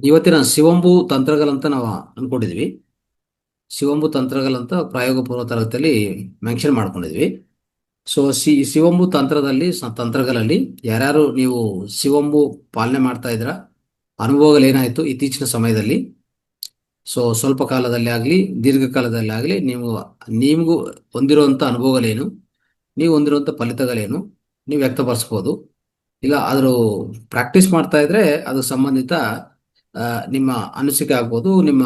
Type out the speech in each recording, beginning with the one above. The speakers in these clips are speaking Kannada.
ಇವತ್ತಿನ ಶಿವಂಬು ತಂತ್ರಗಳಂತ ನಾವು ಅನ್ಕೊಂಡಿದ್ವಿ. ಶಿವಂಬು ತಂತ್ರಗಳಂತ ಪ್ರಾಯೋಗ ಪೂರ್ವ ತರಗತಿಯಲ್ಲಿ ಮೆನ್ಷನ್ ಮಾಡ್ಕೊಂಡಿದ್ವಿ. ಸೊ ಶಿವಂಬು ತಂತ್ರಗಳಲ್ಲಿ ಯಾರ್ಯಾರು ನೀವು ಶಿವಂಬು ಪಾಲನೆ ಮಾಡ್ತಾ ಇದ್ರ ಅನುಭವಗಳೇನಾಯ್ತು ಇತ್ತೀಚಿನ ಸಮಯದಲ್ಲಿ? ಸೊ ಸ್ವಲ್ಪ ಕಾಲದಲ್ಲಿ ಆಗಲಿ ದೀರ್ಘಕಾಲದಲ್ಲಿ ಆಗಲಿ ನಿಮಗೂ ಹೊಂದಿರುವಂಥ ಅನುಭವಗಳೇನು, ನೀವು ಹೊಂದಿರುವಂಥ ಫಲಿತಗಳೇನು, ನೀವು ವ್ಯಕ್ತಪಡಿಸ್ಬೋದು. ಇಲ್ಲ ಅದ್ರ ಪ್ರಾಕ್ಟೀಸ್ ಮಾಡ್ತಾ ಇದ್ರೆ ಅದು ಸಂಬಂಧಿತ ಆ, ನಿಮ್ಮ ಅನಿಸಿಕೆ ಆಗ್ಬೋದು, ನಿಮ್ಮ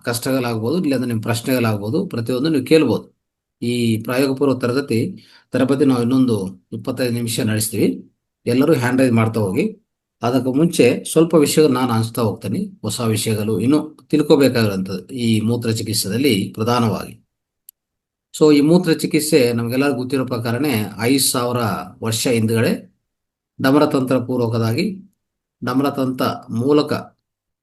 ಕಷ್ಟಗಳಾಗ್ಬೋದು, ಇಲ್ಲಾಂದ್ರೆ ನಿಮ್ಮ ಪ್ರಶ್ನೆಗಳಾಗ್ಬೋದು, ಪ್ರತಿಯೊಂದು ನೀವು ಕೇಳ್ಬೋದು. ಈ ಪ್ರಾಯೋಗ ಪೂರ್ವ ತರಬೇತಿ ನಾವು ಇನ್ನೊಂದು 25 ನಿಮಿಷ ನಡೆಸ್ತೀವಿ. ಎಲ್ಲರೂ ಹ್ಯಾಂಡ್ ರೈಸ್ ಮಾಡ್ತಾ ಹೋಗಿ. ಅದಕ್ಕೂ ಮುಂಚೆ ಸ್ವಲ್ಪ ವಿಷಯಗಳು ನಾನು ಹಂಚ್ತಾ ಹೋಗ್ತೀನಿ. ಹೊಸ ವಿಷಯಗಳು ಇನ್ನು ತಿಳ್ಕೊಬೇಕಾಗಿರುವಂಥದ್ದು ಈ ಮೂತ್ರ ಚಿಕಿತ್ಸೆಯಲ್ಲಿ ಪ್ರಧಾನವಾಗಿ. ಸೊ ಈ ಮೂತ್ರ ಚಿಕಿತ್ಸೆ ನಮಗೆಲ್ಲರಿಗೂ ಗೊತ್ತಿರೋ ಪ್ರಕಾರನೇ 5,000 ವರ್ಷ ಹಿಂದ್ಗಡೆ ಡಮರತಂತ್ರ ಪೂರ್ವಕವಾಗಿ ಡಮರತಂತ್ರ ಮೂಲಕ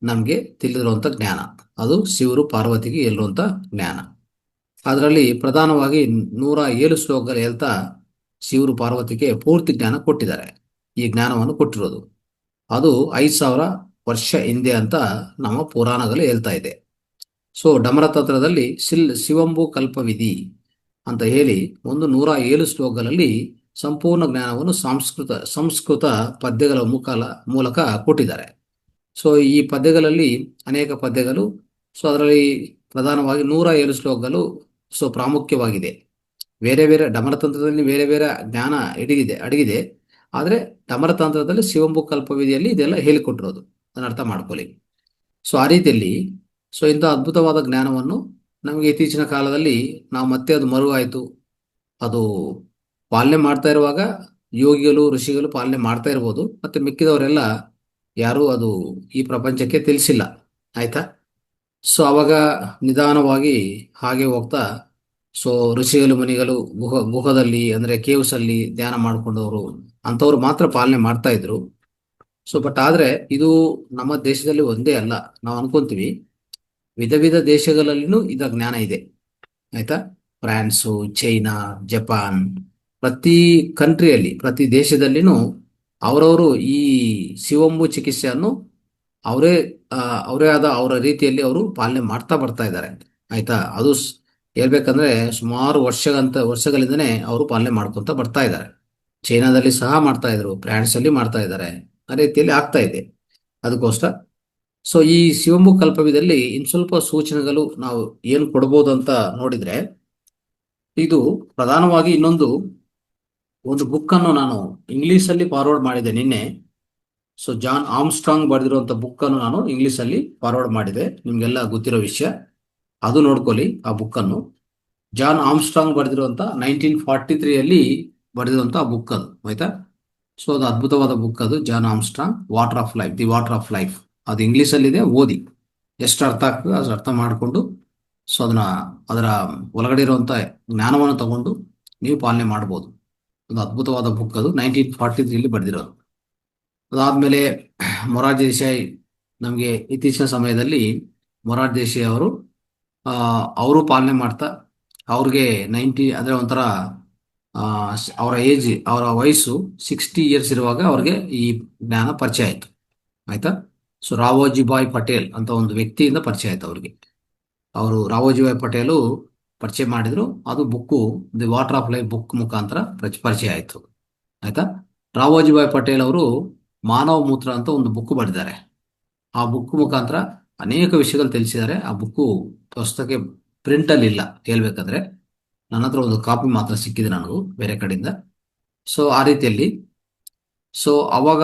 ನಮಗೆ ತಿಳಿದಿರುವಂಥ ಜ್ಞಾನ, ಅದು ಶಿವರು ಪಾರ್ವತಿಗೆ ಇರುವಂಥ ಜ್ಞಾನ. ಅದರಲ್ಲಿ ಪ್ರಧಾನವಾಗಿ 107 ಶ್ಲೋಕಗಳು ಹೇಳ್ತಾ ಶಿವರು ಪಾರ್ವತಿಗೆ ಪೂರ್ತಿ ಜ್ಞಾನ ಕೊಟ್ಟಿದ್ದಾರೆ. ಈ ಜ್ಞಾನವನ್ನು ಕೊಟ್ಟಿರೋದು ಅದು 5,000 ವರ್ಷ ಹಿಂದೆ ಅಂತ ನಮ್ಮ ಪುರಾಣಗಳು ಹೇಳ್ತಾ ಇದೆ. ಸೊ ಡಮರತಂತ್ರದಲ್ಲಿ ಶಿವಂಬು ಕಲ್ಪವಿಧಿ ಅಂತ ಹೇಳಿ 107 ಶ್ಲೋಕಗಳಲ್ಲಿ ಸಂಪೂರ್ಣ ಜ್ಞಾನವನ್ನು ಸಂಸ್ಕೃತ ಪದ್ಯಗಳ ಮೂಲಕ ಕೊಟ್ಟಿದ್ದಾರೆ. ಸೊ ಈ ಪದ್ಯಗಳಲ್ಲಿ ಅನೇಕ ಪದ್ಯಗಳು, ಸೊ ಅದರಲ್ಲಿ ಪ್ರಧಾನವಾಗಿ 107 ಶ್ಲೋಕಗಳು ಸೊ ಪ್ರಾಮುಖ್ಯವಾಗಿದೆ. ಬೇರೆ ಬೇರೆ ಡಮರತಂತ್ರದಲ್ಲಿ ಬೇರೆ ಬೇರೆ ಜ್ಞಾನ ಅಡಗಿದೆ. ಆದರೆ ಡಮರತಂತ್ರದಲ್ಲಿ ಶಿವಂಬು ಕಲ್ಪವಿಧಿಯಲ್ಲಿ ಇದೆಲ್ಲ ಹೇಳಿಕೊಟ್ಟಿರೋದು, ಅದನ್ನ ಅರ್ಥ ಮಾಡ್ಕೊಳ್ಳಿ. ಸೊ ಆ ರೀತಿಯಲ್ಲಿ ಸೊ ಇಂಥ ಅದ್ಭುತವಾದ ಜ್ಞಾನವನ್ನು ನಮಗೆ ಇತ್ತೀಚಿನ ಕಾಲದಲ್ಲಿ ನಾವು ಮತ್ತೆ ಅದು ಮರುವಾಯಿತು. ಅದು ಪಾಲನೆ ಮಾಡ್ತಾ ಇರುವಾಗ ಯೋಗಿಗಳು ಋಷಿಗಳು ಪಾಲನೆ ಮಾಡ್ತಾ ಇರ್ಬೋದು, ಮತ್ತೆ ಮಿಕ್ಕಿದವರೆಲ್ಲ ಯಾರೂ ಅದು ಈ ಪ್ರಪಂಚಕ್ಕೆ ತಿಳಿಸಿಲ್ಲ. ಆಯ್ತಾ? ಸೊ ಅವಾಗ ನಿಧಾನವಾಗಿ ಹಾಗೆ ಹೋಗ್ತಾ ಸೊ ಋಷಿಗಳು ಮುನಿಗಳು ಗುಹದಲ್ಲಿ ಅಂದ್ರೆ ಕೇವ್ಸ್ ಅಲ್ಲಿ ಧ್ಯಾನ ಮಾಡ್ಕೊಂಡವರು ಅಂಥವ್ರು ಮಾತ್ರ ಪಾಲನೆ ಮಾಡ್ತಾ ಇದ್ರು. ಸೊ ಬಟ್ ಆದ್ರೆ ಇದು ನಮ್ಮ ದೇಶದಲ್ಲಿ ಒಂದೇ ಅಲ್ಲ. ನಾವು ಅನ್ಕೊಂತೀವಿ ವಿಧ ವಿಧ ದೇಶಗಳಲ್ಲಿನೂ ಇದರ ಜ್ಞಾನ ಇದೆ. ಆಯ್ತಾ? ಫ್ರಾನ್ಸು, ಚೈನಾ, ಜಪಾನ್, ಪ್ರತಿ ಕಂಟ್ರಿಯಲ್ಲಿ ಪ್ರತಿ ದೇಶದಲ್ಲಿನೂ ಅವರವರು ಈ ಶಿವಂಬು ಚಿಕಿತ್ಸೆಯನ್ನು ಅವರೇ ಅವರೇ ಆದ ಅವರ ರೀತಿಯಲ್ಲಿ ಅವರು ಪಾಲನೆ ಮಾಡ್ತಾ ಬರ್ತಾ ಇದ್ದಾರೆ. ಆಯ್ತಾ? ಅದು ಹೇಳ್ಬೇಕಂದ್ರೆ ಸುಮಾರು ವರ್ಷಗಳಿಂದನೇ ಅವರು ಪಾಲನೆ ಮಾಡ್ಕೊತ ಬರ್ತಾ ಇದ್ದಾರೆ. ಚೈನಾದಲ್ಲಿ ಸಹ ಮಾಡ್ತಾ ಇದ್ರು, ಫ್ರಾನ್ಸ್ ಅಲ್ಲಿ ಮಾಡ್ತಾ ಇದ್ದಾರೆ. ಆ ರೀತಿಯಲ್ಲಿ ಆಗ್ತಾ ಇದೆ. ಅದಕ್ಕೋಸ್ಕರ ಸೊ ಈ ಶಿವಂಬು ಕಲ್ಪವಿದಲ್ಲಿ ಇನ್ ಸ್ವಲ್ಪ ಸೂಚನೆಗಳು ನಾವು ಏನು ಕೊಡ್ಬೋದು ಅಂತ ನೋಡಿದ್ರೆ, ಇದು ಪ್ರಧಾನವಾಗಿ ಒಂದು ಬುಕ್ ಅನ್ನು ನಾನು ಇಂಗ್ಲಿಷ್ ಅಲ್ಲಿ ಫಾರ್ವರ್ಡ್ ಮಾಡಿದೆ ನಿನ್ನೆ. ಸೊ ಜಾನ್ ಆಮ್ಸ್ಟ್ರಾಂಗ್ ಬರೆದಿರುವಂತ ಬುಕ್ ಅನ್ನು ನಾನು ಇಂಗ್ಲಿಷ್ ಅಲ್ಲಿ ಫಾರ್ವರ್ಡ್ ಮಾಡಿದೆ. ನಿಮ್ಗೆಲ್ಲ ಗೊತ್ತಿರೋ ವಿಷಯ. ಅದು ನೋಡ್ಕೊಳ್ಳಿ ಆ ಬುಕ್ ಅನ್ನು. ಜಾನ್ ಆಮ್ಸ್ಟ್ರಾಂಗ್ ಬರೆದಿರುವಂತ 1943 ಬರೆದಿರುವಂತ ಬುಕ್ ಅದು. ಆಯ್ತಾ? ಸೊ ಅದು ಅದ್ಭುತವಾದ ಬುಕ್ ಅದು. John Armstrong water of life, the water of life. ಅದು ಇಂಗ್ಲಿಷ್ ಅಲ್ಲಿ ಇದೆ, ಓದಿ. ಎಷ್ಟು ಅರ್ಥ ಆಗ್ತದೆ ಅಷ್ಟು ಅರ್ಥ ಮಾಡಿಕೊಂಡು ಸೊ ಅದರ ಒಳಗಡೆ ಇರುವಂತ ಜ್ಞಾನವನ್ನು ತಗೊಂಡು ನೀವು ಪಾಲನೆ ಮಾಡ್ಬೋದು. ಒಂದು ಅದ್ಭುತವಾದ ಬುಕ್ ಅದು. 1943 ಬರೆದಿರೋದು. ಅದಾದ್ಮೇಲೆ ಮೊರಾರ್ಜಿ ದೇಸಾಯಿ, ನಮಗೆ ಇತ್ತೀಚಿನ ಸಮಯದಲ್ಲಿ ಮೊರಾರ್ಜಿ ದೇಸಾಯಿ ಅವರು ಪಾಲನೆ ಮಾಡ್ತಾ ಅವ್ರಿಗೆ 90 ಅಂದ್ರೆ ಒಂಥರ ಅವರ ವಯಸ್ಸು 60 ಇಯರ್ಸ್ ಇರುವಾಗ ಅವ್ರಿಗೆ ಈ ಜ್ಞಾನ ಪರಿಚಯ ಆಯ್ತು. ಆಯ್ತಾ? ಸೊ ರಾವೋಜಿಬಾಯ್ ಪಟೇಲ್ ಅಂತ ಒಂದು ವ್ಯಕ್ತಿಯಿಂದ ಪರಿಚಯ ಆಯ್ತು ಅವ್ರಿಗೆ. ಅವರು ರಾವೋಜಿಬಾಯ್ ಪಟೇಲು ಪರಿಚಯ ಮಾಡಿದ್ರು. ಅದು book the water of life book ಮುಖಾಂತರ ಪರಿಚಯ ಆಯ್ತು. ಆಯ್ತಾ? ರಾವೋಜಿಬಾಯ್ ಪಟೇಲ್ ಅವರು ಮಾನವ ಮೂತ್ರ ಅಂತ ಒಂದು ಬುಕ್ ಬರೆದಿದ್ದಾರೆ. ಆ ಬುಕ್ ಮುಖಾಂತರ ಅನೇಕ ವಿಷಯಗಳು ತಿಳಿಸಿದ್ದಾರೆ. ಆ ಬುಕ್ಕು ಪುಸ್ತಕಕ್ಕೆ ಪ್ರಿಂಟ್ ಅಲ್ಲಿ ಇಲ್ಲ ಹೇಳ್ಬೇಕಂದ್ರೆ. ನನ್ನ ಹತ್ರ ಒಂದು ಕಾಪಿ ಮಾತ್ರ ಸಿಕ್ಕಿದೆ ನನಗೂ ಬೇರೆ ಕಡೆಯಿಂದ. ಸೊ ಆ ರೀತಿಯಲ್ಲಿ ಸೊ ಅವಾಗ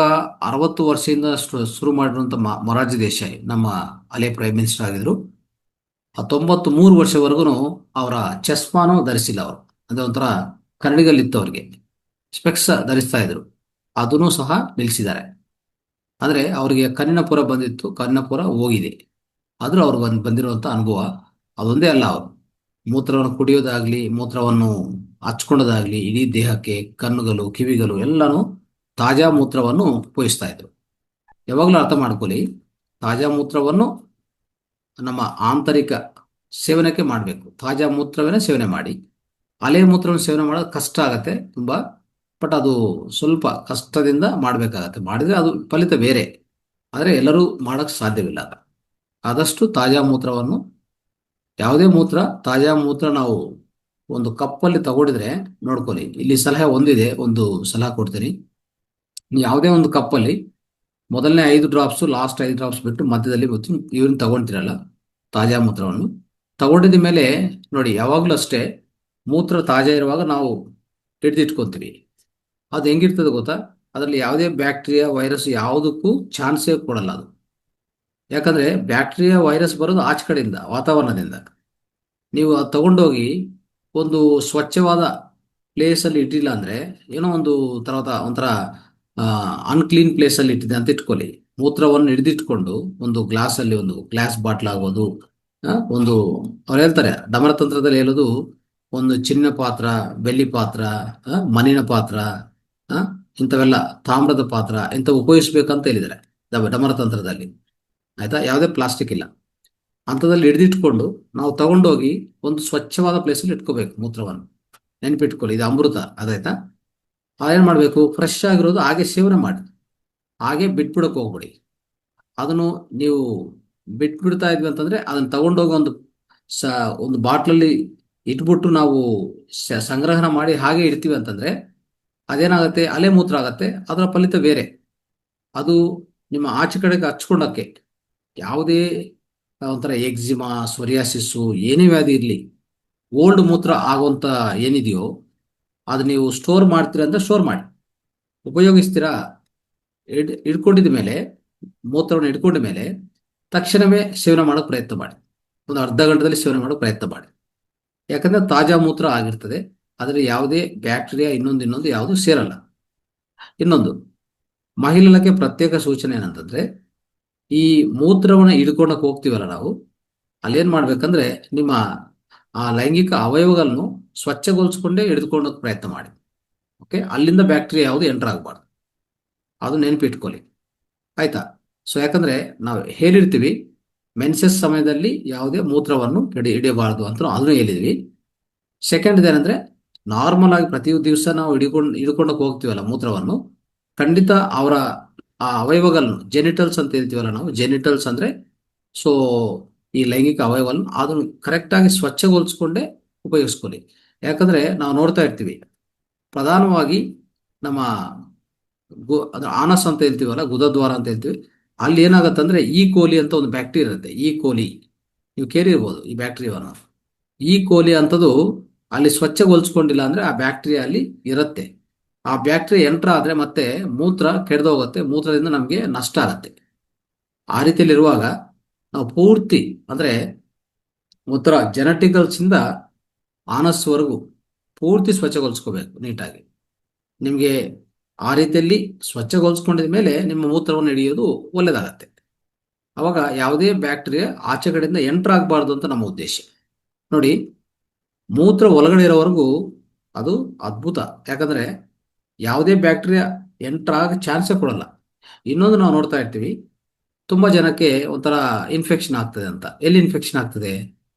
60 ವರ್ಷದಿಂದ ಶುರು ಮಾಡಿರುವಂತ ಮೊರಾರ್ಜಿ ದೇಸಾಯಿ ನಮ್ಮ ಹಳೆ ಪ್ರೈಮ್ ಮಿನಿಸ್ಟರ್ ಆಗಿದ್ರು. 93 ವರ್ಷವರೆಗೂ ಅವರ ಚಸ್ಮಾನು ಧರಿಸಿಲ್ಲ ಅವರು. ಅಂದ್ರೆ ಒಂಥರ ಕನ್ನಡಿಗಲ್ಲಿತ್ತು ಅವ್ರಿಗೆ, ಸ್ಪೆಕ್ಸ್ ಧರಿಸ್ತಾ ಇದ್ರು. ಅದನ್ನು ಸಹ ನಿಲ್ಲಿಸಿದ್ದಾರೆ. ಅಂದ್ರೆ ಅವರಿಗೆ ಕಣ್ಣಿನ ಪುರ ಬಂದಿತ್ತು, ಕಣ್ಣಿನ ಪುರ ಹೋಗಿದೆ. ಆದ್ರೂ ಅವ್ರು ಬಂದಿರುವಂತ ಅನುಭವ ಅದೊಂದೇ ಅಲ್ಲ. ಅವರು ಮೂತ್ರವನ್ನು ಕುಡಿಯೋದಾಗ್ಲಿ, ಮೂತ್ರವನ್ನು ಹಚ್ಕೊಳ್ಳೋದಾಗ್ಲಿ, ಇಡೀ ದೇಹಕ್ಕೆ ಕಣ್ಣುಗಳು ಕಿವಿಗಳು ಎಲ್ಲಾನು ತಾಜಾ ಮೂತ್ರವನ್ನು ಉಪಯೋಗಿಸ್ತಾ ಇದ್ರು. ಯಾವಾಗಲೂ ಅರ್ಥ ಮಾಡ್ಕೊಳ್ಳಿ, ತಾಜಾ ಮೂತ್ರವನ್ನು ನಮ್ಮ ಆಂತರಿಕ ಸೇವನಕ್ಕೆ ಮಾಡಬೇಕು. ತಾಜಾ ಮೂತ್ರವನ್ನೇ ಸೇವನೆ ಮಾಡಿ. ಹಳೆ ಮೂತ್ರವನ್ನು ಸೇವನೆ ಮಾಡೋದು ಕಷ್ಟ ಆಗತ್ತೆ ತುಂಬಾ. ಬಟ್ ಅದು ಸ್ವಲ್ಪ ಕಷ್ಟದಿಂದ ಮಾಡಬೇಕಾಗತ್ತೆ. ಮಾಡಿದ್ರೆ ಅದು ಫಲಿತ ಬೇರೆ. ಆದರೆ ಎಲ್ಲರೂ ಮಾಡಕ್ ಸಾಧ್ಯವಿಲ್ಲ. ಆದಷ್ಟು ತಾಜಾ ಮೂತ್ರವನ್ನು, ಯಾವುದೇ ಮೂತ್ರ, ತಾಜಾ ಮೂತ್ರ ನಾವು ಒಂದು ಕಪ್ಪಲ್ಲಿ ತಗೊಂಡಿದ್ರೆ ನೋಡ್ಕೊಳ್ಳಿ. ಇಲ್ಲಿ ಸಲಹೆ ಒಂದಿದೆ, ಒಂದು ಸಲಹೆ ಕೊಡ್ತೀನಿ. ನೀವು ಯಾವುದೇ ಒಂದು ಕಪ್ಪಲ್ಲಿ ಮೊದಲನೇ 5 ಡ್ರಾಪ್ಸ್, ಲಾಸ್ಟ್ 5 ಡ್ರಾಪ್ಸ್ ಬಿಟ್ಟು ಮಧ್ಯದಲ್ಲಿ ಯೂರಿನ್ ತಗೊಳ್ತೀರಲ್ಲ, ತಾಜಾ ಮೂತ್ರವನ್ನು ತಗೊಂಡಿದ ಮೇಲೆ ನೋಡಿ, ಯಾವಾಗಲೂ ಅಷ್ಟೇ ಮೂತ್ರ ತಾಜಾ ಇರುವಾಗ ನಾವು ಹಿಡಿದಿಟ್ಕೊತೀವಿ. ಅದು ಹೆಂಗಿರ್ತದೆ ಗೊತ್ತಾ? ಅದರಲ್ಲಿ ಯಾವುದೇ ಬ್ಯಾಕ್ಟೀರಿಯಾ ವೈರಸ್ ಯಾವುದಕ್ಕೂ ಚಾನ್ಸೇ ಕೊಡಲ್ಲ ಅದು. ಯಾಕಂದ್ರೆ ಬ್ಯಾಕ್ಟೀರಿಯಾ ವೈರಸ್ ಬರೋದು ಆಚೆ ಕಡೆಯಿಂದ, ವಾತಾವರಣದಿಂದ. ನೀವು ಅದು ತಗೊಂಡೋಗಿ ಒಂದು ಸ್ವಚ್ಛವಾದ ಪ್ಲೇಸಲ್ಲಿ ಇಟ್ಟಿಲ್ಲ ಅಂದ್ರೆ, ಏನೋ ಒಂದು ತರಹದ ಒಂಥರ ಅನ್ಕ್ಲೀನ್ ಪ್ಲೇಸಲ್ಲಿ ಇಟ್ಟಿದೆ ಅಂತ ಇಟ್ಕೊಳ್ಳಿ. ಮೂತ್ರವನ್ನು ಹಿಡಿದಿಟ್ಕೊಂಡು ಒಂದು ಗ್ಲಾಸಲ್ಲಿ, ಒಂದು ಗ್ಲಾಸ್ ಬಾಟ್ಲ್ ಆಗೋದು, ಒಂದು, ಅವ್ರು ಹೇಳ್ತಾರೆ ಡಮರತಂತ್ರದಲ್ಲಿ ಹೇಳೋದು, ಒಂದು ಚಿನ್ನ ಪಾತ್ರ, ಬೆಳ್ಳಿ ಪಾತ್ರ, ಮಣ್ಣಿನ ಪಾತ್ರ, ಆ, ಇಂಥವೆಲ್ಲ, ತಾಮ್ರದ ಪಾತ್ರ ಇಂಥ ಉಪಯೋಗಿಸ್ಬೇಕಂತ ಹೇಳಿದ್ದಾರೆ ಡಮರತಂತ್ರದಲ್ಲಿ. ಆಯ್ತಾ? ಯಾವುದೇ ಪ್ಲಾಸ್ಟಿಕ್ ಇಲ್ಲ ಅಂಥದ್ರಲ್ಲಿ ಹಿಡಿದಿಟ್ಕೊಂಡು ನಾವು ತಗೊಂಡೋಗಿ ಒಂದು ಸ್ವಚ್ಛವಾದ ಪ್ಲೇಸಲ್ಲಿ ಇಟ್ಕೋಬೇಕು ಮೂತ್ರವನ್ನು. ನೆನಪಿಟ್ಕೊಳ್ಳಿ, ಇದು ಅಮೃತ. ಅದಾಯ್ತಾ? ಏನು ಮಾಡಬೇಕು? ಫ್ರೆಶ್ ಆಗಿರೋದು ಹಾಗೆ ಸೇವನೆ ಮಾಡಿ, ಹಾಗೆ ಬಿಟ್ಬಿಡಕ್ಕೆ ಹೋಗ್ಬಿಡಿ. ಅದನ್ನು ನೀವು ಬಿಟ್ಬಿಡ್ತಾ ಇದ್ವಿ ಅಂತಂದ್ರೆ ಅದನ್ನು ತಗೊಂಡೋಗಿ ಒಂದು ಬಾಟ್ಲಲ್ಲಿ ಇಟ್ಬಿಟ್ಟು ನಾವು ಸಂಗ್ರಹಣ ಮಾಡಿ ಹಾಗೆ ಇಡ್ತೀವಿ ಅಂತಂದ್ರೆ ಅದೇನಾಗುತ್ತೆ? ಅಲೆ ಮೂತ್ರ ಆಗತ್ತೆ, ಅದರ ಫಲಿತ ಬೇರೆ. ಅದು ನಿಮ್ಮ ಆಚೆ ಕಡೆಗೆ ಹಚ್ಕೊಂಡಕ್ಕೆ, ಯಾವುದೇ ಒಂಥರ ಎಕ್ಸಿಮಾ, ಸೊರಿಯಾಸಿಸ್ಸು, ಏನೇ ವ್ಯಾಧಿ ಇರಲಿ, ಓಲ್ಡ್ ಮೂತ್ರ ಆಗುವಂತ ಏನಿದೆಯೋ ಅದು ನೀವು ಸ್ಟೋರ್ ಮಾಡ್ತೀರಾ ಅಂದ್ರೆ ಸ್ಟೋರ್ ಮಾಡಿ, ಉಪಯೋಗಿಸ್ತೀರಾ, ಹಿಡ್ಕೊಂಡಿದ ಮೇಲೆ, ಮೂತ್ರವನ್ನು ಹಿಡ್ಕೊಂಡ ಮೇಲೆ ತಕ್ಷಣವೇ ಸೇವನೆ ಮಾಡೋಕೆ ಪ್ರಯತ್ನ ಮಾಡಿ. ಒಂದು ಅರ್ಧ ಗಂಟೆದಲ್ಲಿ ಸೇವನೆ ಮಾಡೋಕೆ ಪ್ರಯತ್ನ ಮಾಡಿ. ಯಾಕಂದ್ರೆ ತಾಜಾ ಮೂತ್ರ ಆಗಿರ್ತದೆ, ಅದರಲ್ಲಿ ಯಾವುದೇ ಬ್ಯಾಕ್ಟೀರಿಯಾ ಇನ್ನೊಂದು ಯಾವುದು ಸೇರಲ್ಲ. ಇನ್ನೊಂದು, ಮಹಿಳೆಯರಿಗೆ ಪ್ರತ್ಯೇಕ ಸೂಚನೆ ಏನಂತಂದ್ರೆ, ಈ ಮೂತ್ರವನ್ನು ಹಿಡ್ಕೊಂಡಕ್ಕೆ ಹೋಗ್ತೀವಲ್ಲ ನಾವು, ಅಲ್ಲೇನ್ ಮಾಡ್ಬೇಕಂದ್ರೆ ನಿಮ್ಮ ಆ ಲೈಂಗಿಕ ಅವಯವಗಳನ್ನು ಸ್ವಚ್ಛಗೊಳಿಸ್ಕೊಂಡೇ ಹಿಡಿದುಕೊಳ್ಳೋಕೆ ಪ್ರಯತ್ನ ಮಾಡಿ. ಓಕೆ? ಅಲ್ಲಿಂದ ಬ್ಯಾಕ್ಟೀರಿಯಾ ಯಾವುದು ಎಂಟರ್ ಆಗಬಾರ್ದು, ಅದು ನೆನಪಿಟ್ಕೊಳ್ಳಿ. ಆಯ್ತಾ? ಸೊ ಯಾಕಂದ್ರೆ ನಾವು ಹೇಳಿರ್ತೀವಿ ಮೆನ್ಸಸ್ ಸಮಯದಲ್ಲಿ ಯಾವುದೇ ಮೂತ್ರವನ್ನು ಹಿಡಿಯಬಾರದು ಅಂತ ಅದನ್ನು ಹೇಳಿದ್ವಿ. ಸೆಕೆಂಡ್ ಏನಂದ್ರೆ, ನಾರ್ಮಲ್ ಆಗಿ ಪ್ರತಿ ದಿವಸ ನಾವು ಹಿಡ್ಕೊಂಡಕ್ಕೆ ಹೋಗ್ತೀವಲ್ಲ ಮೂತ್ರವನ್ನು, ಖಂಡಿತ ಅವರ ಆ ಅವಯವಗಳನ್ನು, ಜೆನಿಟಲ್ಸ್ ಅಂತ ಹೇಳ್ತೀವಲ್ಲ ನಾವು, ಜೆನಿಟಲ್ಸ್ ಅಂದ್ರೆ ಸೊ ಈ ಲೈಂಗಿಕ ಅವಯವವನ್ನು ಅದನ್ನು ಕರೆಕ್ಟಾಗಿ ಸ್ವಚ್ಛಗೊಳಿಸ್ಕೊಂಡೇ ಉಪಯೋಗಿಸ್ಕೊಳ್ಳಿ. ಯಾಕಂದ್ರೆ ನಾವು ನೋಡ್ತಾ ಇರ್ತೀವಿ, ಪ್ರಧಾನವಾಗಿ ನಮ್ಮ ಅದು ಆನಸ್ ಅಂತ ಹೇಳ್ತೀವಲ್ಲ, ಗುದದ್ವಾರ ಅಂತ ಹೇಳ್ತೀವಿ, ಅಲ್ಲಿ ಏನಾಗತ್ತಂದ್ರೆ ಈ ಕೋಲಿ ಅಂತ ಒಂದು ಬ್ಯಾಕ್ಟೀರಿಯಾ ಇರುತ್ತೆ. ಈ ಕೋಲಿ, ನೀವು ಕೇಳಿರ್ಬೋದು ಈ ಬ್ಯಾಕ್ಟೀರಿಯಾವನ್ನು. ಈ ಕೋಲಿ ಅಂತದ್ದು ಅಲ್ಲಿ ಸ್ವಚ್ಛಗೊಳಿಸ್ಕೊಂಡಿಲ್ಲ ಅಂದ್ರೆ ಆ ಬ್ಯಾಕ್ಟೀರಿಯಾ ಅಲ್ಲಿ ಇರುತ್ತೆ. ಆ ಬ್ಯಾಕ್ಟೀರಿಯಾ ಎಂಟ್ರ್ ಆದ್ರೆ ಮತ್ತೆ ಮೂತ್ರ ಕೆಡ್ದೋಗುತ್ತೆ, ಮೂತ್ರದಿಂದ ನಮಗೆ ನಷ್ಟ ಆಗತ್ತೆ. ಆ ರೀತಿಯಲ್ಲಿರುವಾಗ ನಾವು ಪೂರ್ತಿ ಅಂದ್ರೆ ಮೂತ್ರ ಜೆನೆಟಿಕಲ್ಸ್ ಇಂದ ಆನಸ್ವರೆಗೂ ಪೂರ್ತಿ ಸ್ವಚ್ಛಗೊಳಿಸ್ಕೋಬೇಕು ನೀಟಾಗಿ. ನಿಮಗೆ ಆ ರೀತಿಯಲ್ಲಿ ಸ್ವಚ್ಛಗೊಳಿಸ್ಕೊಂಡಿದ ಮೇಲೆ ನಿಮ್ಮ ಮೂತ್ರವನ್ನು ಹಿಡಿಯೋದು ಒಳ್ಳೇದಾಗತ್ತೆ. ಅವಾಗ ಯಾವುದೇ ಬ್ಯಾಕ್ಟೀರಿಯಾ ಆಚೆ ಕಡೆಯಿಂದ ಎಂಟರ್ ಆಗಬಾರ್ದು ಅಂತ ನಮ್ಮ ಉದ್ದೇಶ. ನೋಡಿ, ಮೂತ್ರ ಒಳಗಡೆ ಇರೋವರೆಗೂ ಅದು ಅದ್ಭುತ. ಯಾಕಂದ್ರೆ ಯಾವುದೇ ಬ್ಯಾಕ್ಟೀರಿಯಾ ಎಂಟರ್ ಆಗ ಚಾನ್ಸೇ ಕೊಡಲ್ಲ. ಇನ್ನೊಂದು ನಾವು ನೋಡ್ತಾ ಇರ್ತೀವಿ, ತುಂಬಾ ಜನಕ್ಕೆ ಒಂಥರ ಇನ್ಫೆಕ್ಷನ್ ಆಗ್ತದೆ ಅಂತ. ಎಲ್ಲಿ ಇನ್ಫೆಕ್ಷನ್ ಆಗ್ತದೆ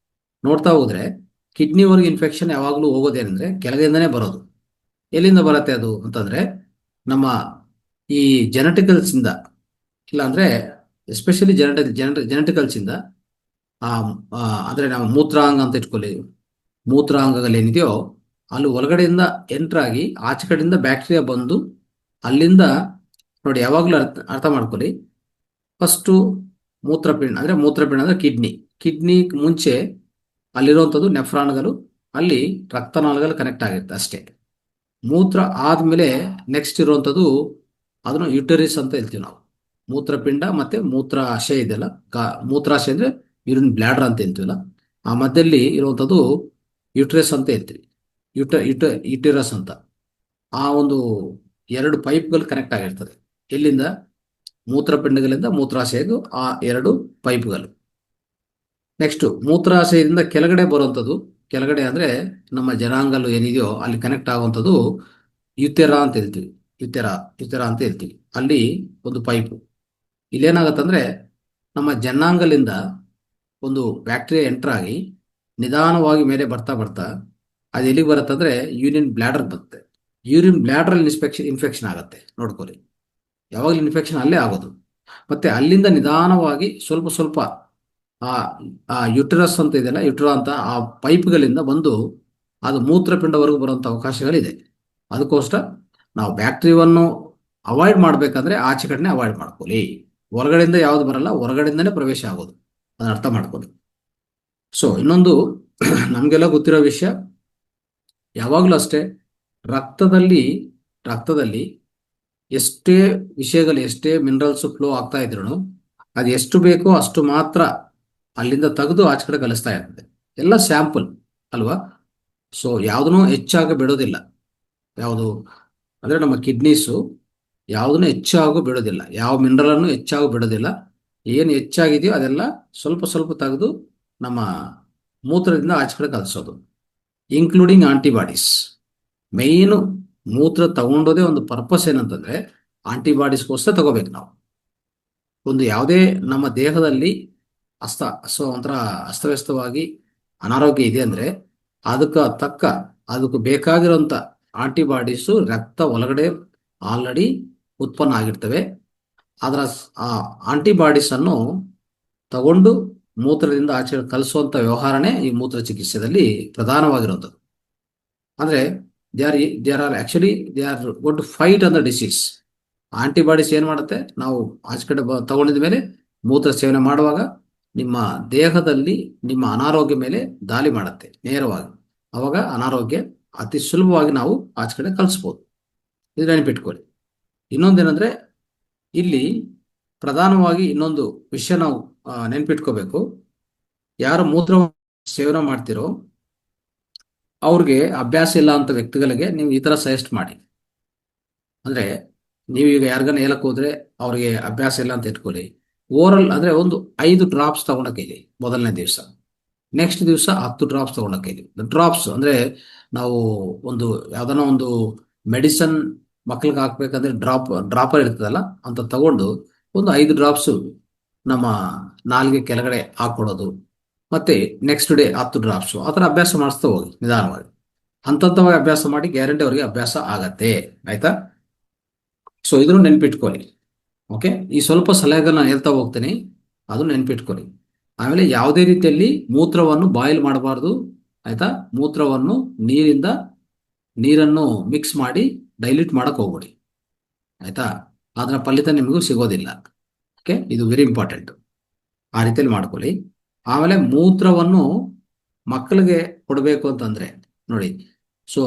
ನೋಡ್ತಾ ಹೋದ್ರೆ, ಕಿಡ್ನಿವರೆಗೆ ಇನ್ಫೆಕ್ಷನ್ ಯಾವಾಗಲೂ ಹೋಗೋದೇನೆಂದ್ರೆ ಕೆಳಗಿಂದನೇ ಬರೋದು. ಎಲ್ಲಿಂದ ಬರುತ್ತೆ ಅದು ಅಂತಂದ್ರೆ ನಮ್ಮ ಈ ಜೆನೆಟಿಕಲ್ಸ್ ಇಂದ, ಇಲ್ಲ ಅಂದ್ರೆ ಎಸ್ಪೆಷಲಿ ಜೆನೆಟಿಕಲ್ಸ್ ಇಂದ ಆ ಅಂದ್ರೆ ನಾವು ಮೂತ್ರಾಂಗ ಅಂತ ಇಟ್ಕೊಳ್ಳಿ, ಮೂತ್ರಾಂಗಗಳೇನಿದೆಯೋ ಅಲ್ಲಿ ಒಳಗಡೆಯಿಂದ ಎಂಟರ್ ಆಗಿ ಆಚೆ ಕಡೆಯಿಂದ ಬ್ಯಾಕ್ಟೀರಿಯಾ ಬಂದು ಅಲ್ಲಿಂದ ನೋಡಿ, ಯಾವಾಗಲೂ ಅರ್ಥ ಮಾಡ್ಕೊಳ್ಳಿ. ಫಸ್ಟು ಮೂತ್ರಪಿಂಡ ಅಂದ್ರೆ ಕಿಡ್ನಿ ಮುಂಚೆ ಅಲ್ಲಿರುವಂಥದ್ದು ನೆಫ್ರಾನ್ಗಳು, ಅಲ್ಲಿ ರಕ್ತನಾಳಗಳು ಕನೆಕ್ಟ್ ಆಗಿರುತ್ತೆ ಅಷ್ಟೇ. ಮೂತ್ರ ಆದ್ಮೇಲೆ ನೆಕ್ಸ್ಟ್ ಇರುವಂಥದ್ದು ಅದನ್ನು ಯುಟೆರಿಸ್ ಅಂತ ಹೇಳ್ತೀವಿ ನಾವು. ಮೂತ್ರಪಿಂಡ ಮತ್ತೆ ಮೂತ್ರಾಶಯ ಇದೆಯಲ್ಲ, ಮೂತ್ರಾಶಯ ಅಂದ್ರೆ ಯೂರಿನ್ ಬ್ಲಾಡರ್ ಅಂತ ಹೇಳ್ತೀವಲ್ಲ, ಆ ಮಧ್ಯದಲ್ಲಿ ಇರುವಂಥದ್ದು ಯುಟ್ರೆಸ್ ಅಂತ ಹೇಳ್ತೀವಿ. ಯುಟೆರಸ್ ಅಂತ. ಆ ಒಂದು 2 ಪೈಪ್ಗಳು ಕನೆಕ್ಟ್ ಆಗಿರ್ತದೆ. ಎಲ್ಲಿಂದ? ಮೂತ್ರಪಿಂಡಗಳಿಂದ ಮೂತ್ರಾಶಯದು ಆ 2 ಪೈಪ್ಗಳು. ನೆಕ್ಸ್ಟ್ ಮೂತ್ರಾಶಯದಿಂದ ಕೆಳಗಡೆ ಬರುವಂಥದ್ದು, ಕೆಳಗಡೆ ಅಂದ್ರೆ ನಮ್ಮ ಜನಾಂಗಲು ಏನಿದೆಯೋ ಅಲ್ಲಿ ಕನೆಕ್ಟ್ ಆಗುವಂಥದ್ದು ಯುತೆರಾ ಅಂತ ಹೇಳ್ತೀವಿ. ಯುತೆರಾ ಅಂತ ಹೇಳ್ತೀವಿ. ಅಲ್ಲಿ ಒಂದು ಪೈಪು. ಇಲ್ಲೇನಾಗತ್ತಂದ್ರೆ ನಮ್ಮ ಜನಾಂಗಲಿಂದ ಒಂದು ಬ್ಯಾಕ್ಟೀರಿಯಾ ಎಂಟರ್ ಆಗಿ ನಿಧಾನವಾಗಿ ಮೇಲೆ ಬರ್ತಾ ಬರ್ತಾ ಅದು ಎಲ್ಲಿಗೆ ಬರುತ್ತಂದ್ರೆ ಯೂರಿನ್ ಬ್ಲಾಡರ್ ಬರುತ್ತೆ. ಯೂರಿನ್ ಬ್ಲಾಡರ್ ಇನ್ಫೆಕ್ಷನ್ ಆಗುತ್ತೆ. ನೋಡ್ಕೊಳ್ಳಿ, ಯಾವಾಗಲೂ ಇನ್ಫೆಕ್ಷನ್ ಅಲ್ಲೇ ಆಗೋದು. ಮತ್ತೆ ಅಲ್ಲಿಂದ ನಿಧಾನವಾಗಿ ಸ್ವಲ್ಪ ಸ್ವಲ್ಪ ಆ ಆ ಯುಟರಸ್ ಅಂತ ಇದೆಯಲ್ಲ, ಯುಟ್ರಾ ಅಂತ ಆ ಪೈಪ್ಗಳಿಂದ ಬಂದು ಅದು ಮೂತ್ರಪಿಂಡವರೆಗೂ ಬರುವಂಥ ಅವಕಾಶಗಳಿದೆ. ಅದಕ್ಕೋಸ್ಕರ ನಾವು ಬ್ಯಾಕ್ಟೀರಿಯಾವನ್ನು ಅವಾಯ್ಡ್ ಮಾಡಬೇಕಾದ್ರೆ ಆಚೆ ಕಡೆನೇ ಅವಾಯ್ಡ್ ಮಾಡ್ಕೊಳ್ಳಿ. ಹೊರಗಡೆಯಿಂದ ಯಾವುದು ಬರಲ್ಲ, ಹೊರಗಡೆಯಿಂದನೇ ಪ್ರವೇಶ ಆಗೋದು, ಅದನ್ನ ಅರ್ಥ ಮಾಡ್ಕೊಳ್ಳಿ. ಸೊ ಇನ್ನೊಂದು ನಮಗೆಲ್ಲ ಗೊತ್ತಿರೋ ವಿಷಯ, ಯಾವಾಗಲೂ ಅಷ್ಟೇ, ರಕ್ತದಲ್ಲಿ ರಕ್ತದಲ್ಲಿ ಎಷ್ಟೇ ವಿಷಯಗಳು, ಎಷ್ಟೇ ಮಿನರಲ್ಸ್ ಫ್ಲೋ ಆಗ್ತಾ ಇದ್ರು ಅದು ಎಷ್ಟು ಬೇಕೋ ಅಷ್ಟು ಮಾತ್ರ ಅಲ್ಲಿಂದ ತೆಗೆದು ಆಚೆ ಕಡೆ ಕಲಿಸ್ತಾ ಇರ್ತದೆ. ಎಲ್ಲ ಸ್ಯಾಂಪಲ್ ಅಲ್ವಾ. ಸೊ ಯಾವುದನ್ನೂ ಹೆಚ್ಚಾಗಿ ಬಿಡೋದಿಲ್ಲ. ಯಾವುದು ಅಂದರೆ ನಮ್ಮ ಕಿಡ್ನೀಸು ಯಾವುದನ್ನು ಹೆಚ್ಚಾಗೂ ಬಿಡೋದಿಲ್ಲ, ಯಾವ ಮಿನರಲನ್ನು ಹೆಚ್ಚಾಗೂ ಬಿಡೋದಿಲ್ಲ. ಏನು ಹೆಚ್ಚಾಗಿದೆಯೋ ಅದೆಲ್ಲ ಸ್ವಲ್ಪ ಸ್ವಲ್ಪ ತೆಗೆದು ನಮ್ಮ ಮೂತ್ರದಿಂದ ಆಚೆ ಕಡೆ ಕಲಿಸೋದು, ಇನ್ಕ್ಲೂಡಿಂಗ್ ಆಂಟಿಬಾಡೀಸ್. ಮೇಯ್ನು ಮೂತ್ರ ತಗೊಂಡೋದೇ ಒಂದು ಪರ್ಪಸ್ ಏನಂತಂದ್ರೆ ಆಂಟಿಬಾಡೀಸ್ಗೋಸ್ಕರ ತಗೋಬೇಕು ನಾವು. ಒಂದು ಯಾವುದೇ ನಮ್ಮ ದೇಹದಲ್ಲಿ ಒಂಥರ ಅಸ್ತವ್ಯಸ್ತವಾಗಿ ಅನಾರೋಗ್ಯ ಇದೆ ಅಂದರೆ ಅದಕ್ಕೆ ಬೇಕಾಗಿರೋಂಥ ಆಂಟಿಬಾಡೀಸು ರಕ್ತ ಒಳಗಡೆ ಆಲ್ರೆಡಿ ಉತ್ಪನ್ನ ಆಗಿರ್ತವೆ. ಅದರ ಆ ಆಂಟಿಬಾಡೀಸನ್ನು ತಗೊಂಡು ಮೂತ್ರದಿಂದ ಆಚೆ ಕಲಿಸುವಂಥ ವ್ಯವಹಾರನೇ ಈ ಮೂತ್ರ ಚಿಕಿತ್ಸೆಯಲ್ಲಿ ಪ್ರಧಾನವಾಗಿರುವಂಥದ್ದು. ಅಂದರೆ they are gone to fight on the disease. Antibodies ಏನು ಮಾಡುತ್ತೆ, ನಾವು ಆಚೆ ಕಡೆ ತಗೊಂಡಿದ ಮೇಲೆ ಮೂತ್ರ ಸೇವನೆ ಮಾಡುವಾಗ ನಿಮ್ಮ ದೇಹದಲ್ಲಿ ನಿಮ್ಮ ಅನಾರೋಗ್ಯ ಮೇಲೆ ದಾಳಿ ಮಾಡುತ್ತೆ ನೇರವಾಗಿ. ಅವಾಗ ಅನಾರೋಗ್ಯ ಅತಿ ಸುಲಭವಾಗಿ ನಾವು ಆಚೆ ಕಡೆ ಕಲಿಸ್ಬೋದು. ಇದು ನೆನಪಿಟ್ಕೊಳ್ಳಿ. ಇನ್ನೊಂದೇನೆಂದರೆ ಇಲ್ಲಿ ಪ್ರಧಾನವಾಗಿ ಇನ್ನೊಂದು ವಿಷಯ ನಾವು ನೆನಪಿಟ್ಕೋಬೇಕು. ಯಾರು ಮೂತ್ರ ಸೇವನೆ ಮಾಡ್ತಿರೋ ಅವ್ರಿಗೆ ಅಭ್ಯಾಸ ಇಲ್ಲ ಅಂತ ವ್ಯಕ್ತಿಗಳಿಗೆ ನೀವು ಈ ಥರ ಸಜೆಸ್ಟ್ ಮಾಡಿ. ಅಂದರೆ ನೀವು ಈಗ ಯಾರಿಗಾನ ಹೇಳಕ್ ಹೋದ್ರೆ ಅವ್ರಿಗೆ ಅಭ್ಯಾಸ ಇಲ್ಲ ಅಂತ ಇಟ್ಕೊಳ್ಳಿ. ಓರಲ್ ಅಂದರೆ ಒಂದು 5 ಡ್ರಾಪ್ಸ್ ತಗೊಳಕ್ಕೆ ಹೇಳಿ ಮೊದಲನೇ ದಿವಸ. ನೆಕ್ಸ್ಟ್ ದಿವಸ 10 ಡ್ರಾಪ್ಸ್ ತಗೊಳಕ್ಕೆ ಹೇಳಿ. ಡ್ರಾಪ್ಸ್ ಅಂದರೆ ನಾವು ಒಂದು ಯಾವ್ದಾನ ಒಂದು ಮೆಡಿಸನ್ ಮಕ್ಳಿಗೆ ಹಾಕ್ಬೇಕಂದ್ರೆ ಡ್ರಾಪರ್ ಇರ್ತದಲ್ಲ ಅಂತ ತಗೊಂಡು ಒಂದು 5 ಡ್ರಾಪ್ಸು ನಮ್ಮ ನಾಲ್ಗೆ ಕೆಳಗಡೆ ಹಾಕ್ಕೊಡೋದು. ಮತ್ತೆ ನೆಕ್ಸ್ಟ್ ಡೇ 10 ಡ್ರಾಪ್ಸು. ಆ ಥರ ಅಭ್ಯಾಸ ಮಾಡಿಸ್ತಾ ಹೋಗಿ ನಿಧಾನವಾಗಿ. ಹಂತವಾಗಿ ಅಭ್ಯಾಸ ಮಾಡಿ ಗ್ಯಾರಂಟಿ ಅವರಿಗೆ ಅಭ್ಯಾಸ ಆಗತ್ತೆ. ಆಯ್ತಾ? ಸೊ ಇದನ್ನು ನೆನ್ಪಿಟ್ಕೊಳ್ಳಿ. ಓಕೆ, ಈ ಸ್ವಲ್ಪ ಸಲಹೆಗಳನ್ನ ಹೇಳ್ತಾ ಹೋಗ್ತೀನಿ, ಅದು ನೆನ್ಪಿಟ್ಕೊಳ್ಳಿ. ಆಮೇಲೆ ಯಾವುದೇ ರೀತಿಯಲ್ಲಿ ಮೂತ್ರವನ್ನು ಬಾಯ್ಲ್ ಮಾಡಬಾರ್ದು. ಆಯ್ತಾ? ಮೂತ್ರವನ್ನು ನೀರನ್ನು ಮಿಕ್ಸ್ ಮಾಡಿ ಡೈಲ್ಯೂಟ್ ಮಾಡಕ್ ಹೋಗ್ಬೇಡಿ. ಆಯ್ತಾ? ಅದರ ಫಲಿತ ನಿಮಗೂ ಸಿಗೋದಿಲ್ಲ. ಓಕೆ, ಇದು ವೆರಿ ಇಂಪಾರ್ಟೆಂಟ್. ಆ ರೀತಿಯಲ್ಲಿ ಮಾಡ್ಕೊಳ್ಳಿ. ಆಮೇಲೆ ಮೂತ್ರವನ್ನು ಮಕ್ಕಳಿಗೆ ಕೊಡಬೇಕು ಅಂತಂದ್ರೆ ನೋಡಿ, ಸೊ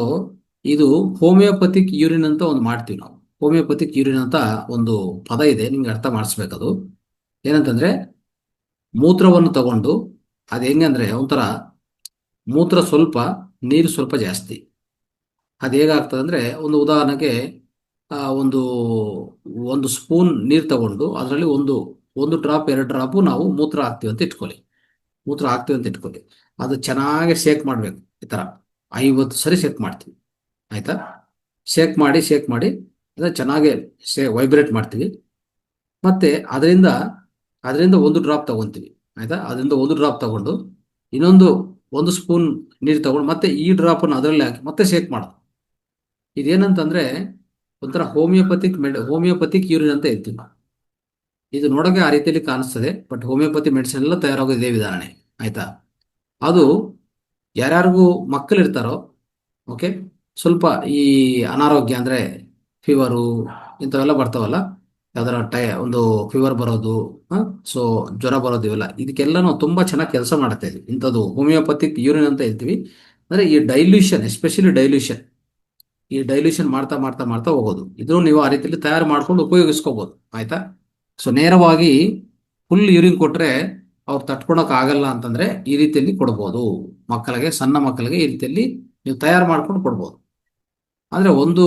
ಇದು ಹೋಮಿಯೋಪತಿಕ್ ಯೂರಿನ್ ಅಂತ ಒಂದು ಮಾಡ್ತೀವಿ ನಾವು. ಹೋಮಿಯೋಪತಿಕ್ ಯೂರಿನ್ ಅಂತ ಒಂದು ಪದ ಇದೆ, ನಿಮ್ಗೆ ಅರ್ಥ ಮಾಡಿಸ್ಬೇಕದು. ಏನಂತಂದ್ರೆ ಮೂತ್ರವನ್ನು ತಗೊಂಡು ಅದು ಹೆಂಗಂದ್ರೆ ಒಂಥರ ಮೂತ್ರ ಸ್ವಲ್ಪ, ನೀರು ಸ್ವಲ್ಪ ಜಾಸ್ತಿ. ಅದು ಹೇಗಾಗ್ತದೆ ಅಂದ್ರೆ, ಒಂದು ಉದಾಹರಣೆಗೆ ಒಂದು ಒಂದು ಸ್ಪೂನ್ ನೀರು ತಗೊಂಡು ಅದರಲ್ಲಿ ಒಂದು ಡ್ರಾಪ್ 2 ಡ್ರಾಪು ನಾವು ಮೂತ್ರ ಹಾಕ್ತೀವಿ ಅಂತ ಇಟ್ಕೊಳ್ಳಿ. ಅದು ಚೆನ್ನಾಗಿ ಶೇಕ್ ಮಾಡಬೇಕು. ಈ ಥರ 50 ಸರಿ ಶೇಕ್ ಮಾಡ್ತೀವಿ. ಆಯ್ತಾ? ಶೇಕ್ ಮಾಡಿ ಅದನ್ನ ಚೆನ್ನಾಗಿ ವೈಬ್ರೇಟ್ ಮಾಡ್ತೀವಿ. ಮತ್ತೆ ಅದರಿಂದ 1 ಡ್ರಾಪ್ ತಗೊಂತೀವಿ. ಆಯ್ತಾ? ಅದರಿಂದ 1 ಡ್ರಾಪ್ ತಗೊಂಡು ಒಂದು ಸ್ಪೂನ್ ನೀರು ತಗೊಂಡು ಮತ್ತೆ ಈ ಡ್ರಾಪನ್ನು ಅದರಲ್ಲಿ ಹಾಕಿ ಮತ್ತೆ ಶೇಕ್ ಮಾಡೋದು. ಇದೇನಂತಂದ್ರೆ ಒಂಥರ ಹೋಮಿಯೋಪತಿಕ್ ಯೂರಿನ್ ಅಂತ ಹೇಳ್ತೀವಿ. ಇದು ನೋಡೋಕೆ ಆ ರೀತಿಯಲ್ಲಿ ಕಾಣಿಸ್ತದೆ, ಬಟ್ ಹೋಮಿಯೋಪತಿ ಮೆಡಿಸಿನ್ ಎಲ್ಲ ತಯಾರಾಗೋದು ಇದೇ ವಿಧಾನ. ಆಯ್ತಾ? ಅದು ಯಾರ್ಯಾರಿಗೂ ಮಕ್ಕಳಿರ್ತಾರೋ, ಓಕೆ, ಸ್ವಲ್ಪ ಈ ಅನಾರೋಗ್ಯ ಅಂದರೆ ಫೀವರು ಇಂಥವೆಲ್ಲ ಬರ್ತಾವಲ್ಲ, ಯಾವ್ದಾರ ಒಂದು ಫೀವರ್ ಬರೋದು, ಸೊ ಜ್ವರ ಬರೋದು, ಇವೆಲ್ಲ ಇದಕ್ಕೆಲ್ಲ ನಾವು ತುಂಬ ಚೆನ್ನಾಗಿ ಕೆಲಸ ಮಾಡ್ತಾ ಇದ್ವಿ. ಇಂಥದ್ದು ಹೋಮಿಯೋಪತಿಕ್ ಯೂರಿನ್ ಅಂತ ಹೇಳ್ತೀವಿ. ಅಂದರೆ ಈ ಡೈಲ್ಯೂಷನ್, ಎಸ್ಪೆಷಲಿ ಡೈಲ್ಯೂಷನ್ ಮಾಡ್ತಾ ಹೋಗೋದು. ಇದನ್ನು ನೀವು ಆ ರೀತಿಯಲ್ಲಿ ತಯಾರು ಮಾಡ್ಕೊಂಡು ಉಪಯೋಗಿಸ್ಕೋಬಹುದು. ಆಯ್ತಾ? ಸೊ ನೇರವಾಗಿ ಫುಲ್ ಯೂರಿನ್ ಕೊಟ್ರೆ ಅವ್ರು ತಟ್ಕೊಳಕ್ ಆಗಲ್ಲ ಅಂತಂದ್ರೆ ಈ ರೀತಿಯಲ್ಲಿ ಕೊಡ್ಬೋದು. ಸಣ್ಣ ಮಕ್ಕಳಿಗೆ ಈ ರೀತಿಯಲ್ಲಿ ನೀವು ತಯಾರು ಮಾಡ್ಕೊಂಡು ಕೊಡ್ಬೋದು. ಅಂದ್ರೆ ಒಂದು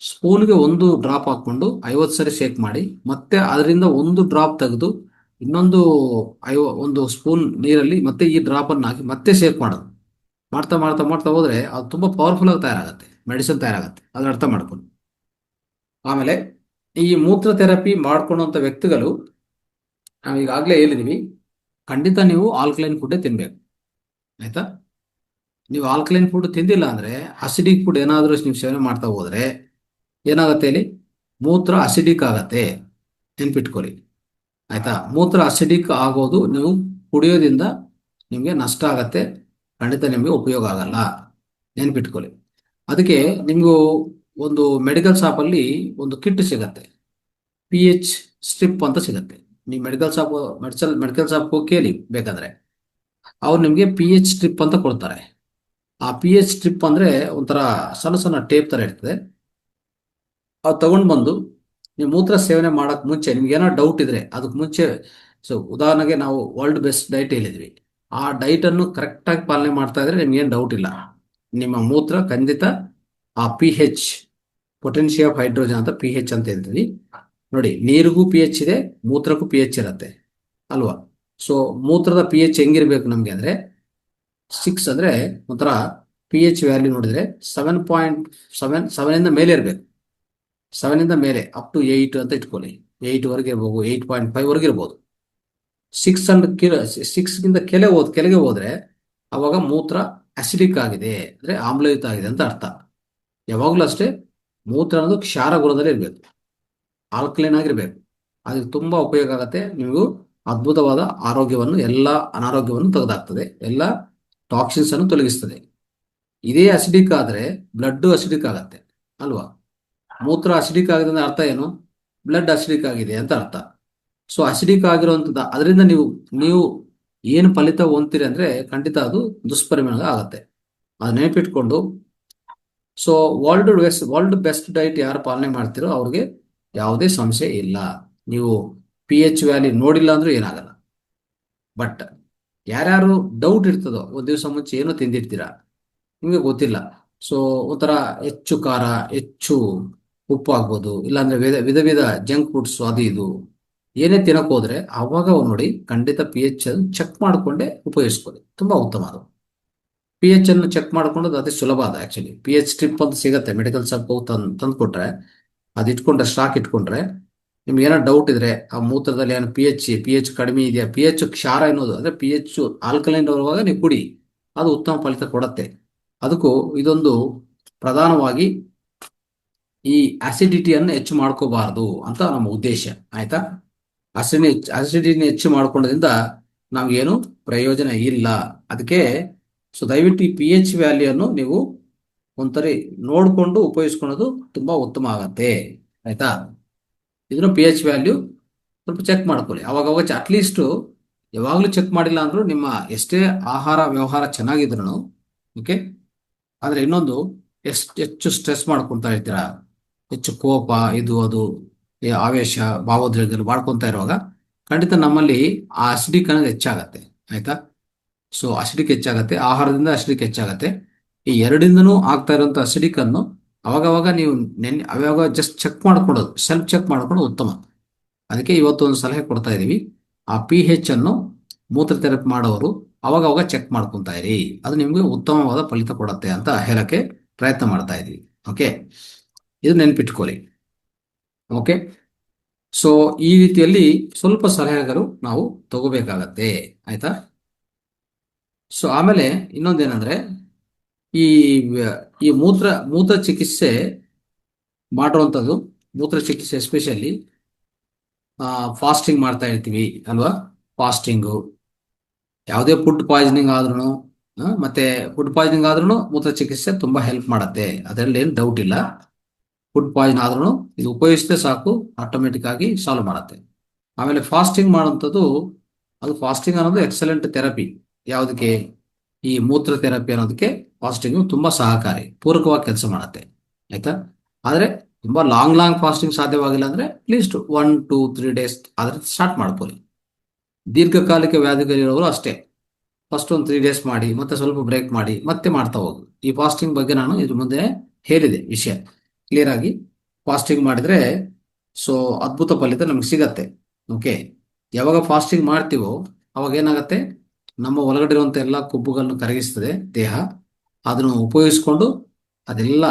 ಸ್ಪೂನ್ಗೆ 1 ಡ್ರಾಪ್ ಹಾಕೊಂಡು 50 ಸರಿ ಶೇಕ್ ಮಾಡಿ, ಮತ್ತೆ ಅದರಿಂದ 1 ಡ್ರಾಪ್ ತೆಗೆದು ಒಂದು ಸ್ಪೂನ್ ನೀರಲ್ಲಿ ಮತ್ತೆ ಈ ಡ್ರಾಪ್ ಅನ್ನು ಹಾಕಿ ಮತ್ತೆ ಶೇಕ್ ಮಾಡೋದು. ಮಾಡ್ತಾ ಹೋದ್ರೆ ಅದು ತುಂಬಾ ಪವರ್ಫುಲ್ ಆಗಿ ತಯಾರಾಗುತ್ತೆ, ಮೆಡಿಸಿನ್ ತಯಾರಾಗುತ್ತೆ. ಅದನ್ನ ಅರ್ಥ ಮಾಡ್ಕೊಂಡು ಆಮೇಲೆ ಈ ಮೂತ್ರ ಥೆರಪಿ ಮಾಡ್ಕೊಳ್ಳುವಂಥ ವ್ಯಕ್ತಿಗಳು, ನಾವು ಈಗಾಗಲೇ ಹೇಳಿದೀವಿ, ಖಂಡಿತ ನೀವು ಆಲ್ಕಲೈನ್ ಫುಡ್ಡೇ ತಿನ್ಬೇಕು. ಆಯ್ತಾ? ನೀವು ಆಲ್ಕಲೈನ್ ಫುಡ್ ತಿಂದಿಲ್ಲ ಅಂದ್ರೆ, ಅಸಿಡಿಕ್ ಫುಡ್ ಏನಾದರೂ ನೀವು ಸೇವನೆ ಮಾಡ್ತಾ ಹೋದ್ರೆ ಏನಾಗುತ್ತೆ, ಇಲ್ಲಿ ಮೂತ್ರ ಅಸಿಡಿಕ್ ಆಗತ್ತೆ. ನೆನ್ಪಿಟ್ಕೊಳ್ಳಿ. ಆಯ್ತಾ? ಮೂತ್ರ ಅಸಿಡಿಕ್ ಆಗೋದು ನೀವು ಕುಡಿಯೋದ್ರಿಂದ ನಿಮಗೆ ನಷ್ಟ ಆಗತ್ತೆ, ಖಂಡಿತ ನಿಮಗೆ ಉಪಯೋಗ ಆಗಲ್ಲ. ನೆನ್ಪಿಟ್ಕೊಳ್ಳಿ. ಅದಕ್ಕೆ ನಿಮಗೂ ಒಂದು ಮೆಡಿಕಲ್ ಶಾಪಲ್ಲಿ ಒಂದು ಕಿಟ್ ಸಿಗತ್ತೆ, ಪಿ ಎಚ್ ಸ್ಟ್ರಿಪ್ ಅಂತ ಸಿಗತ್ತೆ. ನೀವು ಮೆಡಿಕಲ್ ಶಾಪ್ ಹೋಗಿ ಕೇಳಿ ಬೇಕಾದ್ರೆ, ಅವ್ರು ನಿಮಗೆ ಪಿ ಎಚ್ ಸ್ಟ್ರಿಪ್ ಅಂತ ಕೊಡ್ತಾರೆ. ಆ ಪಿ ಎಚ್ ಸ್ಟ್ರಿಪ್ ಅಂದ್ರೆ ಒಂಥರ ಸಣ್ಣ ಸಣ್ಣ ಟೇಪ್ ತರ ಇರ್ತದೆ. ಅದು ತಗೊಂಡು ಬಂದು ನೀವು ಮೂತ್ರ ಸೇವನೆ ಮಾಡಕ್ ಮುಂಚೆ ನಿಮ್ಗೆ ಏನೋ ಡೌಟ್ ಇದ್ರೆ ಅದಕ್ಕೆ ಮುಂಚೆ, ಸೊ ಉದಾಹರಣೆಗೆ ನಾವು ವರ್ಲ್ಡ್ ಬೆಸ್ಟ್ ಡೈಟ್ ಹೇಳಿದ್ವಿ, ಆ ಡೈಟ್ ಅನ್ನು ಕರೆಕ್ಟ್ ಆಗಿ ಪಾಲನೆ ಮಾಡ್ತಾ ಇದ್ರೆ ನಿಮ್ಗೆ ಏನು ಡೌಟ್ ಇಲ್ಲ, ನಿಮ್ಮ ಮೂತ್ರ ಖಂಡಿತ ಆ P H, potential of hydrogen ಅಂತ ಪಿ ಹೆಚ್ ಅಂತ ಹೇಳ್ತೀವಿ ನೋಡಿ. ನೀರಿಗೂ ಪಿ ಎಚ್ ಇದೆ, ಮೂತ್ರಕ್ಕೂ ಪಿ ಎಚ್ ಇರತ್ತೆ ಅಲ್ವಾ? ಸೊ ಮೂತ್ರದ ಪಿ ಎಚ್ ಹೆಂಗಿರ್ಬೇಕು ನಮ್ಗೆ ಅಂದ್ರೆ 6 ಅಂದ್ರೆ ಒಂಥರ ಪಿ ಎಚ್ ವ್ಯಾಲ್ಯೂ ನೋಡಿದ್ರೆ 7.7 ಇಂದ ಮೇಲೆ ಇರಬೇಕು. 7 ಇಂದ ಮೇಲೆ ಅಪ್ ಟು 8 ಅಂತ ಇಟ್ಕೊಳ್ಳಿ. 8 ವರೆಗೆ ಇರ್ಬೋದು, 8.5 ವರೆಗೆ ಇರ್ಬೋದು. 6ಗಿಂತ ಕೆಳಗೆ ಹೋದ್ರೆ ಅವಾಗ ಮೂತ್ರ ಅಸಿಡಿಕ್ ಆಗಿದೆ, ಅಂದ್ರೆ ಆಮ್ಲಯುತ ಆಗಿದೆ ಅಂತ ಅರ್ಥ. ಯಾವಾಗಲೂ ಅಷ್ಟೇ ಮೂತ್ರ ಅನ್ನೋದು ಕ್ಷಾರ ಗುಣದಲ್ಲಿ ಇರಬೇಕು, ಆಲ್ಕಲೈನ್ ಆಗಿರ್ಬೇಕು. ಅದಕ್ಕೆ ತುಂಬಾ ಉಪಯೋಗ ಆಗತ್ತೆ. ನೀವು ಅದ್ಭುತವಾದ ಆರೋಗ್ಯವನ್ನು, ಎಲ್ಲ ಅನಾರೋಗ್ಯವನ್ನು ತೆಗೆದಾಕ್ತದೆ, ಎಲ್ಲ ಟಾಕ್ಸಿನ್ಸ್ ಅನ್ನು ತೊಲಗಿಸ್ತದೆ. ಇದೇ ಅಸಿಡಿಕ್ ಆದ್ರೆ ಬ್ಲಡ್ ಅಸಿಡಿಕ್ ಆಗತ್ತೆ ಅಲ್ವಾ? ಮೂತ್ರ ಅಸಿಡಿಕ್ ಆಗಿದೆ ಅಂದ್ರೆ ಅರ್ಥ ಏನು? ಬ್ಲಡ್ ಅಸಿಡಿಕ್ ಆಗಿದೆ ಅಂತ ಅರ್ಥ. ಸೊ ಅಸಿಡಿಕ್ ಆಗಿರುವಂಥದ್ದು ಅದರಿಂದ ನೀವು ಏನು ಫಲಿತ ಹೊಂದ್ತೀರಿ ಅಂದ್ರೆ ಖಂಡಿತ ಅದು ದುಷ್ಪರಿಣಾಮ ಆಗತ್ತೆ. ಅದು ನೆನಪಿಟ್ಕೊಂಡು, ಸೊ ವರ್ಲ್ಡ್ ಬೆಸ್ಟ್ ಡೈಟ್ ಯಾರು ಪಾಲನೆ ಮಾಡ್ತೀರೋ ಅವ್ರಿಗೆ ಯಾವುದೇ ಸಮಸ್ಯೆ ಇಲ್ಲ. ನೀವು ಪಿ ಎಚ್ ವ್ಯಾಲ್ಯೂ ನೋಡಿಲ್ಲ ಅಂದ್ರೂ ಏನಾಗಲ್ಲ. ಬಟ್ ಯಾರ್ಯಾರು ಡೌಟ್ ಇರ್ತದೋ, ಒಂದು ದಿವಸ ಮುಂಚೆ ಏನೋ ತಿಂದಿರ್ತೀರಾ, ನಿಮಗೆ ಗೊತ್ತಿಲ್ಲ, ಸೊ ಒಂಥರ ಹೆಚ್ಚು ಖಾರ, ಹೆಚ್ಚು ಉಪ್ಪು ಆಗ್ಬೋದು, ಇಲ್ಲಾಂದ್ರೆ ವಿಧ ವಿಧ ಜಂಕ್ ಫುಡ್ಸ್ ಅದು ಇದು ಏನೇ ತಿನ್ನಕ್ ಹೋದ್ರೆ ಅವಾಗ ನೋಡಿ ಖಂಡಿತ ಪಿ ಎಚ್ ಅನ್ನು ಚೆಕ್ ಮಾಡಿಕೊಂಡೇ ಉಪಯೋಗಿಸ್ಕೊಳ್ಳಿ, ತುಂಬಾ ಉತ್ತಮ ಅದು. ಪಿ ಎಚ್ ಅನ್ನು ಚೆಕ್ ಮಾಡ್ಕೊಂಡು ಅದೇ ಸುಲಭ ಅದು. ಆಕ್ಚುಲಿ ಪಿ ಎಚ್ ಸ್ಟ್ರಿಪ್ ಅಂತ ಸಿಗತ್ತೆ ಮೆಡಿಕಲ್ ಶಾಪ್ ತಂದು ಕೊಟ್ರೆ, ಅದು ಇಟ್ಕೊಂಡ್ರೆ, ಸ್ಟಾಕ್ ಇಟ್ಕೊಂಡ್ರೆ, ನಿಮ್ಗೆ ಏನೋ ಡೌಟ್ ಇದ್ರೆ ಆ ಮೂತ್ರದಲ್ಲಿ ಏನು ಪಿ ಎಚ್ ಕಡಿಮೆ ಇದೆಯಾ, ಪಿ ಎಚ್ ಕ್ಷಾರ ಎನ್ನುವುದು ಅಂದ್ರೆ ಪಿ ಎಚ್ ಆಲ್ಕಲೈನ್ ಇರುವಾಗ ನೀವು ಕುಡಿ, ಅದು ಉತ್ತಮ ಫಲಿತ ಕೊಡತ್ತೆ. ಅದಕ್ಕೂ ಇದೊಂದು ಪ್ರಧಾನವಾಗಿ ಈ ಅಸಿಡಿಟಿಯನ್ನು ಹೆಚ್ಚು ಮಾಡ್ಕೋಬಾರದು ಅಂತ ನಮ್ಮ ಉದ್ದೇಶ. ಆಯ್ತಾ? ಅಸಿಡಿಟಿನ ಹೆಚ್ಚು ಮಾಡ್ಕೊಳ್ಳೋದ್ರಿಂದ ನಮ್ಗೇನು ಪ್ರಯೋಜನ ಇಲ್ಲ. ಅದಕ್ಕೆ ಸೊ ದಯವಿಟ್ಟು ಈ ಪಿ ಎಚ್ ವ್ಯಾಲ್ಯೂಯನ್ನು ನೀವು ಒಂದ್ಸರಿ ನೋಡಿಕೊಂಡು ಉಪಯೋಗಿಸ್ಕೊಳ್ಳೋದು ತುಂಬಾ ಉತ್ತಮ ಆಗತ್ತೆ. ಆಯ್ತಾ? ಇದನ್ನು ಪಿ ಎಚ್ ವ್ಯಾಲ್ಯೂ ಸ್ವಲ್ಪ ಚೆಕ್ ಮಾಡ್ಕೊಳ್ಳಿ ಅವಾಗ ಅಟ್ಲೀಸ್ಟ್. ಯಾವಾಗಲೂ ಚೆಕ್ ಮಾಡಿಲ್ಲ ಅಂದ್ರೂ ನಿಮ್ಮ ಎಷ್ಟೇ ಆಹಾರ ವ್ಯವಹಾರ ಚೆನ್ನಾಗಿದ್ರು, ಓಕೆ, ಆದ್ರೆ ಇನ್ನೊಂದು ಹೆಚ್ಚು ಸ್ಟ್ರೆಸ್ ಮಾಡ್ಕೊತಾ ಇರ್ತೀರಾ, ಹೆಚ್ಚು ಕೋಪ, ಇದು ಅದು ಆವೇಶ, ಭಾವೋದ್ರೇಕಗಳು ಮಾಡ್ಕೊತಾ ಇರುವಾಗ ಖಂಡಿತ ನಮ್ಮಲ್ಲಿ ಆ ಅಸಿಡಿಕ್ ಅನ್ನೋದು ಹೆಚ್ಚಾಗತ್ತೆ. ಆಯ್ತಾ? ಸೊ ಅಸಿಡಿಕ್ ಹೆಚ್ಚಾಗತ್ತೆ, ಆಹಾರದಿಂದ ಅಸಿಡಿಕ್ ಹೆಚ್ಚಾಗತ್ತೆ. ಈ ಎರಡಿಂದನೂ ಆಗ್ತಾ ಇರುವಂತ ಅಸಿಡಿಕ್ ಅನ್ನು ಅವಾಗವಾಗ ನೀವು ಅವಾಗ ಜಸ್ಟ್ ಚೆಕ್ ಮಾಡ್ಕೊಳ್ಳೋದು, ಸೆಲ್ಫ್ ಚೆಕ್ ಮಾಡ್ಕೊಳ್ಳೋದು ಉತ್ತಮ. ಅದಕ್ಕೆ ಇವತ್ತು ಒಂದು ಸಲಹೆ ಕೊಡ್ತಾ ಇದೀವಿ, ಆ ಪಿ ಹೆಚ್ ಅನ್ನು ಮೂತ್ರ ಥೆರಪಿ ಮಾಡೋರು ಅವಾಗವಾಗ ಚೆಕ್ ಮಾಡ್ಕೊತಾ ಇರಿ, ಅದು ನಿಮ್ಗೆ ಉತ್ತಮವಾದ ಫಲಿತ ಕೊಡತ್ತೆ ಅಂತ ಹೇಳಕ್ಕೆ ಪ್ರಯತ್ನ ಮಾಡ್ತಾ ಇದೀವಿ. ಓಕೆ, ಇದು ನೆನ್ಪಿಟ್ಕೊಳ್ಳಿ. ಓಕೆ, ಸೊ ಈ ರೀತಿಯಲ್ಲಿ ಸ್ವಲ್ಪ ಸಲಹೆಗಳು ನಾವು ತಗೋಬೇಕಾಗತ್ತೆ. ಆಯ್ತಾ? ಸೊ ಆಮೇಲೆ ಇನ್ನೊಂದೇನಂದ್ರೆ, ಈ ಈ ಮೂತ್ರ ಚಿಕಿತ್ಸೆ ಮಾಡುವಂಥದ್ದು, ಮೂತ್ರ ಚಿಕಿತ್ಸೆ ಎಸ್ಪೆಷಲಿ ಫಾಸ್ಟಿಂಗ್ ಮಾಡ್ತಾ ಇರ್ತೀವಿ ಅಲ್ವಾ? ಫಾಸ್ಟಿಂಗು, ಯಾವುದೇ ಫುಡ್ ಪಾಯ್ಸನಿಂಗ್ ಆದ್ರೂ, ಮತ್ತೆ ಫುಡ್ ಪಾಯ್ಸನಿಂಗ್ ಆದ್ರೂ ಮೂತ್ರ ಚಿಕಿತ್ಸೆ ತುಂಬಾ ಹೆಲ್ಪ್ ಮಾಡತ್ತೆ, ಅದರಲ್ಲಿ ಏನು ಡೌಟ್ ಇಲ್ಲ. ಫುಡ್ ಪಾಯ್ಸನ್ ಆದ್ರೂ ಇದು ಉಪಯೋಗಿಸಿದ್ರೆ ಸಾಕು, ಆಟೋಮೆಟಿಕ್ ಆಗಿ ಸಾಲ್ವ್ ಮಾಡತ್ತೆ. ಆಮೇಲೆ ಫಾಸ್ಟಿಂಗ್ ಮಾಡುವಂಥದ್ದು, ಅದು ಫಾಸ್ಟಿಂಗ್ ಅನ್ನೋದು ಎಕ್ಸಲೆಂಟ್ ಥೆರಪಿ. ಯಾವುದಕ್ಕೆ? ಈ ಮೂತ್ರ ಥೆರಪಿ ಅನ್ನೋದಕ್ಕೆ ಫಾಸ್ಟಿಂಗ್ ತುಂಬಾ ಸಹಕಾರಿ, ಪೂರಕವಾಗಿ ಕೆಲಸ ಮಾಡತ್ತೆ. ಆಯ್ತಾ? ಆದ್ರೆ ತುಂಬಾ ಲಾಂಗ್ ಫಾಸ್ಟಿಂಗ್ ಸಾಧ್ಯವಾಗಿಲ್ಲ ಅಂದ್ರೆ ಅಟ್ಲೀಸ್ಟ್ 1-2-3 ಡೇಸ್ ಆದ್ರೆ ಸ್ಟಾರ್ಟ್ ಮಾಡ್ಕೊಳ್ಳಿ. ದೀರ್ಘಕಾಲಿಕ ವ್ಯಾಧಿಗಳಿರೋರು ಅಷ್ಟೇ, ಫಸ್ಟ್ ಒಂದು 3 ಡೇಸ್ ಮಾಡಿ, ಮತ್ತೆ ಸ್ವಲ್ಪ ಬ್ರೇಕ್ ಮಾಡಿ, ಮತ್ತೆ ಮಾಡ್ತಾ ಹೋಗಿ. ಈ ಫಾಸ್ಟಿಂಗ್ ಬಗ್ಗೆ ನಾನು ಇದ್ರ ಮುಂದೆ ಹೇಳಿದೆ ವಿಷಯ ಕ್ಲಿಯರ್ ಆಗಿ. ಫಾಸ್ಟಿಂಗ್ ಮಾಡಿದ್ರೆ ಸೊ ಅದ್ಭುತ ಫಲಿತ ನಮ್ಗೆ ಸಿಗತ್ತೆ. ಓಕೆ, ಯಾವಾಗ ಫಾಸ್ಟಿಂಗ್ ಮಾಡ್ತೀವೋ ಅವಾಗ ಏನಾಗತ್ತೆ, ನಮ್ಮ ಒಳಗಡೆ ಇರುವಂತ ಎಲ್ಲ ಕೊಬ್ಬುಗಳನ್ನು ಕರಗಿಸ್ತದೆ ದೇಹ. ಅದನ್ನು ಉಪಯೋಗಿಸ್ಕೊಂಡು ಅದೆಲ್ಲ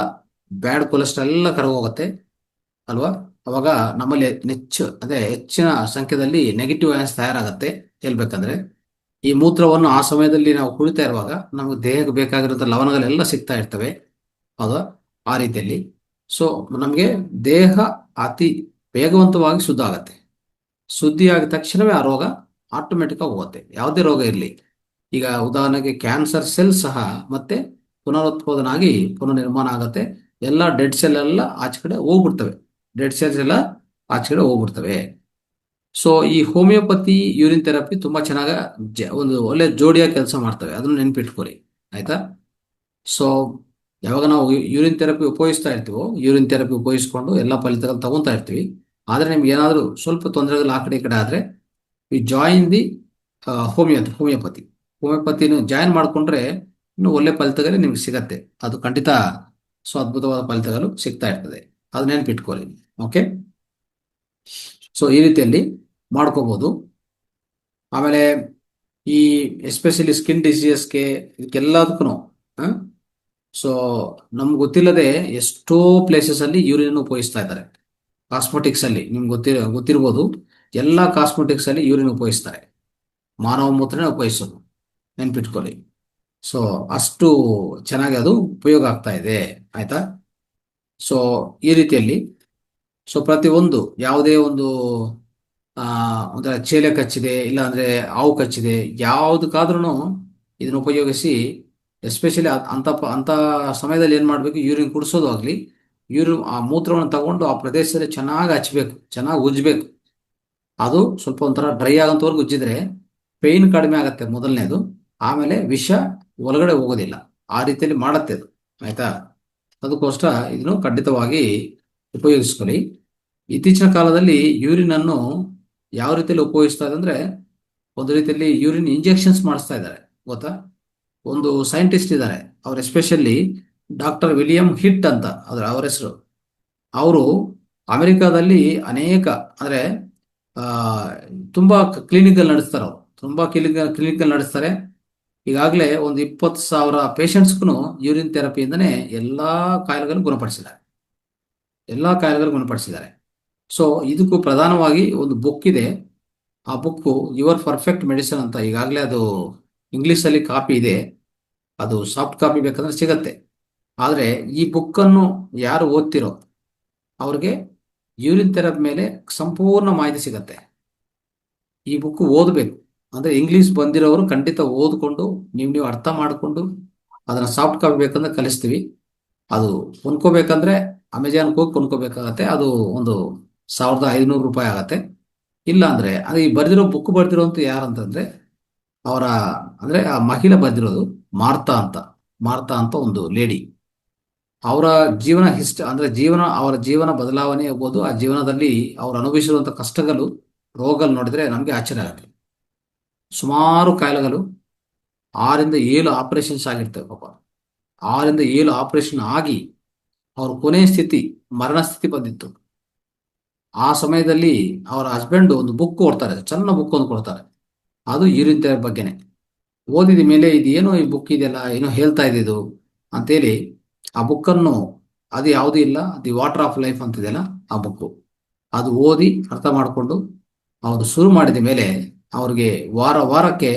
ಬ್ಯಾಡ್ ಕೊಲೆಸ್ಟ್ರಾಲ್ ಎಲ್ಲ ಕರಗೋಗುತ್ತೆ ಅಲ್ವಾ? ಅವಾಗ ನಮ್ಮಲ್ಲಿ ಹೆಚ್ಚಿನ ಸಂಖ್ಯೆಯಲ್ಲಿ ನೆಗೆಟಿವ್ ಅಯಾನ್ಸ್ ತಯಾರಾಗತ್ತೆ. ಹೇಳ್ಬೇಕಂದ್ರೆ ಈ ಮೂತ್ರವನ್ನು ಆ ಸಮಯದಲ್ಲಿ ನಾವು ಕುಡಿತಾ ಇರುವಾಗ ನಮಗೆ ದೇಹಕ್ಕೆ ಬೇಕಾಗಿರುವಂತ ಲವಣಗಳೆಲ್ಲ ಸಿಗ್ತಾ ಇರ್ತವೆ, ಹೌದಾ? ಆ ರೀತಿಯಲ್ಲಿ ಸೊ ನಮಗೆ ದೇಹ ಅತಿ ವೇಗವಂತವಾಗಿ ಶುದ್ಧ ಆಗತ್ತೆ. ಶುದ್ಧಿ ಆಗಿದ ತಕ್ಷಣವೇ ಆ ರೋಗ ಆಟೋಮೆಟಿಕ್ ಆಗಿ ಹೋಗುತ್ತೆ, ಯಾವುದೇ ರೋಗ ಇರಲಿ. ಈಗ ಉದಾಹರಣೆಗೆ ಕ್ಯಾನ್ಸರ್ ಸೆಲ್ ಸಹ ಮತ್ತೆ ಪುನರುತ್ಪಾದನೆ ಆಗಿ ಪುನರ್ನಿರ್ಮಾಣ ಆಗುತ್ತೆ. ಎಲ್ಲ ಡೆಡ್ ಸೆಲ್ ಎಲ್ಲ ಆಚೆ ಕಡೆ ಹೋಗ್ಬಿಡ್ತವೆ, ಡೆಡ್ ಸೆಲ್ಸ್ ಎಲ್ಲ ಆಚೆ ಕಡೆ ಹೋಗ್ಬಿಡ್ತವೆ. ಸೊ ಈ ಹೋಮಿಯೋಪತಿ ಯೂರಿನ್ ಥೆರಪಿ ತುಂಬಾ ಚೆನ್ನಾಗಿ ಒಂದು ಒಳ್ಳೆ ಜೋಡಿಯಾಗಿ ಕೆಲಸ ಮಾಡ್ತವೆ, ಅದನ್ನ ನೆನ್ಪಿಟ್ಕೊಳ್ಳಿ. ಆಯ್ತಾ? ಸೊ ಯಾವಾಗ ನಾವು ಯೂರಿನ್ ಥೆರಪಿ ಉಪಯೋಗಿಸ್ತಾ ಇರ್ತೀವೋ, ಯೂರಿನ್ ಥೆರಪಿ ಉಪಯೋಗಿಸ್ಕೊಂಡು ಎಲ್ಲ ಫಲಿತಗಳು ತಗೊಂತಾ ಇರ್ತೀವಿ. ಆದರೆ ನಿಮ್ಗೆ ಏನಾದರೂ ಸ್ವಲ್ಪ ತೊಂದರೆಗಳು ಆ ಕಡೆ ಈ ಕಡೆ ಆದರೆ ಈ ಜಾಯಿನ್ ದಿ ಹೋಮಿಯೋಪತಿ ಹೋಮಿಯೋಪತಿನ ಜಾಯಿನ್ ಮಾಡಿಕೊಂಡ್ರೆ ಇನ್ನು ಒಳ್ಳೆ ಫಲಿತಗಳು ನಿಮ್ಗೆ ಸಿಗತ್ತೆ. ಅದು ಖಂಡಿತ ಅದ್ಭುತವಾದ ಫಲಿತಗಳು ಸಿಗ್ತಾ ಇರ್ತದೆ, ಅದು ನೆನ್ಪಿಟ್ಕೊಳ್ಳಿ. ಓಕೆ, ಸೊ ಈ ರೀತಿಯಲ್ಲಿ ಮಾಡ್ಕೋಬಹುದು. ಆಮೇಲೆ ಈ ಎಸ್ಪೆಷಲಿ ಸ್ಕಿನ್ ಡಿಸೀಸಸ್ಗೆ ಇದಕ್ಕೆಲ್ಲದಕ್ಕೂ ಸೊ ನಮ್ಗೆ ಗೊತ್ತಿಲ್ಲದೆ ಎಷ್ಟೋ ಪ್ಲೇಸಸ್ ಅಲ್ಲಿ ಯೂರಿನ್ ಉಪಯೋಗಿಸ್ತಾ ಇದ್ದಾರೆ. ಕಾಸ್ಮೆಟಿಕ್ಸ್ ಅಲ್ಲಿ ನಿಮ್ಗೆ ಗೊತ್ತಿರ್ಬೋದು, ಎಲ್ಲ ಕಾಸ್ಮೆಟಿಕ್ಸ್ ಅಲ್ಲಿ ಯೂರಿನ್ ಉಪಯೋಗಿಸ್ತಾರೆ, ಮಾನವ ಮೂತ್ರನೇ ಉಪಯೋಗಿಸೋದು, ನೆನ್ಪಿಟ್ಕೊಳ್ಳಿ. ಸೊ ಅಷ್ಟು ಚೆನ್ನಾಗಿ ಅದು ಉಪಯೋಗ ಆಗ್ತಾ ಇದೆ. ಆಯ್ತಾ? ಸೊ ಈ ರೀತಿಯಲ್ಲಿ ಪ್ರತಿಯೊಂದು ಯಾವುದೇ ಒಂದು ಒಂಥರ ಚೇಲೆ ಕಚ್ಚಿದೆ, ಇಲ್ಲ ಅಂದ್ರೆ ಹಾವು ಕಚ್ಚಿದೆ, ಯಾವುದಕ್ಕಾದ್ರೂ ಇದನ್ನ ಉಪಯೋಗಿಸಿ, ಎಸ್ಪೆಷಲಿ ಅಂತ ಸಮಯದಲ್ಲಿ ಏನ್ ಮಾಡ್ಬೇಕು, ಯೂರಿನ್ ಕುಡಿಸೋದು ಆಗ್ಲಿ, ಯೂರಿನ್ ಆ ಮೂತ್ರವನ್ನು ತಗೊಂಡು ಆ ಪ್ರದೇಶದಲ್ಲಿ ಚೆನ್ನಾಗಿ ಹಚ್ಬೇಕು, ಚೆನ್ನಾಗಿ ಉಜ್ಜಬೇಕು. ಅದು ಸ್ವಲ್ಪ ಒಂಥರ ಡ್ರೈ ಆಗಂತವರೆಗೂ ಉಜ್ಜಿದ್ರೆ ಪೇಯ್ನ್ ಕಡಿಮೆ ಆಗತ್ತೆ ಮೊದಲನೇದು, ಆಮೇಲೆ ವಿಷ ಒಳಗಡೆ ಹೋಗೋದಿಲ್ಲ. ಆ ರೀತಿಯಲ್ಲಿ ಮಾಡತ್ತೆ ಅದು. ಆಯ್ತಾ? ಅದಕ್ಕೋಸ್ಕರ ಇದನ್ನು ಖಂಡಿತವಾಗಿ ಉಪಯೋಗಿಸ್ಕೊಳ್ಳಿ. ಇತ್ತೀಚಿನ ಕಾಲದಲ್ಲಿ ಯೂರಿನ್ ಅನ್ನು ಯಾವ ರೀತಿಯಲ್ಲಿ ಉಪಯೋಗಿಸ್ತಾ ಇದೆ ಅಂದ್ರೆ, ಒಂದು ರೀತಿಯಲ್ಲಿ ಯೂರಿನ್ ಇಂಜೆಕ್ಷನ್ಸ್ ಮಾಡಿಸ್ತಾ ಇದ್ದಾರೆ, ಗೊತ್ತಾ? ಒಂದು ಸೈಂಟಿಸ್ಟ್ ಇದ್ದಾರೆ, ಅವ್ರು ಎಸ್ಪೆಷಲಿ ಡಾಕ್ಟರ್ ವಿಲಿಯಂ ಹಿಟ್ ಅಂತ ಅವರ ಹೆಸರು. ಅವರು ಅಮೆರಿಕಾದಲ್ಲಿ ಅನೇಕ ಅಂದ್ರೆ ಆ ತುಂಬಾ ಕ್ಲಿನಿಕಲ್ ನಡೆಸ್ತಾರೆ, ಅವರು ತುಂಬಾ ಕ್ಲಿನಿಕಲ್ ನಡೆಸ್ತಾರೆ. ಈಗಾಗಲೇ ಒಂದು 20,000 ಪೇಷಂಟ್ಸ್ಗೂ ಯೂರಿನ್ ಥೆರಪಿಯಿಂದನೇ ಎಲ್ಲಾ ಕಾಯಿಲೆಗಳು ಗುಣಪಡಿಸಿದ್ದಾರೆ. ಸೊ ಇದಕ್ಕೂ ಪ್ರಧಾನವಾಗಿ ಒಂದು ಬುಕ್ ಇದೆ, ಆ ಬುಕ್ಕು ಯುವರ್ ಪರ್ಫೆಕ್ಟ್ ಮೆಡಿಸಿನ್ ಅಂತ. ಈಗಾಗಲೇ ಅದು ಇಂಗ್ಲಿಷಲ್ಲಿ ಕಾಪಿ ಇದೆ, ಅದು ಸಾಫ್ಟ್ ಕಾಪಿ ಬೇಕಂದ್ರೆ ಸಿಗತ್ತೆ. ಆದರೆ ಈ ಬುಕ್ಕನ್ನು ಯಾರು ಓದ್ತಿರೋ ಅವ್ರಿಗೆ ಯೂರಿನ್ ಥೆರಪಿ ಮೇಲೆ ಸಂಪೂರ್ಣ ಮಾಹಿತಿ ಸಿಗತ್ತೆ. ಈ ಬುಕ್ ಓದಬೇಕು ಅಂದ್ರೆ ಇಂಗ್ಲಿಷ್ ಬಂದಿರೋರು ಖಂಡಿತ ಓದ್ಕೊಂಡು ನೀವು ಅರ್ಥ ಮಾಡಿಕೊಂಡು ಅದನ್ನ ಸಾಫ್ಟ್ ಕಾಪಿ ಬೇಕಂದ್ರೆ ಕಲಿಸ್ತೀವಿ. ಅದು ಕೊಂಡ್ಕೋಬೇಕಂದ್ರೆ ಅಮೆಜಾನ್ಗೆ ಹೋಗಿ ಕೊಂಡ್ಕೋಬೇಕಾಗತ್ತೆ, ಅದು ಒಂದು ₹1,500 ಆಗತ್ತೆ. ಇಲ್ಲ ಅಂದ್ರೆ ಅದು ಈ ಬರ್ದಿರೋ ಬುಕ್ ಬರ್ದಿರೋಂತ ಯಾರಂತಂದ್ರೆ ಅವರ ಅಂದ್ರೆ ಆ ಮಹಿಳೆ ಬರ್ದಿರೋದು ಮಾರ್ತಾ ಅಂತ ಒಂದು ಲೇಡಿ. ಅವರ ಜೀವನ ಅಂದ್ರೆ ಅವರ ಜೀವನ ಬದಲಾವಣೆ ಆಗ್ಬೋದು, ಆ ಜೀವನದಲ್ಲಿ ಅವ್ರು ಅನುಭವಿಸಿರುವಂತ ಕಷ್ಟಗಳು, ರೋಗಗಳು ನೋಡಿದ್ರೆ ನಮಗೆ ಆಶ್ಚರ್ಯ ಆಗುತ್ತೆ. ಸುಮಾರು ಕಾಯಿಲೆಗಳು 6 ರಿಂದ 7 ಆಪರೇಷನ್ಸ್ ಆಗಿರ್ತವೆ ಪಾಪ. 6 ರಿಂದ 7 ಆಪರೇಷನ್ ಆಗಿ ಅವ್ರ ಕೊನೆಯ ಸ್ಥಿತಿ ಮರಣ ಸ್ಥಿತಿ ಬಂದಿತ್ತು. ಆ ಸಮಯದಲ್ಲಿ ಅವರ ಹಸ್ಬೆಂಡ್ ಒಂದು ಬುಕ್ ಕೊಡ್ತಾರೆ, ಸಣ್ಣ ಬುಕ್ ಒಂದು ಕೊಡ್ತಾರೆ, ಅದು ಯೂರಿನ್ ಥೆರಪಿ ಬಗ್ಗೆನೆ. ಓದಿದ ಮೇಲೆ ಇದು ಏನೋ ಈ ಬುಕ್ ಇದೆಯಲ್ಲ, ಏನೋ ಹೇಳ್ತಾ ಇದೆ ಇದು ಅಂತೇಳಿ ಆ ಬುಕ್ಕನ್ನು, ಅದು ಯಾವುದೂ ಇಲ್ಲ, ದಿ ವಾಟರ್ ಆಫ್ ಲೈಫ್ ಅಂತಿದೆಯಲ್ಲ ಆ ಬುಕ್ಕು, ಅದು ಓದಿ ಅರ್ಥ ಮಾಡಿಕೊಂಡು ಅವರು ಶುರು ಮಾಡಿದ ಮೇಲೆ ಅವ್ರಿಗೆ ವಾರಕ್ಕೆ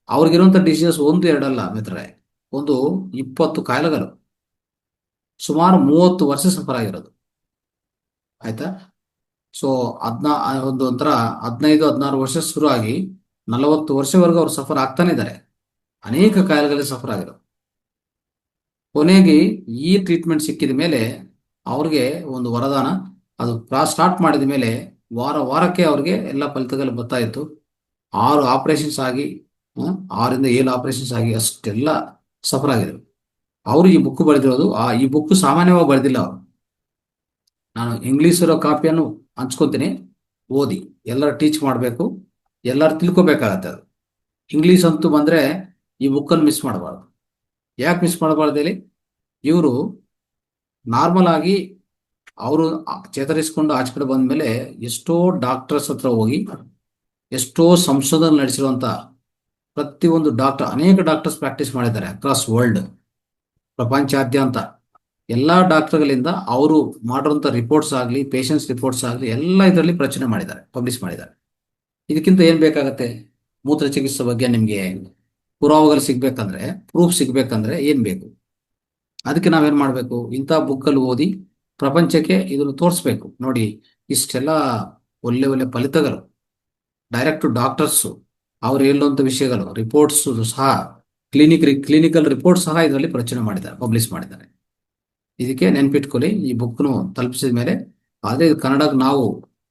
ಅವ್ರಿಗಿರುವಂಥ ಡಿಸೀಸಸ್ 1-2 ಅಲ್ಲ ಮಿತ್ರರೆ, ಒಂದು 20 ಕಾಯಿಲೆಗಳು, ಸುಮಾರು 30 ವರ್ಷ ಸಫರ್ ಆಗಿರೋದು. ಆಯ್ತಾ? ಸೊ ಒಂಥರ 15-16 ವರ್ಷ ಶುರು ಆಗಿ 40 ವರ್ಷವರೆಗೂ ಅವ್ರು ಸಫರ್ ಆಗ್ತಾನೆ ಇದ್ದಾರೆ, ಅನೇಕ ಕಾಯಿಲೆಗಳಲ್ಲಿ ಸಫರ್ ಆಗಿರೋ. ಕೊನೆಗೆ ಈ ಟ್ರೀಟ್ಮೆಂಟ್ ಸಿಕ್ಕಿದ ಮೇಲೆ ಅವ್ರಿಗೆ ಒಂದು ವರದಾನ, ಅದು ಸ್ಟಾರ್ಟ್ ಮಾಡಿದ ಮೇಲೆ ವಾರಕ್ಕೆ ಅವ್ರಿಗೆ ಎಲ್ಲ ಫಲಿತಗಳು ಬರ್ತಾ ಇತ್ತು. 6 ಆಪರೇಷನ್ಸ್ ಆಗಿ 6 ರಿಂದ 7 ಆಪರೇಷನ್ಸ್ ಆಗಿ ಅಷ್ಟೆಲ್ಲ ಸಫರ್ ಆಗಿದ್ರು. ಅವರು ಈ ಬುಕ್ ಬರೆದಿರೋದು, ಈ ಬುಕ್ ಸಾಮಾನ್ಯವಾಗಿ ಬರೆದಿಲ್ಲ ಅವರು. ನಾನು ಇಂಗ್ಲಿಷ್ ಇರೋ ಕಾಪಿಯನ್ನು ಹಂಚ್ಕೊತೀನಿ, ಓದಿ, ಎಲ್ಲರೂ ಟೀಚ್ ಮಾಡಬೇಕು, ಎಲ್ಲರೂ ತಿಳ್ಕೊಬೇಕಾಗತ್ತೆ. ಅದು ಇಂಗ್ಲಿಷ್ ಅಂತೂ ಬಂದ್ರೆ ಈ ಬುಕ್ಕನ್ನು ಮಿಸ್ ಮಾಡಬಾರ್ದು. ಯಾಕೆ ಮಿಸ್ ಮಾಡಬಾರ್ದು ಹೇಳಿ? ಇವರು ನಾರ್ಮಲ್ ಆಗಿ ಅವರು ಚೇತರಿಸಿಕೊಂಡು ಆಚೆ ಕಡೆ ಬಂದ ಮೇಲೆ ಎಷ್ಟೋ ಡಾಕ್ಟರ್ಸ್ ಹತ್ರ ಹೋಗಿ ಎಷ್ಟೋ ಸಂಶೋಧನೆ ನಡೆಸಿರುವಂತ ಪ್ರತಿಯೊಂದು ಅನೇಕ ಡಾಕ್ಟರ್ಸ್ ಪ್ರಾಕ್ಟೀಸ್ ಮಾಡಿದ್ದಾರೆ ಅಕ್ರಾಸ್ ವರ್ಲ್ಡ್, ಪ್ರಪಂಚಾದ್ಯಂತ. ಎಲ್ಲಾ ಡಾಕ್ಟರ್ಗಳಿಂದ ಅವರು ಮಾಡಿರುವಂತ ರಿಪೋರ್ಟ್ಸ್ ಆಗಲಿ, ಪೇಷಂಟ್ಸ್ ರಿಪೋರ್ಟ್ಸ್ ಆಗಲಿ, ಎಲ್ಲ ಇದರಲ್ಲಿ ಪ್ರಚನೆ ಮಾಡಿದ್ದಾರೆ, ಪಬ್ಲಿಷ್ ಮಾಡಿದ್ದಾರೆ. ಇದಕ್ಕಿಂತ ಏನ್ ಬೇಕಾಗತ್ತೆ? ಮೂತ್ರ ಚಿಕಿತ್ಸೆ ಬಗ್ಗೆ ನಿಮ್ಗೆ ಪುರಾವೆಗಳು ಸಿಗ್ಬೇಕಂದ್ರೆ, ಪ್ರೂಫ್ ಸಿಗ್ಬೇಕಂದ್ರೆ ಏನ್ ಬೇಕು? ಅದಕ್ಕೆ ನಾವೇನ್ ಮಾಡ್ಬೇಕು? ಇಂಥ ಬುಕ್ಕಲ್ಲಿ ಓದಿ ಪ್ರಪಂಚಕ್ಕೆ ಇದನ್ನು ತೋರಿಸ್ಬೇಕು. ನೋಡಿ, ಇಷ್ಟೆಲ್ಲ ಒಳ್ಳೆ ಒಳ್ಳೆ ಫಲಿತಗಳು ಡೈರೆಕ್ಟ್ ಡಾಕ್ಟರ್ಸ್ ಅವ್ರು ಹೇಳುವಂತ ವಿಷಯಗಳು ರಿಪೋರ್ಟ್ಸ್ ಸಹ ಕ್ಲಿನಿಕಲ್ ರಿಪೋರ್ಟ್ ಸಹ ಇದರಲ್ಲಿ ಪ್ರಚುರ ಮಾಡಿದ್ದಾರೆ, ಪಬ್ಲಿಷ್ ಮಾಡಿದ್ದಾರೆ. ಇದಕ್ಕೆ ನೆನ್ಪಿಟ್ಕೊಳ್ಳಿ, ಈ ಬುಕ್ನು ತಲುಪಿಸಿದ ಮೇಲೆ ಅದೇ ಕನ್ನಡಕ್ಕೆ ನಾವು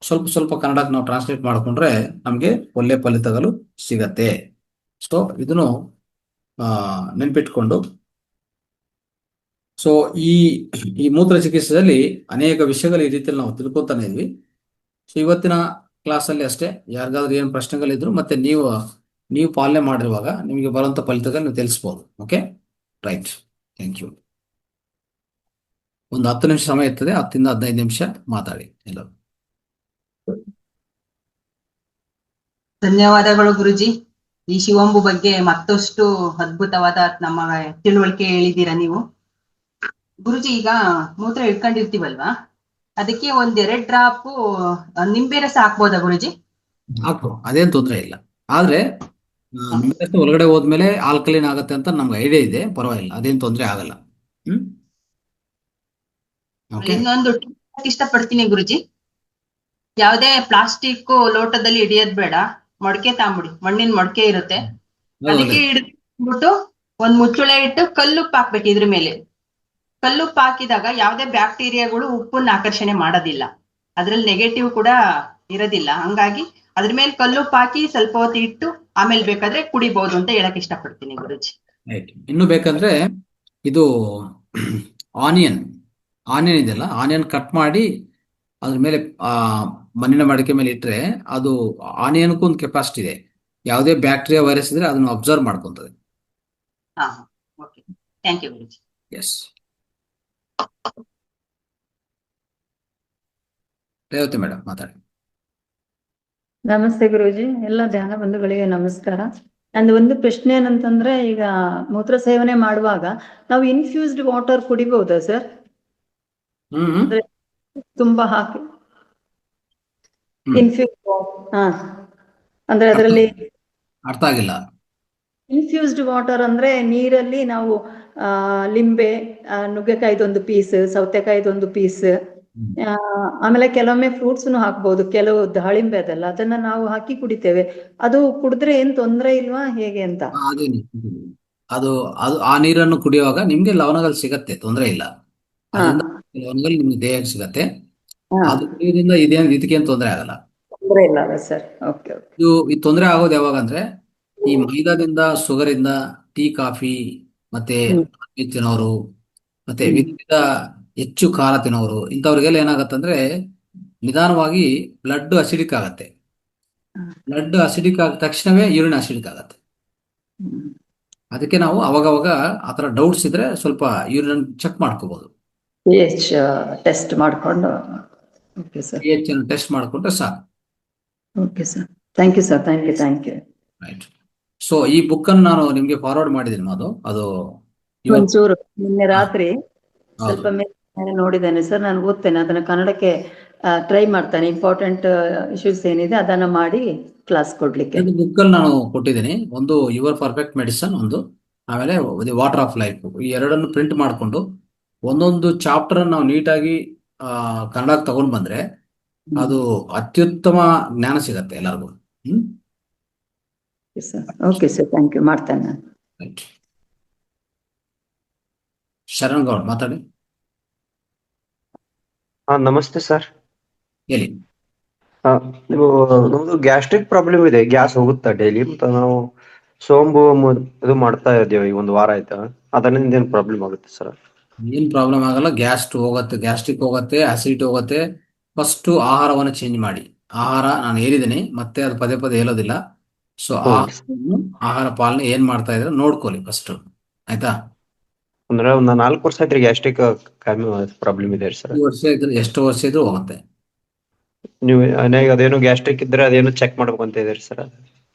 ಸ್ವಲ್ಪ ಸ್ವಲ್ಪ ಕನ್ನಡಕ್ಕೆ ನಾವು ಟ್ರಾನ್ಸ್ಲೇಟ್ ಮಾಡಿಕೊಂಡ್ರೆ ನಮಗೆ ಒಳ್ಳೆ ಫಲಿತಗಳು ಸಿಗತ್ತೆ. ಸೊ ಇದನ್ನು ನೆನ್ಪಿಟ್ಕೊಂಡು, ಸೊ ಈ ಈ ಮೂತ್ರ ಚಿಕಿತ್ಸೆಯಲ್ಲಿ ಅನೇಕ ವಿಷಯಗಳು ಈ ರೀತಿಯಲ್ಲಿ ನಾವು ತಿಳ್ಕೊತಾನೆ ಇದ್ವಿ. ಸೊ ಇವತ್ತಿನ ಕ್ಲಾಸಲ್ಲಿ ಅಷ್ಟೇ. ಯಾರಿಗಾದ್ರೂ ಏನು ಪ್ರಶ್ನೆಗಳಿದ್ರು ಮತ್ತೆ ನೀವು ಪಾಲನೆ ಮಾಡಿರುವಾಗ ನಿಮಗೆ ಬರುವಂತ ಫಲಿತಗಳು ನೀವು ತಿಳಿಸ್ಬೋದು. Okay, right, thank you. ಒಂದು 10 ನಿಮಿಷ ಸಮಯ ಇರ್ತದೆ, 10 ಇಂದ 15 ನಿಮಿಷ ಮಾತಾಡಿ ಎಲ್ಲರೂ. ಧನ್ಯವಾದಗಳು ಗುರುಜಿ. ಈ ಶಿವಂಬು ಬಗ್ಗೆ ಮತ್ತಷ್ಟು ಅದ್ಭುತವಾದ ನಮ್ಮ ತಿಳುವಳಿಕೆ ಹೇಳಿದ್ದೀರಾ ನೀವು. ಗುರುಜಿ, ಈಗ ಮೂತ್ರ ಇಟ್ಕೊಂಡಿರ್ತೀವಲ್ವಾ, ಅದಕ್ಕೆ 1-2 ಡ್ರಾಪ್ ನಿಂಬೆ ರಸ ಹಾಕ್ಬೋದಾ ಗುರುಜಿ? ಹಾಕು, ಅದೇನ್ ತೊಂದರೆ ಇಲ್ಲ. ಆದ್ರೆ ನಿಂಬೆ ರಸ ಒಳಗಡೆ ಹೋದ್ಮೇಲೆ ಆಲ್ಕಲೈನ್ ಆಗತ್ತೆ ಅಂತ ನಮ್ಗೆ ಐಡಿಯಾ ಇದೆ, ಪರವಾಗಿಲ್ಲ, ಅದೇನ್ ತೊಂದರೆ ಆಗಲ್ಲ. ಓಕೆ. ಇನ್ನೊಂದು ಇಷ್ಟಪಡ್ತೀನಿ ಗುರುಜಿ, ಯಾವ್ದೇ ಪ್ಲಾಸ್ಟಿಕ್ ಲೋಟದಲ್ಲಿ ಹಿಡಿಯೋದ್ ಬೇಡ, ಮೊಡಕೆ ತಾಂಬಿಡಿ, ಮಣ್ಣಿನ ಮೊಡಕೆ ಇರುತ್ತೆ, ಅದಕ್ಕೆ ಹಿಡಿದ್ಬಿಟ್ಟು ಒಂದ್ ಮುಚ್ಚುಳ ಇಟ್ಟು ಕಲ್ಲುಪ್ಪು ಹಾಕ್ಬೇಕು. ಇದ್ರ ಮೇಲೆ ಕಲ್ಲುಪ್ಪು ಹಾಕಿದಾಗ ಯಾವ್ದೇ ಬ್ಯಾಕ್ಟೀರಿಯಾಗಳು ಉಪ್ಪನ್ನ ಆಕರ್ಷಣೆ ಮಾಡೋದಿಲ್ಲ, ಅದ್ರಲ್ಲಿ ನೆಗೆಟಿವ್ ಕೂಡ ಇರೋದಿಲ್ಲ. ಹಂಗಾಗಿ ಅದ್ರ ಮೇಲೆ ಕಲ್ಲುಪ್ಪು ಹಾಕಿ ಸ್ವಲ್ಪ ಹೊತ್ತು ಇಟ್ಟು ಆಮೇಲೆ ಬೇಕಾದ್ರೆ ಕುಡಿಬಹುದು ಅಂತ ಹೇಳಕ್ ಇಷ್ಟಪಡ್ತೀನಿ ಗುರುಜಿ. ಇನ್ನು ಬೇಕಂದ್ರೆ ಇದು ಆನಿಯನ್ ಇದೆಯಲ್ಲ, ಆನಿಯನ್ ಕಟ್ ಮಾಡಿ ಅದ್ರ ಮೇಲೆ ಮಣ್ಣಿನ ಮಡಿಕೆ ಮೇಲೆ ಇಟ್ಟರೆ ಅದು ಆನಿಯನ್ಗೂ ಒಂದು ಕೆಪಾಸಿಟಿ ಇದೆ. ಯಾವುದೇ ಬ್ಯಾಕ್ಟೀರಿಯಾ ವೈರಸ್ ಇದ್ರೆ ಅದನ್ನು ಅಬ್ಸರ್ವ್ ಮಾಡ್ಕೊಂತದೆ. Thank you Guruji. Yes, Revathi madam ಮಾತಾಡಿ. ನಮಸ್ತೆ ಗುರೂಜಿ, ಎಲ್ಲ ಧ್ಯಾನ ಬಂಧುಗಳಿಗೆ ನಮಸ್ಕಾರ. ನಂದು ಒಂದು ಪ್ರಶ್ನೆ ಏನಂತಂದ್ರೆ, ಈಗ ಮೂತ್ರ ಸೇವನೆ ಮಾಡುವಾಗ ನಾವು ಇನ್ಫ್ಯೂಸ್ಡ್ ವಾಟರ್ ಕುಡಿಬಹುದಾ ಸರ್? ಅಂದ್ರೆ ತುಂಬಾ ಹಾಕಿ ಇನ್ಫ್ಯೂಸ್, ಅಂದ್ರೆ ಅದರಲ್ಲಿ ಅರ್ಥ ಆಗಿಲ್ಲ. ಇನ್ಫ್ಯೂಸ್ಡ್ ವಾಟರ್ ಅಂದ್ರೆ ನೀರಲ್ಲಿ ನಾವು ಲಿಂಬೆ, ನುಗ್ಗೆಕಾಯ್ದೊಂದು ಪೀಸ್, ಸೌತೆಕಾಯ್ದೊಂದು ಪೀಸ್, ಆಮೇಲೆ ಕೆಲವೊಮ್ಮೆ ಫ್ರೂಟ್ಸ್ ಹಾಕ್ಬಹುದು, ಕೆಲವು ದಾಳಿಂಬೆ ಅದೆಲ್ಲ, ಅದನ್ನ ನಾವು ಹಾಕಿ ಕುಡಿತೇವೆ. ಅದು ಕುಡಿದ್ರೆ ಏನ್ ತೊಂದ್ರೆ ಇಲ್ವಾ ಹೇಗೆ ಅಂತ? ಅದು ಆ ನೀರನ್ನು ಕುಡಿಯುವಾಗ ನಿಮ್ಗೆ ಲವಣಗಳು ಸಿಗತ್ತೆ, ತೊಂದರೆ ಇಲ್ಲ. ಅದರಿಂದ ಲವಣಗಳು ನಿಮ್ಗೆ ದೇಹಕ್ಕೆ ಸಿಗತ್ತೆ. ಅದು ನೀರಿಂದ ಇದಕ್ಕೇನು ತೊಂದರೆ ಆಗಲ್ಲ. ತೊಂದರೆ ಇಲ್ಲ ಸರ್. ಓಕೆ. ಈ ತೊಂದರೆ ಆಗೋದು ಯಾವಾಗ ಅಂದ್ರೆ, ಈ ಮೈದಾದಿಂದ, ಶುಗರ್ ಇಂದ, ಟೀ ಕಾಫಿ ಮತ್ತೆ ತಿನ್ನೋರು, ಮತ್ತೆ ವಿಧ ಹೆಚ್ಚು ಖಾರ ತಿನ್ನೋರು, ಇಂಥವ್ರಿಗೆಲ್ಲ ಏನಾಗತ್ತಂದ್ರೆ ನಿಧಾನವಾಗಿ ಬ್ಲಡ್ ಅಸಿಡಿಕ್ ಆಗತ್ತೆ. ಬ್ಲಡ್ ಅಸಿಡಿಕ್ ಆದ ತಕ್ಷಣವೇ ಯೂರಿನ್ ಅಸಿಡಿಕ್ ಆಗತ್ತೆ. ಅದಕ್ಕೆ ನಾವು ಅವಾಗವಾಗ ಆತರ ಡೌಟ್ಸ್ ಇದ್ರೆ ಸ್ವಲ್ಪ ಯೂರಿನ್ ಚೆಕ್ ಮಾಡ್ಕೋಬಹುದು. pH ಟೆಸ್ಟ್ ಮಾಡ್ಕೊಂಡು. ಓಕೆ ಸರ್, pH ಟೆಸ್ಟ್ ಮಾಡ್ಕೊಂಡ್ರೆ ಸಾಕು. Okay sir, thank you sir, thank you. Right. So ಈ ಬುಕ್ ಅನ್ನು ನಾನು ನಿಮ್ಗೆ ಫಾರ್ವರ್ಡ್ ಮಾಡಿದ್ದೀನಿ. ಅದು ಒಂಚೂರು ನಿನ್ನೆ ರಾತ್ರಿ ಸ್ವಲ್ಪ ಮೇಲೆ ನೋಡಿದ್ದೇನೆ ಸರ್, ನಾನು ಓದ್ತೇನೆ ಅದನ್ನ, ಕನ್ನಡಕ್ಕೆ ಟ್ರೈ ಮಾಡ್ತಾನೆ. ಇಂಪಾರ್ಟೆಂಟ್ ಇಶ್ಯೂಸ್ ಏನಿದೆ ಅದನ್ನ ಮಾಡಿ ಕ್ಲಾಸ್ ಕೊಡ್ಲಿಕ್ಕೆ. ಬುಕ್ ಅಲ್ಲಿ ನಾನು ಕೊಟ್ಟಿದ್ದೀನಿ. ಒಂದು ಯುವರ್ ಪರ್ಫೆಕ್ಟ್ ಮೆಡಿಸನ್, ಒಂದು ಆಮೇಲೆ ವಾಟರ್ ಆಫ್ ಲೈಫ್, ಈ ಎರಡನ್ನು ಪ್ರಿಂಟ್ ಮಾಡಿಕೊಂಡು ಒಂದೊಂದು ಚಾಪ್ಟರ್ ನಾವು ನೀಟಾಗಿ ಕನ್ನಡಕ್ಕೆ ತಗೊಂಡ್ ಬಂದ್ರೆ ಅದು ಅತ್ಯುತ್ತಮ ಜ್ಞಾನ ಸಿಗತ್ತೆ ಎಲ್ಲರಿಗೂ. ಓಕೆ ಸರ್, ಥ್ಯಾಂಕ್ ಯು, ಮಾಡ್ತೇನೆ. ಶರಣ್ ಗೌಡ್ ಮಾತಾಡಿ. ನಮಸ್ತೆ ಸರ್. ಹೇಳಿ. ನಮ್ದು ಗ್ಯಾಸ್ಟ್ರಿಕ್ ಪ್ರಾಬ್ಲಮ್ ಇದೆ, ಗ್ಯಾಸ್ ಹೋಗುತ್ತಾ ಡೈಲಿ, ಮತ್ತು ನಾವು ಸೋಂಬು ಇದು ಮಾಡ್ತಾ ಇದ್ದೇವೆ, ಈಗ 1 ವಾರ ಆಯ್ತಾ. ಅದರಿಂದ ಏನ್ ಪ್ರಾಬ್ಲಮ್ ಆಗುತ್ತೆ ಸರ್? ಏನ್ ಪ್ರಾಬ್ಲಮ್ ಆಗಲ್ಲ. ಗ್ಯಾಸ್ಟ್ರಿಕ್ ಹೋಗತ್ತೆ, ಅಸಿಡಿಟಿ ಹೋಗತ್ತೆ. ಫಸ್ಟ್ ಆಹಾರವನ್ನು ಚೇಂಜ್ ಮಾಡಿ. ಆಹಾರ ನಾನು ಹೇಳಿದ್ದೀನಿ, ಮತ್ತೆ ಅದು ಪದೇ ಪದೇ ಹೇಳೋದಿಲ್ಲ. ಸೊ ಆಹಾರ ಪಾಲನೆ ಏನ್ ಮಾಡ್ತಾ ಇದ್ರೆ ನೋಡ್ಕೊಳ್ಳಿ ಫಸ್ಟ್, ಆಯ್ತಾ? ಅಂದ್ರೆ ಒಂದು 4 ವರ್ಷ ಆಯ್ತು ಗ್ಯಾಸ್ಟ್ರಿಕ್ ಪ್ರಾಬ್ಲಮ್ ಇದೆ ಸರ್. ಎಷ್ಟು ವರ್ಷ ಇದ್ರೂ ಹೋಗುತ್ತೆ. ನೀವು ಅದೇನು ಗ್ಯಾಸ್ಟ್ರಿಕ್ ಇದ್ರೆ ಅದೇನು ಚೆಕ್ ಮಾಡ್ಬೇಕು ಅಂತ ಇದ್ದೀರಿ ಸರ್?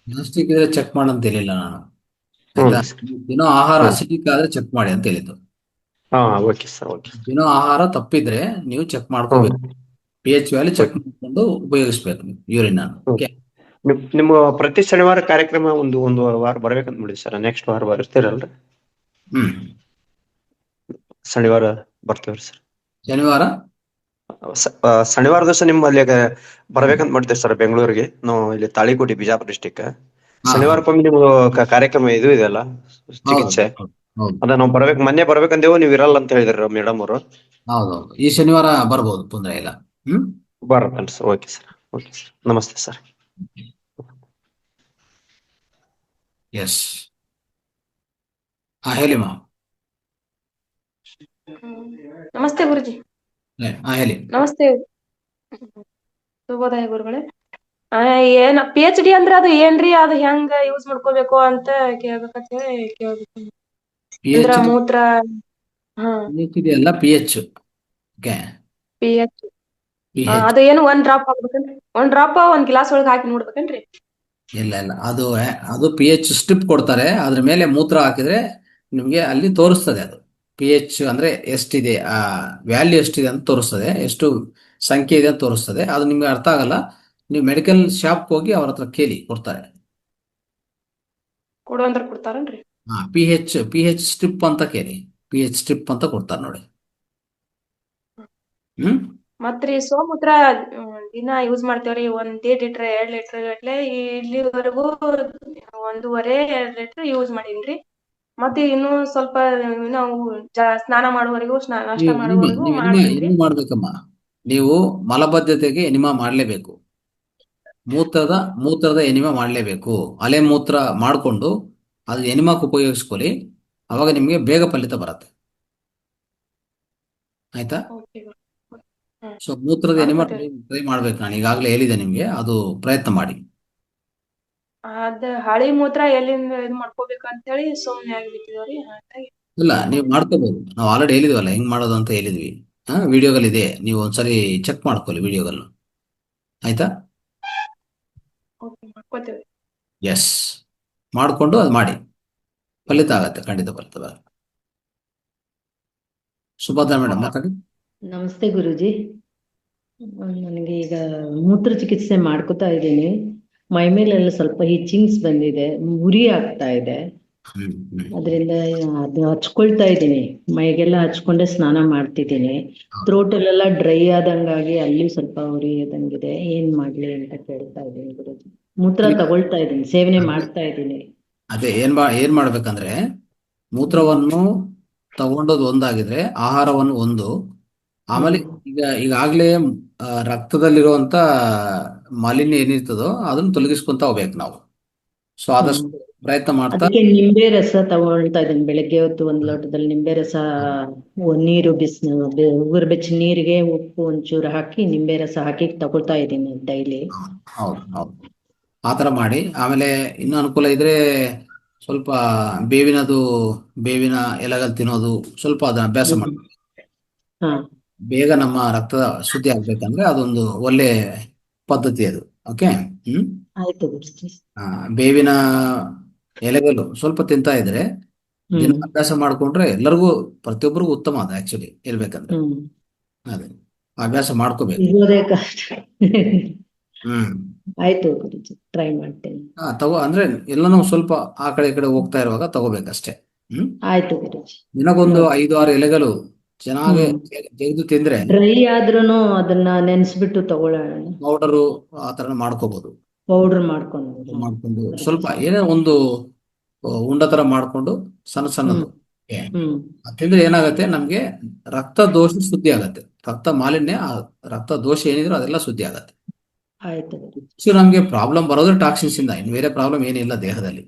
ಗ್ಯಾಸ್ಟ್ರಿಕ್ ಇದ್ರೆ ಚೆಕ್ ಮಾಡಂತ ಹೇಳಿಲ್ಲ ನಾನು, ಆಯ್ತಾ? ಏನೋ ಆಹಾರ ಅಸಿಡಿಕ್ ಆದ್ರೆ ಚೆಕ್ ಮಾಡಿ ಅಂತ ಹೇಳಿದ್ದು. Okay sir, okay. ಏನೋ ಆಹಾರ ತಪ್ಪಿದ್ರೆ ನೀವು ಚೆಕ್ ಮಾಡ್ಕೋಬೇಕು. pH ವ್ಯಾಲ್ಯೂ ಚೆಕ್ ಮಾಡ್ಕೊಂಡು ಉಪಯೋಗಿಸ್ಬೇಕು ಯೂರಿನ್ ಅನ್ನು. ನಿಮ್ಮ ಪ್ರತಿ ಶನಿವಾರ ಕಾರ್ಯಕ್ರಮ ಒಂದು ವಾರ ಬರ್ಬೇಕಂತ ನೋಡಿ ಸರ್. ನೆಕ್ಸ್ಟ್ ವಾರ ಬರ್ತೀರಲ್ರಿ? ಶನಿವಾರ ಬರ್ತೇವ್ರಿ ಸರ್. ಶನಿವಾರ ಶನಿವಾರ ದಿವಸ ನಿಮ್ಮಲ್ಲಿ ಬರ್ಬೇಕಂತ ಮಾಡ್ತೀವಿ ಸರ್ ಬೆಂಗಳೂರಿಗೆ. ನಾವು ಇಲ್ಲಿ ತಾಳಿಕೋಟಿ ಬಿಜಾಪುರ ಡಿಸ್ಟಿಕ್. ಹಾ ಹಾ ಶನಿವಾರಕ್ಕೊಮ್ಮೆ ನಿಮ್ದು ಕಾರ್ಯಕ್ರಮ ಇದು ಇದೆಯಲ್ಲ, ಹೌದು ಚಿಕಿತ್ಸೆ. ಹೌದು ಹೌದು ಅದ ನಾವು ಮೊನ್ನೆ ಬರ್ಬೇಕಂದೇವು, ನೀವು ಇರಲ್ಲ ಅಂತ ಹೇಳಿದ್ರಿ ಮೇಡಮ್ ಅವರು. ಹೌದೌದು. ಈ ಶನಿವಾರ ಬರ್ಬೋದು, ತೊಂದರೆ ಇಲ್ಲ. ಹ್ಮ್. ಬರತ್ತೇನೆ sir. Okay sir. Okay sir, ನಮಸ್ತೆ ಸರ್. ಎಸ್. ಹಾ ಹೇಳಿ ಮಾ. ನಮಸ್ತೆ ಗುರುಜಿ. ಹಾ ಹೇಳಿ. ನಮಸ್ತೆ. ಶುಭೋದಯ ಗುರುಗಳೇ. ಏನ್ PhD ಅಂದ್ರೆ ಅದು ಏನ್ರಿ, ಅದು ಹೆಂಗ ಯೂಸ್ ಮಾಡ್ಕೋಬೇಕು ಅಂತ ಕೇಳ್ಬೇಕಂತ ಹೇಳಿ ಕೇಳ್ಬೇಕು. ಅಂದ್ರ PH ಮೂತ್ರ. ಹಾ, ಇದೆಯಲ್ಲ, PH. ಓಕೆ. PH. PH ಅದು ಏನು 1 ಡ್ರಾಪ್ ಹಾಕ್ಬೇಕೇನ್ರಿ? 1 ಡ್ರಾಪ್ 1 ಗ್ಲಾಸ್ ಒಳಗೆ ಹಾಕಿ ನೋಡ್ಬೇಕೇನ್ರಿ? ಇಲ್ಲ ಇಲ್ಲ, ಅದು PH ಸ್ಟ್ರಿಪ್ ಕೊಡ್ತಾರೆ. ಅದ್ರ ಮೇಲೆ ಮೂತ್ರ ಹಾಕಿದ್ರೆ ನಿಮಗೆ ಅಲ್ಲಿ ತೋರಿಸ್ತದೆ. ಅದು PH ಅಂದ್ರೆ ಎಷ್ಟಿದೆ, ಆ ವ್ಯಾಲ್ಯೂ ಎಷ್ಟಿದೆ ಅಂತ ತೋರಿಸ್ತದೆ, ಎಷ್ಟು ಸಂಖ್ಯೆ ಇದೆ ಅಂತ ತೋರಿಸ್ತದೆ. ಅದು ನಿಮ್ಗೆ ಅರ್ಥ ಆಗಲ್ಲ, ನೀವು ಮೆಡಿಕಲ್ ಶಾಪ್ ಹೋಗಿ ಅವ್ರ ಹತ್ರ ಕೇಳಿ, ಕೊಡ್ತಾರೆ. ಕೊಡು ಅಂದ್ರ ಕೊಡ್ತಾರನ್ರಿ? ಹಾ, PH ಸ್ಟ್ರಿಪ್ ಅಂತ ಕೇಳಿ, PH ಸ್ಟ್ರಿಪ್ ಅಂತ ಕೊಡ್ತಾರೆ ನೋಡಿ. ಹ್ಮ್. ಮತ್ರಿ ಸೋಮೂತ್ರ ದಿನ ಯೂಸ್ ಮಾಡ್ತೇವ್ರಿ. 1 ಲೀಟರ್ 2 ಲೀಟರ್ ಗಟ್ಲೆ ಇಲ್ಲಿವರೆಗೂ 1.5-2 ಲೀಟರ್ ಯೂಸ್ ಮಾಡೀನ್ರಿ. ಮತ್ತೆ ಇನ್ನೂ ಸ್ವಲ್ಪ ನಾವು ಸ್ನಾನ ಮಾಡುವವರೆಗೂ, ನಾಷ್ಟ ಮಾಡುವವರೆಗೂ ನೀವು ಮಾಡ್ತೀನ್ರಿ. ಎನಿಮಾ ಮಾಡ್ಬೇಕಮ್ಮ. ನೀವು ಮಲಬದ್ಧತೆಗೆ ಎನಿಮಾ ಮಾಡಲೇಬೇಕು. ಮೂತ್ರದ ಎನಿಮಾ ಮಾಡಲೇಬೇಕು. ಅಲೆ ಮೂತ್ರ ಮಾಡಿಕೊಂಡು ಅದು ಎನಿಮಾಕ್ಕೆ ಉಪಯೋಗಿಸ್ಕೊಳ್ಳಿ. ಅವಾಗ ನಿಮಗೆ ಬೇಗ ಫಲಿತ ಬರುತ್ತೆ. ಆಯ್ತಾ? ಓಕೆ. ಸೊ ಮೂತ್ರದ ಎನಿಮಾ ಮಾಡ್ಕೋತೇವ್ರಿ. ಟ್ರೈ ಮಾಡ್ಬೇಕು. ನಾನು ಈಗಾಗಲೇ ಹೇಳಿದೆ ನಿಮಗೆ, ಅದು ಪ್ರಯತ್ನ ಮಾಡಿ. ಅದ ಹಳಿ ಮೂತ್ರ ಎಲ್ಲಿಂದ ಇದು ಮಾಡ್ಕೋಬೇಕು ಅಂತ ಹೇಳಿ ಸುಮ್ನೆ ಆಗಿಬಿಟ್ಟಿದವ್ರಿ. ಹಾಗಾಗಿ ಇಲ್ಲ, ನೀವು ಮಾಡ್ಕೋಬಹುದು. ನಾವು ಆಲ್ರೆಡಿ ಹೇಳಿದ್ವಲ್ಲ ಹೆಂಗ್ ಮಾಡೋದು ಅಂತ ಹೇಳಿದ್ವಿ. ವಿಡಿಯೋಗಳಿದೆ, ನೀವು ಒಂದ್ಸರಿ ಚೆಕ್ ಮಾಡ್ಕೊಳ್ಳಿ ವಿಡಿಯೋಗಳು. ಆಯ್ತಾ? ಓಕೆ, ಮಾಡ್ಕೋತೇವ್ರಿ. ಎಸ್, ಮಾಡಿಕೊಂಡು ಅದು ಮಾಡಿ, ಫಲಿತ ಆಗತ್ತೆ, ಖಂಡಿತ ಫಲಿತ ಬರುತ್ತೆ. ಸುಭದ್ರಾ ಮೇಡಮ್ ಮಾತಾಡಿ. ನಮಸ್ತೆ ಗುರುಜಿ. ನನಗೆ ಈಗ ಮೂತ್ರ ಚಿಕಿತ್ಸೆ ಮಾಡ್ಕೋತಾ ಇದ್ದೀನಿ. ಮೈ ಮೇಲೆಲ್ಲ ಸ್ವಲ್ಪ ಹಿಚಿಂಗ್ಸ್ ಬಂದಿದೆ, ಉರಿ ಆಗ್ತಾ ಇದೆ. ಅದರಿಂದ ಅದು ಹಚ್ಕೊಳ್ತಾ ಇದ್ದೀನಿ, ಮೈಗೆಲ್ಲ ಹಚ್ಕೊಂಡೆ ಸ್ನಾನ ಮಾಡ್ತಿದ್ದೀನಿ. ಥ್ರೋಟಲ್ಲೆಲ್ಲ ಡ್ರೈ ಆದಂಗಾಗಿ ಅಲ್ಲಿ ಸ್ವಲ್ಪ ಉರಿ ಆದಂಗಿದೆ. ಏನ್ ಮಾಡ್ಲಿ ಅಂತ ಕೇಳ್ತಾ ಇದ್ದೀನಿ ಗುರುಜಿ. ಮೂತ್ರ ತಗೊಳ್ತಾ ಇದ್ದೀನಿ, ಸೇವನೆ ಮಾಡ್ತಾ ಇದ್ದೀನಿ. ಅದೇ ಏನ್ ಮಾಡ್ಬೇಕಂದ್ರೆ, ಮೂತ್ರವನ್ನು ತಗೊಂಡೋದು ಒಂದಾಗಿದ್ರೆ ಆಹಾರವನ್ನು ಒಂದು, ಆಮೇಲೆ ಈಗಾಗಲೇ ರಕ್ತದಲ್ಲಿರುವಂತ ಮಾಲಿನ್ಯ ಏನಿರ್ತದೋ ಅದನ್ನು ತೊಲಗಿಸ್ಕೊಂತ ಹೋಗ್ಬೇಕು ನಾವು. ಸೊ ಆದಷ್ಟು ಪ್ರಯತ್ನ ಮಾಡ್ತಾ. ಅದಕ್ಕೆ ನಿಂಬೆ ರಸ ತಗೊಳ್ತಾ ಇದ್ದೀನಿ. ಬೆಳಗ್ಗೆ ಹೊತ್ತು 1 ಲೋಟದಲ್ಲಿ ನಿಂಬೆ ರಸ, ನೀರು ಉಗುರು ಬೆಚ್ಚ ನೀರಿಗೆ ಉಪ್ಪು ಒಂಚೂರು ಹಾಕಿ ನಿಂಬೆ ರಸ ಹಾಕಿ ತಗೊಳ್ತಾ ಇದ್ದೀನಿ ಡೈಲಿ. ಹೌದು ಹೌದು, ಆತರ ಮಾಡಿ. ಆಮೇಲೆ ಇನ್ನೂ ಅನುಕೂಲ ಇದ್ರೆ ಸ್ವಲ್ಪ ಬೇವಿನ ಎಲೆಗಳು ತಿನ್ನೋದು, ಸ್ವಲ್ಪ ಅದನ್ನ ಅಭ್ಯಾಸ ಮಾಡಿ. ಹಾ, ಬೇಗ ನಮ್ಮ ರಕ್ತ ಶುದ್ಧಿ ಆಗ್ಬೇಕಂದ್ರೆ ಅದೊಂದು ಒಳ್ಳೆ ಪದ್ಧತಿ ಅದು. ಓಕೆ. ಆಯ್ತು ಗುರುಜಿ. ಬೇವಿನ ಎಲೆಗಳು ಸ್ವಲ್ಪ ತಿಂತಾ ಇದ್ರೆ, ದಿನ ಅಭ್ಯಾಸ ಮಾಡ್ಕೊಂಡ್ರೆ ಎಲ್ಲರಿಗೂ, ಪ್ರತಿಯೊಬ್ಬರಿಗೂ ಉತ್ತಮ ಅದು. ಆಕ್ಚುಲಿ ಹೇಳ್ಬೇಕಂದ್ರೆ ಅದೇ ಅಭ್ಯಾಸ ಮಾಡ್ಕೋಬೇಕು. ಇರೋದೇ ಕಷ್ಟ. ಹ್ಮ್. ಆಯ್ತು ಗುರುಜಿ, ಟ್ರೈ ಮಾಡ್ತೇನೆ. ಅಂದ್ರೆ ಎಲ್ಲನೂ ಸ್ವಲ್ಪ ಆ ಕಡೆ ಈ ಕಡೆ ಹೋಗ್ತಾ ಇರುವಾಗ ತಗೋಬೇಕಷ್ಟೇ. ಆಯ್ತು ಗುರುಜಿ. ದಿನಕ್ಕೊಂದು 5-6 ಎಲೆಗಳು ಚೆನ್ನಾಗಿ ತೆಗೆದು ತಿಂದ್ರೆ, ಡ್ರೈ ಆದ್ರೂನು ಅದನ್ನ ನೆನ್ಸ್ಬಿಟ್ಟು ತಗೊಳ್ಳೋಣ. ಪೌಡರು ಆ ತರ ಮಾಡ್ಕೋಬಹುದು. ಪೌಡರ್ ಮಾಡ್ಕೊಂಡು ಸ್ವಲ್ಪ ಏನೋ ಒಂದು ಉಂಡ ತರ ಮಾಡ್ಕೊಂಡು ಸಣ್ಣ ಸಣ್ಣದು ತಿಂದ್ರೆ ಏನಾಗತ್ತೆ, ನಮ್ಗೆ ರಕ್ತ ದೋಷ ಶುದ್ಧಿ ಆಗತ್ತೆ. ರಕ್ತ ಮಾಲಿನ್ಯ, ರಕ್ತ ದೋಷ ಏನಿದ್ರು ಅದೆಲ್ಲ ಶುದ್ಧಿ ಆಗತ್ತೆ. ಆಯ್ತು. ಸೊ ನಮ್ಗೆ ಪ್ರಾಬ್ಲಮ್ ಬರೋದ್ರೆ ಟಾಕ್ಸಿನ್ಸ್ ಇಂದ, ಇನ್ನು ಬೇರೆ ಪ್ರಾಬ್ಲಮ್ ಏನಿಲ್ಲ ದೇಹದಲ್ಲಿ.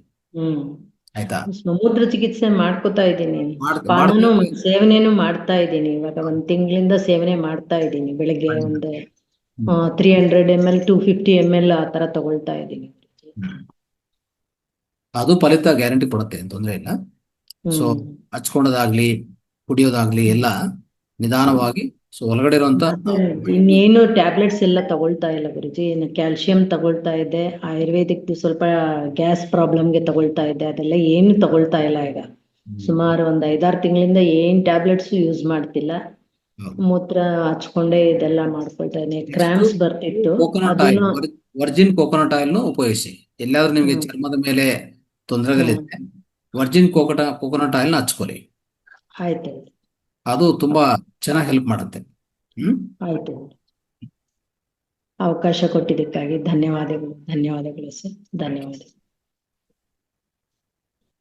ಆಯ್ತಾ? ಮೂತ್ರ ಚಿಕಿತ್ಸೆ ಮಾಡ್ಕೋತಾ ಇದ್ದೀನಿ, ಪಾನನು ಸೇವನೆನು ಮಾಡ್ತಾ ಇದ್ದೀನಿ. ಇವಾಗ 1 ತಿಂಗಳಿಂದ ಸೇವನೆ ಮಾಡ್ತಾ ಇದ್ದೀನಿ. ಬೆಳಗ್ಗೆ ಒಂದು 300 ml 250 ml ಆ ತರ ತಗೊಳ್ತಾ ಇದ್ದೀನಿ. ಅದು ಫಲಿತ ಗ್ಯಾರಂಟಿ ಕೊಡುತ್ತೆ, ತೊಂದರೆ ಇಲ್ಲ. ಸೊ ಹಚ್ಕೊಳ್ಳೋದಾಗ್ಲಿ ಕುಡಿಯೋದಾಗ್ಲಿ ಎಲ್ಲ ನಿಧಾನವಾಗಿ. ಸೊ ಒಳಗಡೆ ಇರುವಂತ ಇನ್ನೇನು ಟ್ಯಾಬ್ಲೆಟ್ಸ್ ಎಲ್ಲ ತಗೊಳ್ತಾ ಇಲ್ಲ ಗುರುಜಿ. ಕ್ಯಾಲ್ಸಿಯಂ ತಗೊಳ್ತಾ ಇದ್ದೆ, ಆಯುರ್ವೇದಿಕ್ ಸ್ವಲ್ಪ ಗ್ಯಾಸ್ ಪ್ರಾಬ್ಲಮ್ಗೆ ತಗೊಳ್ತಾ ಇದ್ದೆ, ಅದೆಲ್ಲ ಏನು ತಗೊಳ್ತಾ ಇಲ್ಲ ಈಗ. ಸುಮಾರು 1 5-6 ತಿಂಗಳಿಂದ ಏನ್ ಟ್ಯಾಬ್ಲೆಟ್ಸ್ ಯೂಸ್ ಮಾಡ್ತಿಲ್ಲ. ಮೂತ್ರ ಹಚ್ಕೊಂಡೆ ಇದೆಲ್ಲ ಮಾಡ್ಕೊಳ್ತಾ ಇದ್ದೀನಿ. ಕ್ರಾಂಪ್ಸ್ ಬರ್ತಿತ್ತು. ವರ್ಜಿನ್ ಕೋಕೋನಟ್ ಆಯಿಲ್ ಉಪಯೋಗಿಸಿ. ಎಲ್ಲಾದ್ರೂ ನಿಮ್ಗೆ ಚರ್ಮದ ಮೇಲೆ ತೊಂದರೆಗಳಿದ್ರೆ ವರ್ಜಿನ್ ಕೋಕೋನಟ್ ಆಯಿಲ್ ಹಚ್ಕೊಳ್ಳಿ. ಆಯ್ತು. ಅದು ತುಂಬಾ ಚೆನ್ನಾಗಿ ಹೆಲ್ಪ್ ಮಾಡುತ್ತೆ. ಹ್ಮ್ ಆಯ್ತು. ಅವಕಾಶ ಕೊಟ್ಟಿದ್ದಕ್ಕಾಗಿ ಧನ್ಯವಾದಗಳು ಸರ್. ಧನ್ಯವಾದ.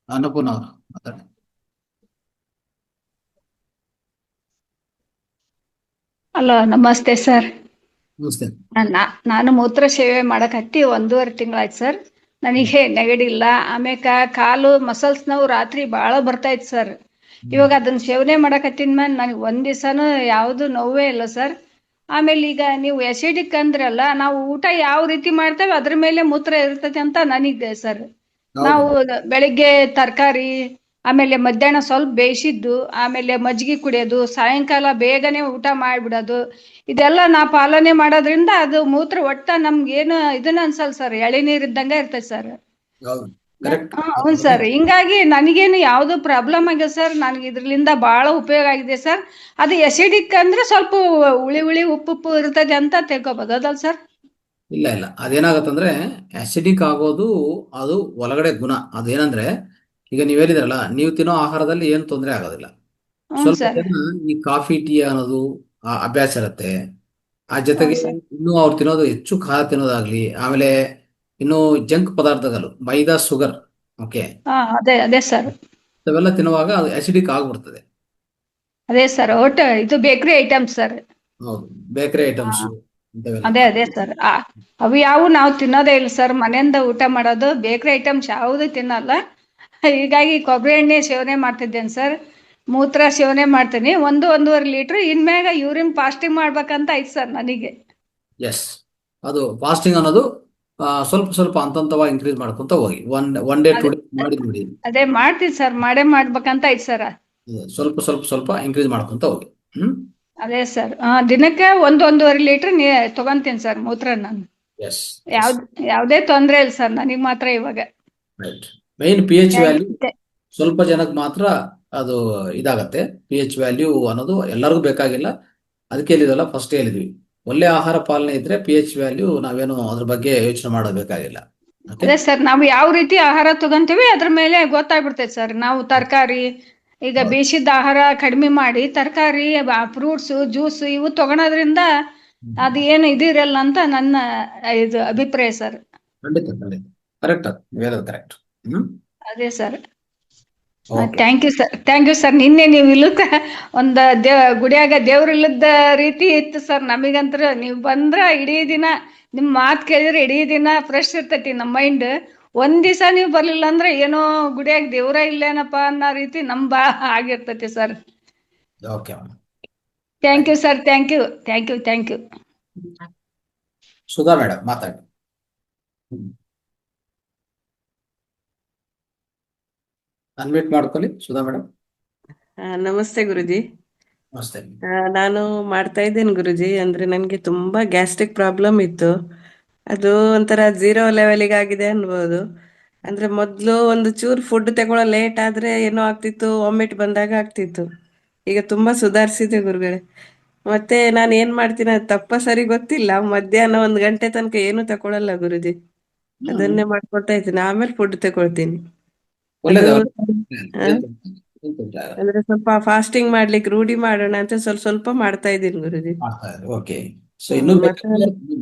ಅನ್ನಪೂರ್ಣ ಅವರು ಮಾತಾಡಿ. ಹಲೋ, ನಮಸ್ತೆ ಸರ್. ನಮಸ್ತೆ. ನಾನು ಮೂತ್ರ ಸೇವೆ ಮಾಡಕತ್ತಿ 1.5 ತಿಂಗಳಾಯ್ತು ಸರ್. ನನಗೆ ನೆಗಡಿ ಇಲ್ಲ. ಆಮ್ಯಾಕ ಕಾಲು ಮಸಲ್ಸ್ ನೋವು ರಾತ್ರಿ ಭಾಳ ಬರ್ತಾಯ್ತು ಸರ್. ಇವಾಗ ಅದನ್ನ ಸೇವನೆ ಮಾಡಕತ್ತಿನ ಮೇಲೆ ನನಗೆ ಒಂದ್ ದಿವಸನೂ ಯಾವುದು ನೋವೇ ಇಲ್ಲ ಸರ್. ಆಮೇಲೆ ಈಗ ನೀವು ಎಸಿಡಿಕ್ ಅಂದ್ರಲ್ಲ, ನಾವು ಊಟ ಯಾವ ರೀತಿ ಮಾಡ್ತೇವೆ ಅದ್ರ ಮೇಲೆ ಮೂತ್ರ ಇರ್ತದೆ ಅಂತ ನನಗೆ ಸರ್. ನಾವು ಬೆಳಿಗ್ಗೆ ತರಕಾರಿ, ಆಮೇಲೆ ಮಧ್ಯಾಹ್ನ ಸ್ವಲ್ಪ ಬೇಯಿಸಿದ್ದು, ಆಮೇಲೆ ಮಜ್ಜಿಗೆ ಕುಡಿಯೋದು, ಸಾಯಂಕಾಲ ಬೇಗನೆ ಊಟ ಮಾಡ್ಬಿಡೋದು, ಇದೆಲ್ಲ ನಾ ಪಾಲನೆ ಮಾಡೋದ್ರಿಂದ ಅದು ಮೂತ್ರ ಒಟ್ಟ ನಮ್ಗೇನು ಇದನ್ನ ಅನ್ಸಲ್ಲ ಸರ್. ಎಳೆನೀರ್ ಇದ್ದಂಗೆ ಇರ್ತೈತೆ ಸರ್. ಹೌದು ಸರ್. ಹಿಂಗಾಗಿ ನನಗೇನು ಯಾವ್ದು ಪ್ರಾಬ್ಲಮ್ ಆಗಿದೆ ಸರ್. ನನಗೆ ಇದ್ರಲಿಂದ ಬಹಳ ಉಪಯೋಗ ಆಗಿದೆ ಸರ್. ಅದು ಎಸಿಡಿಕ್ ಅಂದ್ರೆ ಸ್ವಲ್ಪ ಹುಳಿ ಉಪ್ಪು ಇರ್ತದೆ ಅಂತ ತಿಳ್ಕೊಬೋದು, ಅದಲ್ಲ ಸರ್? ಇಲ್ಲ ಇಲ್ಲ, ಅದೇನಾಗತ್ತಂದ್ರೆ ಆಸಿಡಿಕ್ ಆಗೋದು ಅದು ಒಳಗಡೆ ಗುಣ. ಅದೇನಂದ್ರೆ ಈಗ ನೀವ್ ಹೇಳಿದ್ರಲ್ಲ, ನೀವು ತಿನ್ನೋ ಆಹಾರದಲ್ಲಿ ಏನು ತೊಂದರೆ ಆಗೋದಿಲ್ಲ. ಸ್ವಲ್ಪ ಜನ ಈ ಕಾಫಿ ಟೀ ಅನ್ನೋದು ಅಭ್ಯಾಸ ಇರುತ್ತೆ. ಆ ಜೊತೆಗೆ ಇನ್ನು ಅವ್ರು ತಿನ್ನೋದು ಹೆಚ್ಚು ಖಾರ ತಿನ್ನೋದಾಗ್ಲಿ, ಆಮೇಲೆ ಇನ್ನು ಜಂಕ್ ಪದಾರ್ಥಗಳು, ಮೈದಾ, ಶುಗರ್, ಓಕೆ, ಅದೇ ಸರ್. ಇವೆಲ್ಲ ತಿನ್ನುವಾಗ ಅದು ಆಸಿಡಿಕ್ ಆಗ್ಬಿಡ್ತದೆ. ಅದೇ ಸರ್, ಒಟ್ಟು ಇದು ಬೇಕರಿ ಐಟಮ್ಸ್ ಸರ್. ಹೌದು, ಬೇಕರಿ ಐಟಮ್ಸ್. ಅದೇ ಸರ್. ಅವು ಯಾವು ನಾವು ತಿನ್ನೋದೇ ಇಲ್ಲ ಸರ್. ಮನೆಯಿಂದ ಊಟ ಮಾಡೋದು, ಬೇಕರಿ ಐಟಮ್ಸ್ ಯಾವುದು ತಿನ್ನಲ್ಲ. ಹೀಗಾಗಿ ಕೊಬ್ಬರಿ ಎಣ್ಣೆ ಸೇವನೆ ಮಾಡ್ತಿದ್ದೇನೆ ಸರ್. ಮೂತ್ರ ಸೇವನೆ ಮಾಡ್ತೀನಿ 1-1.5 ಲೀಟ್ರ್. ಇನ್ಮ್ಯಾಗ ಯೂರಿನ್ ಫಾಸ್ಟಿಂಗ್ ಮಾಡ್ಬೇಕಂತ ಐತೆ ಸರ್ ನನಗೆ. ಎಸ್, ಅದು ಫಾಸ್ಟಿಂಗ್ ಅನ್ನೋದು ಸ್ವಲ್ಪ ಸ್ವಲ್ಪ ಹಂತವಾಗಿ ಇನ್ಕ್ರೀಸ್ ಮಾಡ್ಕೊಂತ ಹೋಗಿ. ಒನ್ ಡೇ 2 ಡೇ ಮಾಡಿ ನೋಡಿ. ಅದೇ ಮಾಡ್ತೀನಿ ಸರ್, ಮಾಡ್ಬೇಕಂತ ಐತೆ ಸರ್. ಸ್ವಲ್ಪ ಸ್ವಲ್ಪ ಸ್ವಲ್ಪ ಇನ್ಕ್ರೀಸ್ ಮಾಡ್ಕೊಂತ ಹೋಗಿ. ಅದೇ ಸರ್. ದಿನಕ್ಕೆ 1-1.5 ಲೀಟ್ರ್ ತಗೊಂತೀನಿ ಸರ್ ಮೂತ್ರ ನಾನು. ಎಸ್, ಯಾವುದೇ ತೊಂದರೆ ಇಲ್ಲ ಸರ್ ನನಗೆ ಮಾತ್ರ ಇವಾಗ. Right. Main P H value ಸ್ವಲ್ಪ ಜನಕ್ಕೆ ಮಾತ್ರ ಅದು ಇದಾಗತ್ತೆ. ಪಿ ಎಚ್ ವ್ಯಾಲ್ಯೂ ಅನ್ನೋದು ಎಲ್ಲರಿಗೂ ಬೇಕಾಗಿಲ್ಲ. ಅದಕ್ಕೆ ಹೇಳಿದಲ್ಲ, ಫಸ್ಟ್ ಹೇಳಿದ್ವಿ, ಒಳ್ಳೆ ಆಹಾರ ಪಾಲನೆ ಇದ್ರೆ ಪಿ ಎಚ್ ವ್ಯಾಲ್ಯೂ ನಾವೇನು ಅದ್ರ ಬಗ್ಗೆ ಯೋಚನೆ ಮಾಡೋಬೇಕಾಗಿಲ್ಲ. ಅದೇ ಸರ್, ನಾವು ಯಾವ ರೀತಿ ಆಹಾರ ತಗೊಂತೀವಿ ಅದ್ರ ಮೇಲೆ ಗೊತ್ತಾಗ್ಬಿಡ್ತೈತೆ ಸರ್. ನಾವು ತರಕಾರಿ, ಈಗ ಬೇಯಿಸಿದ ಆಹಾರ ಕಡಿಮೆ ಮಾಡಿ ತರಕಾರಿ, ಫ್ರೂಟ್ಸ್, ಜ್ಯೂಸ್ ಇವು ತಗೊಳೋದ್ರಿಂದ ಅದು ಏನು ಇದಿರಲ್ಲ ಅಂತ ನನ್ನ ಇದು ಅಭಿಪ್ರಾಯ ಸರ್. ಖಂಡಿತ ಖಂಡಿತ, ಕರೆಕ್ಟ್, ಕರೆಕ್ಟ್. ಅದೇ ಸರ್. Thank you sir. ನಿನ್ನೆ ನೀವು ಇಲ್ಲದ ಒಂದು ಗುಡಿಯಾಗ ದೇವ್ರ ಇಲ್ಲದ ರೀತಿ ಇತ್ತು ಸರ್ ನಮಗಂತ್ರ. ನೀವು ಬಂದ್ರ ಇಡೀ ದಿನ ನಿಮ್ ಮಾತು ಕೇಳಿದ್ರೆ ಇಡೀ ದಿನ ಫ್ರೆಶ್ ಇರ್ತೈತಿ ನಮ್ಮ ಮೈಂಡ್. ಒಂದ್ ದಿವಸ ನೀವು ಬರ್ಲಿಲ್ಲ ಅಂದ್ರೆ ಏನೋ ಗುಡಿಯಾಗ ದೇವ್ರ ಇಲ್ಲೇನಪ್ಪ ಅನ್ನೋ ರೀತಿ ಆಗಿರ್ತೈತಿ ಸರ್. Thank you sir. Thank you. Sudha madam ಮಾತಾಡಿ. ಅನ್ಮ್ಯೂಟ್ ಮಾಡ್ಕೊಳ್ಳಿ ಸುಧಾ ಮೇಡಮ್. ನಮಸ್ತೆ ಗುರುಜಿ. ನಮಸ್ತೆ. ನಾನು ಮಾಡ್ತಾ ಇದ್ದೇನೆ ಗುರುಜಿ. ಅಂದ್ರೆ ನನ್ಗೆ ತುಂಬಾ ಗ್ಯಾಸ್ಟ್ರಿಕ್ ಪ್ರಾಬ್ಲಮ್ ಇತ್ತು. ಅದು ಒಂಥರ 0 ಲೆವೆಲಿಗೆ ಆಗಿದೆ ಅನ್ಬೋದು. ಅಂದ್ರೆ ಮೊದ್ಲು ಒಂದು ಚೂರು ಫುಡ್ ತಗೊಳ್ಳೋ ಲೇಟ್ ಆದ್ರೆ ಏನೋ ಆಗ್ತಿತ್ತು, ವಾಮಿಟ್ ಬಂದಾಗ ಆಗ್ತಿತ್ತು. ಈಗ ತುಂಬಾ ಸುಧಾರಿಸಿದೆ ಗುರುಗಳೇ. ಮತ್ತೆ ನಾನು ಏನ್ ಮಾಡ್ತೀನಿ ಅದು ತಪ್ಪ ಸರಿ ಗೊತ್ತಿಲ್ಲ. ಮಧ್ಯಾಹ್ನ 1 ಗಂಟೆ ತನಕ ಏನು ತಗೊಳಲ್ಲ ಗುರುಜಿ. ಅದನ್ನೇ ಮಾಡ್ಕೊಳ್ತಾ ಇದ್ದೀನಿ, ಆಮೇಲೆ ಫುಡ್ ತಗೊಳ್ತೀನಿ. ಅಂದ್ರೆ ಸ್ವಲ್ಪ ಫಾಸ್ಟಿಂಗ್ ಮಾಡ್ಲಿಕ್ಕೆ ರೂಢಿ ಮಾಡೋಣ ಅಂತ ಸ್ವಲ್ಪ ಮಾಡ್ತಾ ಇದ್ದೀನಿ ಗುರುಜಿ. ಓಕೆ. ಸೊ ಇನ್ನು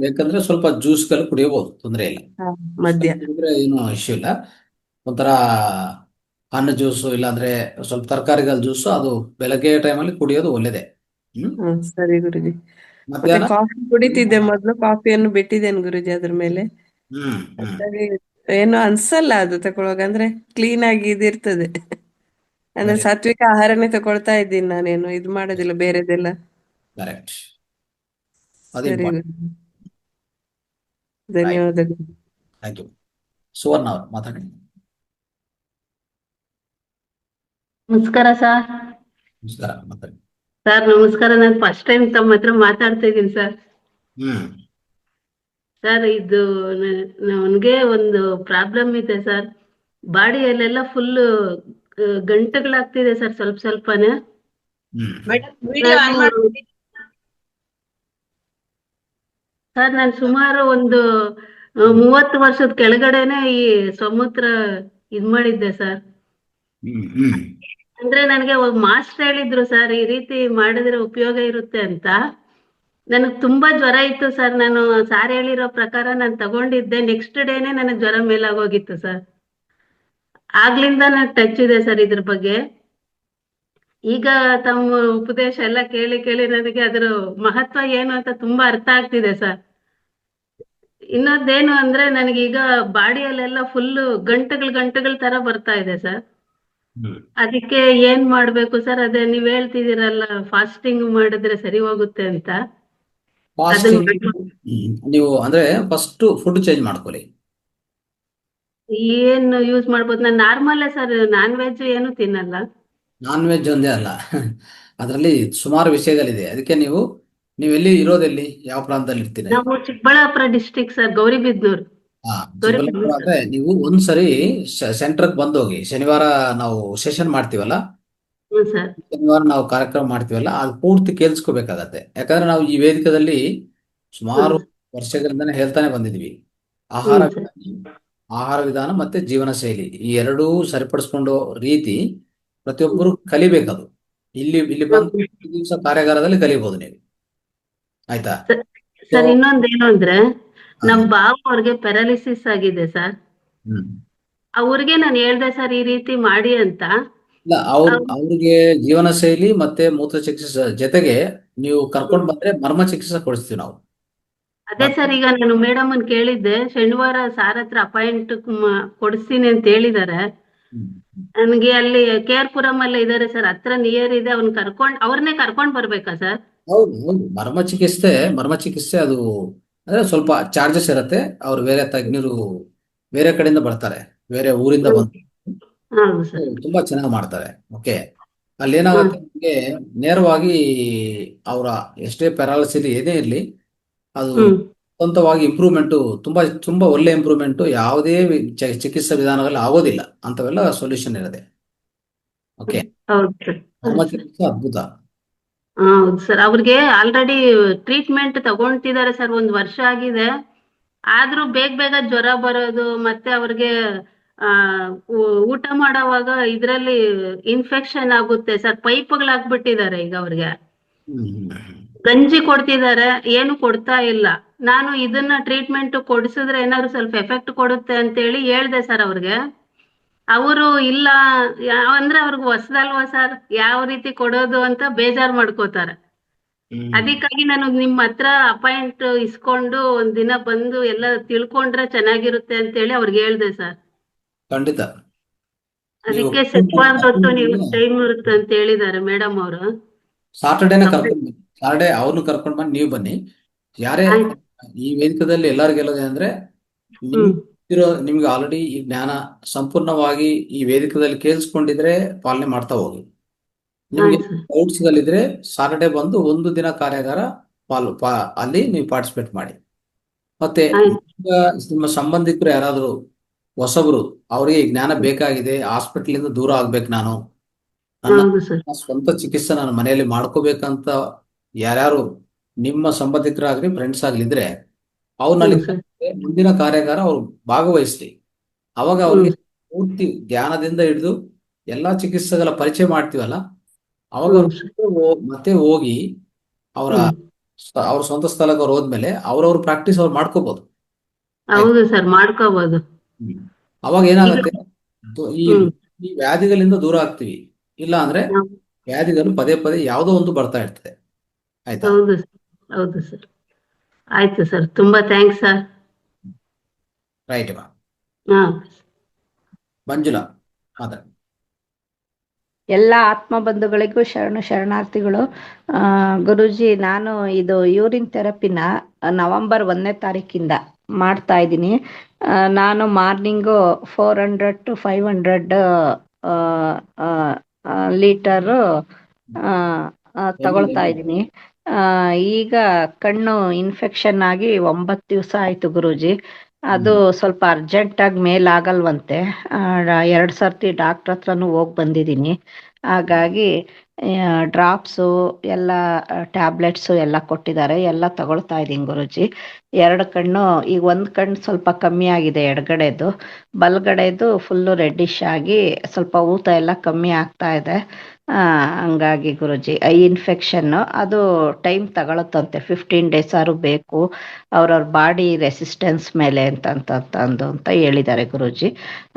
ಬೇಕಂದ್ರೆ ಸ್ವಲ್ಪ ಜ್ಯೂಸ್ ಗಳು ಕುಡಿಯಬಹುದು, ತೊಂದರೆ ಇಲ್ಲ. ಏನು ಇಶ್ಯೂ ಇಲ್ಲ. ಒಂಥರ ಹಣ್ಣು ಜ್ಯೂಸು, ಇಲ್ಲಾಂದ್ರೆ ಸ್ವಲ್ಪ ತರಕಾರಿಗಳ ಜ್ಯೂಸು, ಅದು ಬೆಳಗ್ಗೆ ಟೈಮಲ್ಲಿ ಕುಡಿಯೋದು ಒಳ್ಳೇದೇ. ಸರಿ ಗುರುಜಿ. ಮತ್ತೆ ಕಾಫಿ ಕುಡಿತಿದ್ದೆ ಮೊದ್ಲು, ಕಾಫಿಯನ್ನು ಬಿಟ್ಟಿದ್ದೇನೆ ಗುರುಜಿ. ಅದ್ರ ಮೇಲೆ ಏನು ಅನ್ಸಲ್ಲ ಅದು ತಗೊಳ್ಳುವಾಗ. ಅಂದ್ರೆ ಕ್ಲೀನ್ ಆಗಿ ಇದಿರ್ತದೆ. ಅಂದ್ರೆ ಸಾತ್ವಿಕ ಆಹಾರನೇ ತಗೊಳ್ತಾ ಇದ್ದೀನಿ, ನಾನೇನು ಇದು ಮಾಡೋದಿಲ್ಲ ಬೇರೆದೆಲ್ಲ. ಸರಿ ಧನ್ಯವಾದಗಳು. ಸುವರ್ಣ ಅವರು ಮಾತಾಡಿ. ನಮಸ್ಕಾರ ಸರ್. ನಮಸ್ಕಾರ, ಮಾತಾಡಿ. ಸರ್ ನಮಸ್ಕಾರ. ನಾನು ಫಸ್ಟ್ ಟೈಮ್ ತಮ್ಮ ಹತ್ರ ಮಾತಾಡ್ತಾ ಇದ್ದೀನಿ ಸರ್. ಸರ್ ಇದು ನನಗೆ ಒಂದು ಪ್ರಾಬ್ಲಮ್ ಇದೆ ಸರ್. ಬಾಡಿಯಲ್ಲೆಲ್ಲ ಫುಲ್ ಗಂಟುಗಳಾಗ್ತಿದೆ ಸರ್, ಸ್ವಲ್ಪನೇ. ಸರ್ ನಾನು ಸುಮಾರು ಒಂದು 30 ವರ್ಷದ ಕೆಳಗಡೆನೆ ಈ ಸಮೂತ್ರ ಇದ್ ಮಾಡಿದ್ದೆ ಸರ್. ಅಂದ್ರೆ ನನಗೆ ಮಾಸ್ಟರ್ ಹೇಳಿದ್ರು ಸರ್, ಈ ರೀತಿ ಮಾಡಿದ್ರೆ ಉಪಯೋಗ ಇರುತ್ತೆ ಅಂತ. ನನಗ್ ತುಂಬಾ ಜ್ವರ ಇತ್ತು ಸರ್. ನಾನು ಸಾರ್ ಹೇಳಿರೋ ಪ್ರಕಾರ ನಾನು ತಗೊಂಡಿದ್ದೆ. ನೆಕ್ಸ್ಟ್ ಡೇನೆ ನನಗ್ ಜ್ವರ ಮೇಲಾಗೋಗಿತ್ತು ಸರ್. ಆಗ್ಲಿಂದ ನನಗ್ ಟಚ್ ಇದೆ ಸರ್ ಇದ್ರ ಬಗ್ಗೆ. ಈಗ ತಮ್ಮ ಉಪದೇಶ ಎಲ್ಲ ಕೇಳಿ ಕೇಳಿ ನನಗೆ ಅದರ ಮಹತ್ವ ಏನು ಅಂತ ತುಂಬಾ ಅರ್ಥ ಆಗ್ತಿದೆ ಸರ್. ಇನ್ನೊಂದೇನು ಅಂದ್ರೆ ನನಗೀಗ ಬಾಡಿಯಲ್ಲೆಲ್ಲ ಫುಲ್ ಗಂಟೆಗಳ ತರ ಬರ್ತಾ ಇದೆ ಸರ್. ಅದಕ್ಕೆ ಏನ್ ಮಾಡ್ಬೇಕು ಸರ್? ಅದೇ ನೀವ್ ಹೇಳ್ತಿದ್ದೀರಲ್ಲ, ಫಾಸ್ಟಿಂಗ್ ಮಾಡಿದ್ರೆ ಸರಿ ಹೋಗುತ್ತೆ ಅಂತ. ಫಾಸ್ಟಿಂಗ್ ನೀವು ಅಂದ್ರೆ ಫಸ್ಟ್ ಫುಡ್ ಚೇಂಜ್ ಮಾಡ್ಕೊಳ್ಳಿ. ಏನ್ ಯೂಸ್ ಮಾಡ್ಬೋದು? ನಾನು ನಾರ್ಮಲ್ ಸರ್, ನಾನ್ ವೆಜ್ ಏನು ತಿನ್ನಲ್ಲ. ನಾನ್ ವೆಜ್ ಒಂದೇ ಅಲ್ಲ, ಅದರಲ್ಲಿ ಸುಮಾರು ವಿಷಯಗಳಿದೆ. ಅದಕ್ಕೆ ನೀವೆಲ್ಲಿ ಇರೋದೆಲ್ಲಿ, ಯಾವ ಪ್ರಾಂತದಲ್ಲಿ ಇರ್ತೀರಿ? ನಾವು ಚಿಕ್ಕಬಳ್ಳಾಪುರ ಡಿಸ್ಟ್ರಿಕ್ಟ್ ಸರ್, ಗೌರಿಬಿದ್ನೂರ್. ಚಿಕ್ಕಬಳ್ಳಾಪುರ ಅಂದ್ರೆ ನೀವು ಒಂದ್ಸರಿ ಸೆಂಟರ್ಗೆ ಬಂದು ಹೋಗಿ. ಶನಿವಾರ ನಾವು ಸೆಷನ್ ಮಾಡ್ತೀವಲ್ಲ, ಹ್ಮ್ ಸರ್. ಶನಿವಾರ ನಾವು ಕಾರ್ಯಕ್ರಮ ಮಾಡ್ತೀವಲ್ಲ, ಅದು ಪೂರ್ತಿ ಕೇಳಿಸ್ಕೋಬೇಕಾಗತ್ತೆ. ಯಾಕಂದ್ರೆ ನಾವು ಈ ವೇದಿಕೆಯಲ್ಲಿ ಸುಮಾರು ವರ್ಷಗಳಿಂದನೇ ಹೇಳ್ತಾನೆ ಬಂದಿದ್ವಿ. ಆಹಾರ ಆಹಾರ ವಿಧಾನ ಮತ್ತೆ ಜೀವನ ಶೈಲಿ ಈ ಎರಡೂ ಸರಿಪಡಿಸ್ಕೊಂಡು ರೀತಿ ಪ್ರತಿಯೊಬ್ಬರು ಕಲಿಬೇಕದು. ಇಲ್ಲಿ ಬಂದು ದಿವಸ ಕಾರ್ಯಾಗಾರದಲ್ಲಿ ಕಲಿಬಹುದು ನೀವು. ಆಯ್ತಾ? ಸರ್ ಇನ್ನೊಂದೇನು ಅಂದ್ರೆ, ನಮ್ ಬಾವ ಅವ್ರಿಗೆ ಪ್ಯಾರಾಲಿಸಿಸ್ ಆಗಿದೆ ಸರ್. ಅವ್ರಿಗೆ ನಾನು ಹೇಳ್ದೆ ಸರ್ ಈ ರೀತಿ ಮಾಡಿ ಅಂತ. ಇಲ್ಲ, ಅವ್ರಿಗೆ ಜೀವನ ಶೈಲಿ ಮತ್ತೆ ಮೂತ್ರ ಚಿಕಿತ್ಸೆ ಜೊತೆಗೆ ನೀವು ಕರ್ಕೊಂಡು ಬಂದ್ರೆ ಮರ್ಮ ಚಿಕಿತ್ಸೆ ಕೊಡಿಸ್ತೀವಿ ನಾವು. ಅದೇ ಸರ್, ಈಗ ನಾನು ಮೇಡಮ್ ಅನ್ ಕೇಳಿದ್ದೆ, ಶನಿವಾರ ಸಾರ್ ಹತ್ರ ಅಪಾಯಿಂಟ್ ಕೊಡಿಸ್ತೀನಿ ಅಂತ ಹೇಳಿದಾರೆ. ನನ್ಗೆ ಅಲ್ಲಿ ಕೇರ್ಪುರಂ ಅಲ್ಲೇ ಇದಾರೆ ಸರ್, ಹತ್ರ ನಿಯರ್ ಇದೆ. ಅವ್ರನ್ನೇ ಕರ್ಕೊಂಡ್ ಬರ್ಬೇಕಾ ಸರ್? ಹೌದು ಹೌದು, ಮರ್ಮ ಚಿಕಿತ್ಸೆ ಅದು ಅಂದ್ರೆ ಸ್ವಲ್ಪ ಚಾರ್ಜಸ್ ಇರುತ್ತೆ. ಅವ್ರು ಬೇರೆ ತಜ್ಞರು ಬೇರೆ ಕಡೆಯಿಂದ ಬರ್ತಾರೆ, ಬೇರೆ ಊರಿಂದ ಬಂದು ತುಂಬಾ ಚೆನ್ನಾಗಿ ಮಾಡ್ತಾರೆ. ಓಕೆ, ಅಲ್ಲಿ ಏನಾಗುತ್ತೆ ನಿಮಗೆ ನೇರವಾಗಿ ಅವರ ಎಷ್ಟೇ ಪ್ಯಾರಾಲಿಸಿಸ್ ಏನೇ ಇರಲಿ, ಅದು ಸ್ವಂತವಾಗಿ ಇಂಪ್ರೂವ್ಮೆಂಟ್ ತುಂಬಾ ಒಳ್ಳೆ ಇಂಪ್ರೂವ್ಮೆಂಟ್ ಯಾವುದೇ ಚಿಕಿತ್ಸಾ ವಿಧಾನಗಳಲ್ಲಿ ಆಗೋದಿಲ್ಲ. ಅಂತವೆಲ್ಲ ಸೊಲ್ಯೂಷನ್ ಇರದೆ. ಓಕೆ, ಮರ್ಮ ಚಿಕಿತ್ಸೆ ಅದ್ಭುತ. ಹೌದು ಸರ್, ಅವ್ರಿಗೆ ಆಲ್ರೆಡಿ ಟ್ರೀಟ್ಮೆಂಟ್ ತಗೊಂತಿದ್ದಾರೆ ಸರ್, 1 ವರ್ಷ ಆಗಿದೆ. ಆದ್ರೂ ಬೇಗ ಜ್ವರ ಬರೋದು, ಮತ್ತೆ ಅವ್ರಿಗೆ ಊಟ ಮಾಡೋವಾಗ ಇದ್ರಲ್ಲಿ ಇನ್ಫೆಕ್ಷನ್ ಆಗುತ್ತೆ ಸರ್. ಪೈಪ್ಗಳಾಗ್ಬಿಟ್ಟಿದ್ದಾರೆ ಈಗ ಅವ್ರಿಗೆ. ಗಂಜಿ ಕೊಡ್ತಿದ್ದಾರೆ, ಏನು ಕೊಡ್ತಾ ಇಲ್ಲ. ನಾನು ಇದನ್ನ ಟ್ರೀಟ್ಮೆಂಟ್ ಕೊಡಿಸಿದ್ರೆ ಏನಾದ್ರು ಸ್ವಲ್ಪ ಎಫೆಕ್ಟ್ ಕೊಡುತ್ತೆ ಅಂತ ಹೇಳಿ ಹೇಳ್ದೆ ಸರ್ ಅವ್ರಿಗೆ. ಅವರು ಇಲ್ಲ ಅಂದ್ರೆ ಅವ್ರಿಗೆ ಹೊಸದಲ್ವಾ ಸರ್, ಯಾವ ರೀತಿ ಕೊಡೋದು ಅಂತ ಬೇಜಾರ್ ಮಾಡ್ಕೋತಾರೆ. ಅದಕ್ಕಾಗಿ ನಾನು ನಿಮ್ ಹತ್ರ ಅಪಾಯಿಂಟ್ ಇಸ್ಕೊಂಡು ಒಂದಿನ ಬಂದು ಎಲ್ಲ ತಿಳ್ಕೊಂಡ್ರೆ ಚೆನ್ನಾಗಿರುತ್ತೆ ಅಂತ ಹೇಳಿ ಅವ್ರಿಗೆ ಹೇಳ್ದೆ ಸರ್. ಖಂಡಿತ. ಅದಕ್ಕೆ ಶನಿವಾರ ಹೊತ್ತು ನೀವು ಟೈಮ್ ಇರುತ್ತೆ ಅಂತ ಹೇಳಿದ್ದಾರೆ ಮೇಡಮ್ ಅವರು. ಸಾಟರ್ಡೇನ ಸಾಟರ್ಡೇ ಅವ್ರನ್ನ ಕರ್ಕೊಂಡು ಬಂದು ನೀವು ಬನ್ನಿ. ಯಾರೇ ಈ ವೇದಿಕೆಯಲ್ಲಿ ಎಲ್ಲರಿಗೆಲ್ಲದೆ ಅಂದ್ರೆ ನಿಮ್ಗೆ ಆಲ್ರೆಡಿ ಈ ಜ್ಞಾನ ಸಂಪೂರ್ಣವಾಗಿ ಈ ವೇದಿಕೆಯಲ್ಲಿ ಕೇಳಿಸ್ಕೊಂಡಿದ್ರೆ ಪಾಲನೆ ಮಾಡ್ತಾ ಹೋಗಿ. ನಿಮ್ಗೆ ಡೌಟ್ಸ್ ಗಳಿದ್ರೆ ಸಾಟರ್ಡೇ ಬಂದು ಒಂದು ದಿನ ಕಾರ್ಯಾಗಾರ ಅಲ್ಲಿ ನೀವು ಪಾರ್ಟಿಸಿಪೇಟ್ ಮಾಡಿ. ಮತ್ತೆ ನಿಮ್ಮ ಸಂಬಂಧಿಕರು ಯಾರಾದ್ರು ಹೊಸಬ್ರು, ಅವರಿಗೆ ಜ್ಞಾನ ಬೇಕಾಗಿದೆ, ಹಾಸ್ಪಿಟಲ್ ಇಂದ ದೂರ ಆಗ್ಬೇಕು, ನಾನು ನನ್ನ ಸ್ವಂತ ಚಿಕಿತ್ಸೆ ನಾನು ಮನೆಯಲ್ಲಿ ಮಾಡ್ಕೋಬೇಕಂತ ಯಾರ್ಯಾರು ನಿಮ್ಮ ಸಂಬಂಧಿಕರಾಗ್ಲಿ ಫ್ರೆಂಡ್ಸ್ ಆಗ್ಲಿದ್ರೆ ಅವ್ರನ್ನಲ್ಲಿ ಮುಂದಿನ ಕಾರ್ಯಾಗಾರ ಅವ್ರು ಭಾಗವಹಿಸ್ಲಿ. ಅವಾಗ ಅವ್ರಿಗೆ ಪೂರ್ತಿ ಜ್ಞಾನದಿಂದ ಹಿಡಿದು ಎಲ್ಲಾ ಚಿಕಿತ್ಸೆಗಳ ಪರಿಚಯ ಮಾಡ್ತೀವಲ್ಲ, ಅವಾಗ ಮತ್ತೆ ಹೋಗಿ ಅವ್ರ ಸ್ವಂತ ಸ್ಥಳಕ್ಕೆ ಅವ್ರು ಹೋದ್ಮೇಲೆ ಅವ್ರವ್ರ ಪ್ರಾಕ್ಟೀಸ್ ಅವ್ರು ಮಾಡ್ಕೋಬಹುದು. ಹೌದು ಸರ್, ಮಾಡ್ಕೋಬಹುದು. ಅವಾಗ ಏನಾಗುತ್ತೆ, ಈ ವ್ಯಾಧಿಗಳಿಂದ ದೂರ ಆಗ್ತೀವಿ. ಇಲ್ಲ ಅಂದ್ರೆ ವ್ಯಾಧಿಗಳು ಪದೇ ಯಾವುದೋ ಒಂದು ಬರ್ತಾ ಇರ್ತದೆ. ಆಯ್ತಾ? ಹೌದು ಸರ್, ಆಯ್ತು ಸರ್, ತುಂಬಾ ಥ್ಯಾಂಕ್ಸ್ ಸರ್. ರೈಟ್ ಮಾ. ಮಂಜುಳಾ ಮಾತಾಡಿ. ಎಲ್ಲ ಆತ್ಮ ಬಂಧುಗಳಿಗೂ ಶರಣಾರ್ಥಿಗಳು. ಗುರೂಜಿ, ನಾನು ಇದು ಯೂರಿನ್ ಥೆರಪಿನ ನವೆಂಬರ್ 1ನೇ ತಾರೀಕಿಂದ ಮಾಡ್ತಾ ಇದ್ದೀನಿ. ನಾನು ಮಾರ್ನಿಂಗು 400 to 500 ಲೀಟರು ತಗೊಳ್ತಾ ಇದ್ದೀನಿ. ಈಗ ಕಣ್ಣು ಇನ್ಫೆಕ್ಷನ್ ಆಗಿ 9 ದಿವಸ ಆಯ್ತು ಗುರೂಜಿ. ಅದು ಸ್ವಲ್ಪ ಅರ್ಜೆಂಟಾಗಿ ಮೇಲಾಗಲ್ವಂತೆ. 2 ಸರ್ತಿ ಡಾಕ್ಟ್ರ್ ಹತ್ರನೂ ಹೋಗಿ ಬಂದಿದ್ದೀನಿ. ಹಾಗಾಗಿ ಡ್ರಾಪ್ಸು ಎಲ್ಲ ಟ್ಯಾಬ್ಲೆಟ್ಸು ಎಲ್ಲ ಕೊಟ್ಟಿದ್ದಾರೆ, ಎಲ್ಲ ತಗೊಳ್ತಾ ಇದ್ದೀನಿ ಗುರುಜಿ. 2 ಕಣ್ಣು ಈಗ ಒಂದು ಕಣ್ಣು ಸ್ವಲ್ಪ ಕಮ್ಮಿ ಆಗಿದೆ ಎಡಗಡೆದು, ಬಲಗಡೆದು ಫುಲ್ಲು ರೆಡ್ಡಿಶ್ ಆಗಿ ಸ್ವಲ್ಪ ಊತ ಎಲ್ಲ ಕಮ್ಮಿ ಆಗ್ತಾ ಇದೆ. ಹಂಗಾಗಿ ಗುರುಜಿ ಐ ಇನ್ಫೆಕ್ಷನ್ನು ಅದು ಟೈಮ್ ತಗೊಳುತ್ತಂತೆ, 15 ಡೇಸ್ ಆದ್ರೂ ಬೇಕು ಅವ್ರವ್ರ ಬಾಡಿ ರೆಸಿಸ್ಟೆನ್ಸ್ ಮೇಲೆ ಅಂತ ಹೇಳಿದ್ದಾರೆ ಗುರುಜಿ.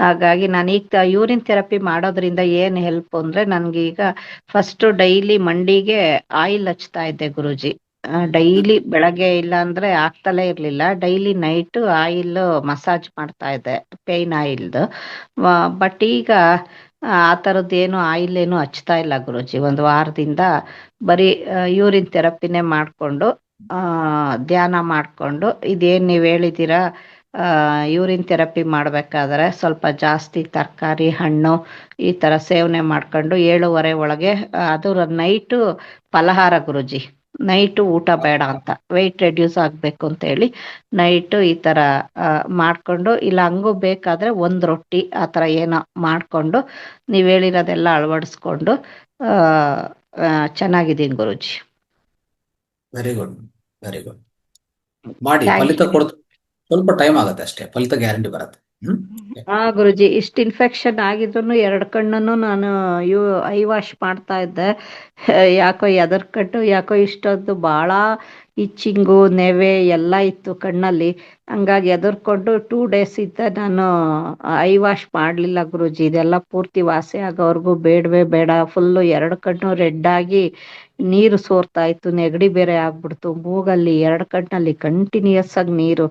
ಹಾಗಾಗಿ ನಾನೀಗ ಯೂರಿನ್ ಥೆರಪಿ ಮಾಡೋದ್ರಿಂದ ಏನು ಹೆಲ್ಪ್ ಅಂದರೆ ನನಗೀಗ ಫಸ್ಟು ಡೈಲಿ ಮಂಡಿಗೆ ಆಯಿಲ್ ಹಚ್ತಾ ಇದ್ದೆ ಗುರುಜಿ. ಡೈಲಿ ಬೆಳಗ್ಗೆ ಇಲ್ಲ ಅಂದರೆ ಆಗ್ತಲೇ ಇರಲಿಲ್ಲ, ಡೈಲಿ ನೈಟು ಆಯಿಲ್ ಮಸಾಜ್ ಮಾಡ್ತಾ ಇದ್ದೆ, ಪೇಯ್ನ್ ಆಯಿಲ್ದು. ಬಟ್ ಈಗ ಆ ಥರದ್ದೇನು ಆಯಿಲ್ ಏನು ಹಚ್ತಾ ಇಲ್ಲ ಗುರುಜಿ. ಒಂದು ವಾರದಿಂದ ಬರೀ ಯೂರಿನ್ ಥೆರಪಿನೇ ಮಾಡಿಕೊಂಡು ಧ್ಯಾನ ಮಾಡಿಕೊಂಡು, ಇದೇನು ನೀವು ಹೇಳಿದ್ದೀರಾ ಯೂರಿನ್ ಥೆರಪಿ ಮಾಡಬೇಕಾದ್ರೆ ಸ್ವಲ್ಪ ಜಾಸ್ತಿ ತರಕಾರಿ ಹಣ್ಣು ಈ ಥರ ಸೇವನೆ ಮಾಡ್ಕೊಂಡು 7:30 ಒಳಗೆ, ಅದು ನೈಟು ಫಲಹಾರ ಗುರುಜಿ, ನೈಟು ಊಟ ಬೇಡ ಅಂತ, ವೆಯ್ಟ್ ರೆಡ್ಯೂಸ್ ಆಗಬೇಕು ಅಂತೇಳಿ ನೈಟು ಈ ಥರ ಮಾಡಿಕೊಂಡು, ಇಲ್ಲ ಹಂಗೂ ಬೇಕಾದರೆ 1 ರೊಟ್ಟಿ ಆ ಥರ ಏನೋ ಮಾಡಿಕೊಂಡು ನೀವು ಹೇಳಿರೋದೆಲ್ಲ ಅಳವಡಿಸ್ಕೊಂಡು ಚೆನ್ನಾಗಿದ್ದೀನಿ Guruji. Very good, very good. ಮಾಡಿ, ಥ್ಯಾಂಕ್ ಫಲಿತ ಯು. ಕೊಡ್ತು, ಸ್ವಲ್ಪ ಟೈಮ್ ಆಗುತ್ತೆ ಅಷ್ಟೇ, ಫಲಿತ ಗ್ಯಾರಂಟಿ ಬರುತ್ತೆ. ಗುರುಜಿ ಇಷ್ಟು ಇನ್ಫೆಕ್ಷನ್ ಆಗಿದ್ರು 2 ಕಣ್ಣನ್ನು ನಾನು ಐ ವಾಶ್ ಮಾಡ್ತಾ ಇದ್ದೆ. ಯಾಕೋ ಎದರ್ಕಟ್ಟು ಯಾಕೋ ಇಷ್ಟೊಂದು ಭಾಳ ಇಚ್ಚಿಂಗು ನೆವೆ ಎಲ್ಲ ಇತ್ತು ಕಣ್ಣಲ್ಲಿ. ಹಂಗಾಗಿ ಎದುರ್ಕೊಂಡು 2 ಡೇಸ್ ಇದ್ದ ನಾನು ಐ ವಾಶ್ ಮಾಡಲಿಲ್ಲ ಗುರುಜಿ. ಇದೆಲ್ಲ ಪೂರ್ತಿ ವಾಸಿ ಆಗೋವರೆಗೂ ಬೇಡವೇ ಬೇಡ. ಫುಲ್ಲು 2 ಕಣ್ಣು ರೆಡ್ ಆಗಿ ನೀರು ಸೋರ್ತಾ ಇತ್ತು, ನೆಗಡಿ ಬೇರೆ ಆಗ್ಬಿಡ್ತು ಮೂಗಲ್ಲಿ, 2 ಕಣ್ಣಲ್ಲಿ ಕಂಟಿನ್ಯೂಸ್ ಆಗಿ ನೀರು.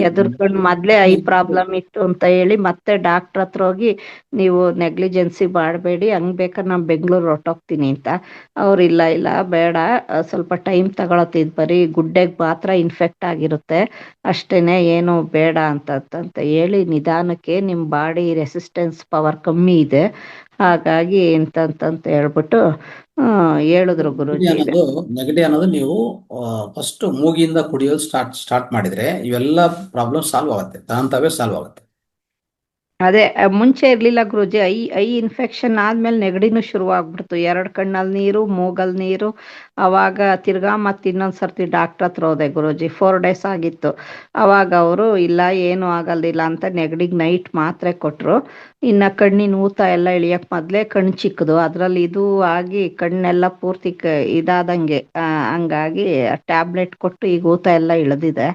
ಎದುರ್ಕೊಂಡು ಮೊದಲೇ ಐ ಪ್ರಾಬ್ಲಮ್ ಇತ್ತು ಅಂತ ಹೇಳಿ ಮತ್ತೆ ಡಾಕ್ಟ್ರ್ ಹತ್ರ ಹೋಗಿ ನೀವು ನೆಗ್ಲಿಜೆನ್ಸಿ ಮಾಡಬೇಡಿ, ಹಂಗೆ ಬೇಕಾದ್ರೆ ನಾನು ಬೆಂಗಳೂರು ಹೊರಟೋಗ್ತೀನಿ ಅಂತ. ಅವ್ರು ಇಲ್ಲ ಬೇಡ, ಸ್ವಲ್ಪ ಟೈಮ್ ತಗೊಳತ್ತಿದ್, ಬರೀ ಗುಡ್ಡೆಗೆ ಮಾತ್ರ ಇನ್ಫೆಕ್ಟ್ ಆಗಿರುತ್ತೆ ಅಷ್ಟೇನೆ, ಏನು ಬೇಡ ಅಂತ ಹೇಳಿ ನಿಧಾನಕ್ಕೆ ನಿಮ್ಮ ಬಾಡಿ ರೆಸಿಸ್ಟೆನ್ಸ್ ಪವರ್ ಕಮ್ಮಿ ಇದೆ ಹಾಗಾಗಿ ಅಂತ ಹೇಳ್ಬಿಟ್ಟು ಹೇಳಿದ್ರು ಗುರುಜಿ. ನೆಗಡಿ ಅನ್ನೋದು ನೀವು ಫಸ್ಟ್ ಮೂಗಿಂದ ಕುಡಿಯೋದು ಸ್ಟಾರ್ಟ್ ಮಾಡಿದ್ರೆ ಇವೆಲ್ಲ ಪ್ರಾಬ್ಲಮ್ ಸಾಲ್ವ್ ಆಗುತ್ತೆ, ತಾಂತಾವೇ ಸಾಲ್ವ್ ಆಗುತ್ತೆ. ಅದೇ ಮುಂಚೆ ಇರ್ಲಿಲ್ಲ ಗುರುಜಿ, ಐ ಇನ್ಫೆಕ್ಷನ್ ಆದ್ಮೇಲೆ ನೆಗಡಿನೂ ಶುರು ಆಗ್ಬಿಡ್ತು, 2 ಕಣ್ಣಲ್ಲಿ ನೀರು, ಮೂಗಲ್ ನೀರು. ಅವಾಗ ತಿರ್ಗಾ ಮತ್ತೆ ಇನ್ನೊಂದ್ಸರ್ತಿ ಡಾಕ್ಟ್ರ್ ಹತ್ರ ಹೋದೆ ಗುರುಜಿ, 4 ಡೇಸ್ ಆಗಿತ್ತು. ಅವಾಗ ಅವರು ಇಲ್ಲ ಏನು ಆಗಲ್ದಿಲ್ಲ ಅಂತ ನೆಗಡಿಗೆ ನೈಟ್ ಮಾತ್ರೆ ಕೊಟ್ಟರು. ಇನ್ನು ಕಣ್ಣಿನ ಊತ ಎಲ್ಲ ಇಳಿಯಕ್ಕೆ ಮೊದಲೇ ಕಣ್ಣು ಚಿಕ್ಕದು, ಅದರಲ್ಲಿ ಇದು ಆಗಿ ಕಣ್ಣೆಲ್ಲ ಪೂರ್ತಿ ಇದಾದಂಗೆ, ಹಂಗಾಗಿ ಟ್ಯಾಬ್ಲೆಟ್ ಕೊಟ್ಟು ಈಗ ಊತ ಎಲ್ಲ ಇಳಿದಿದೆ.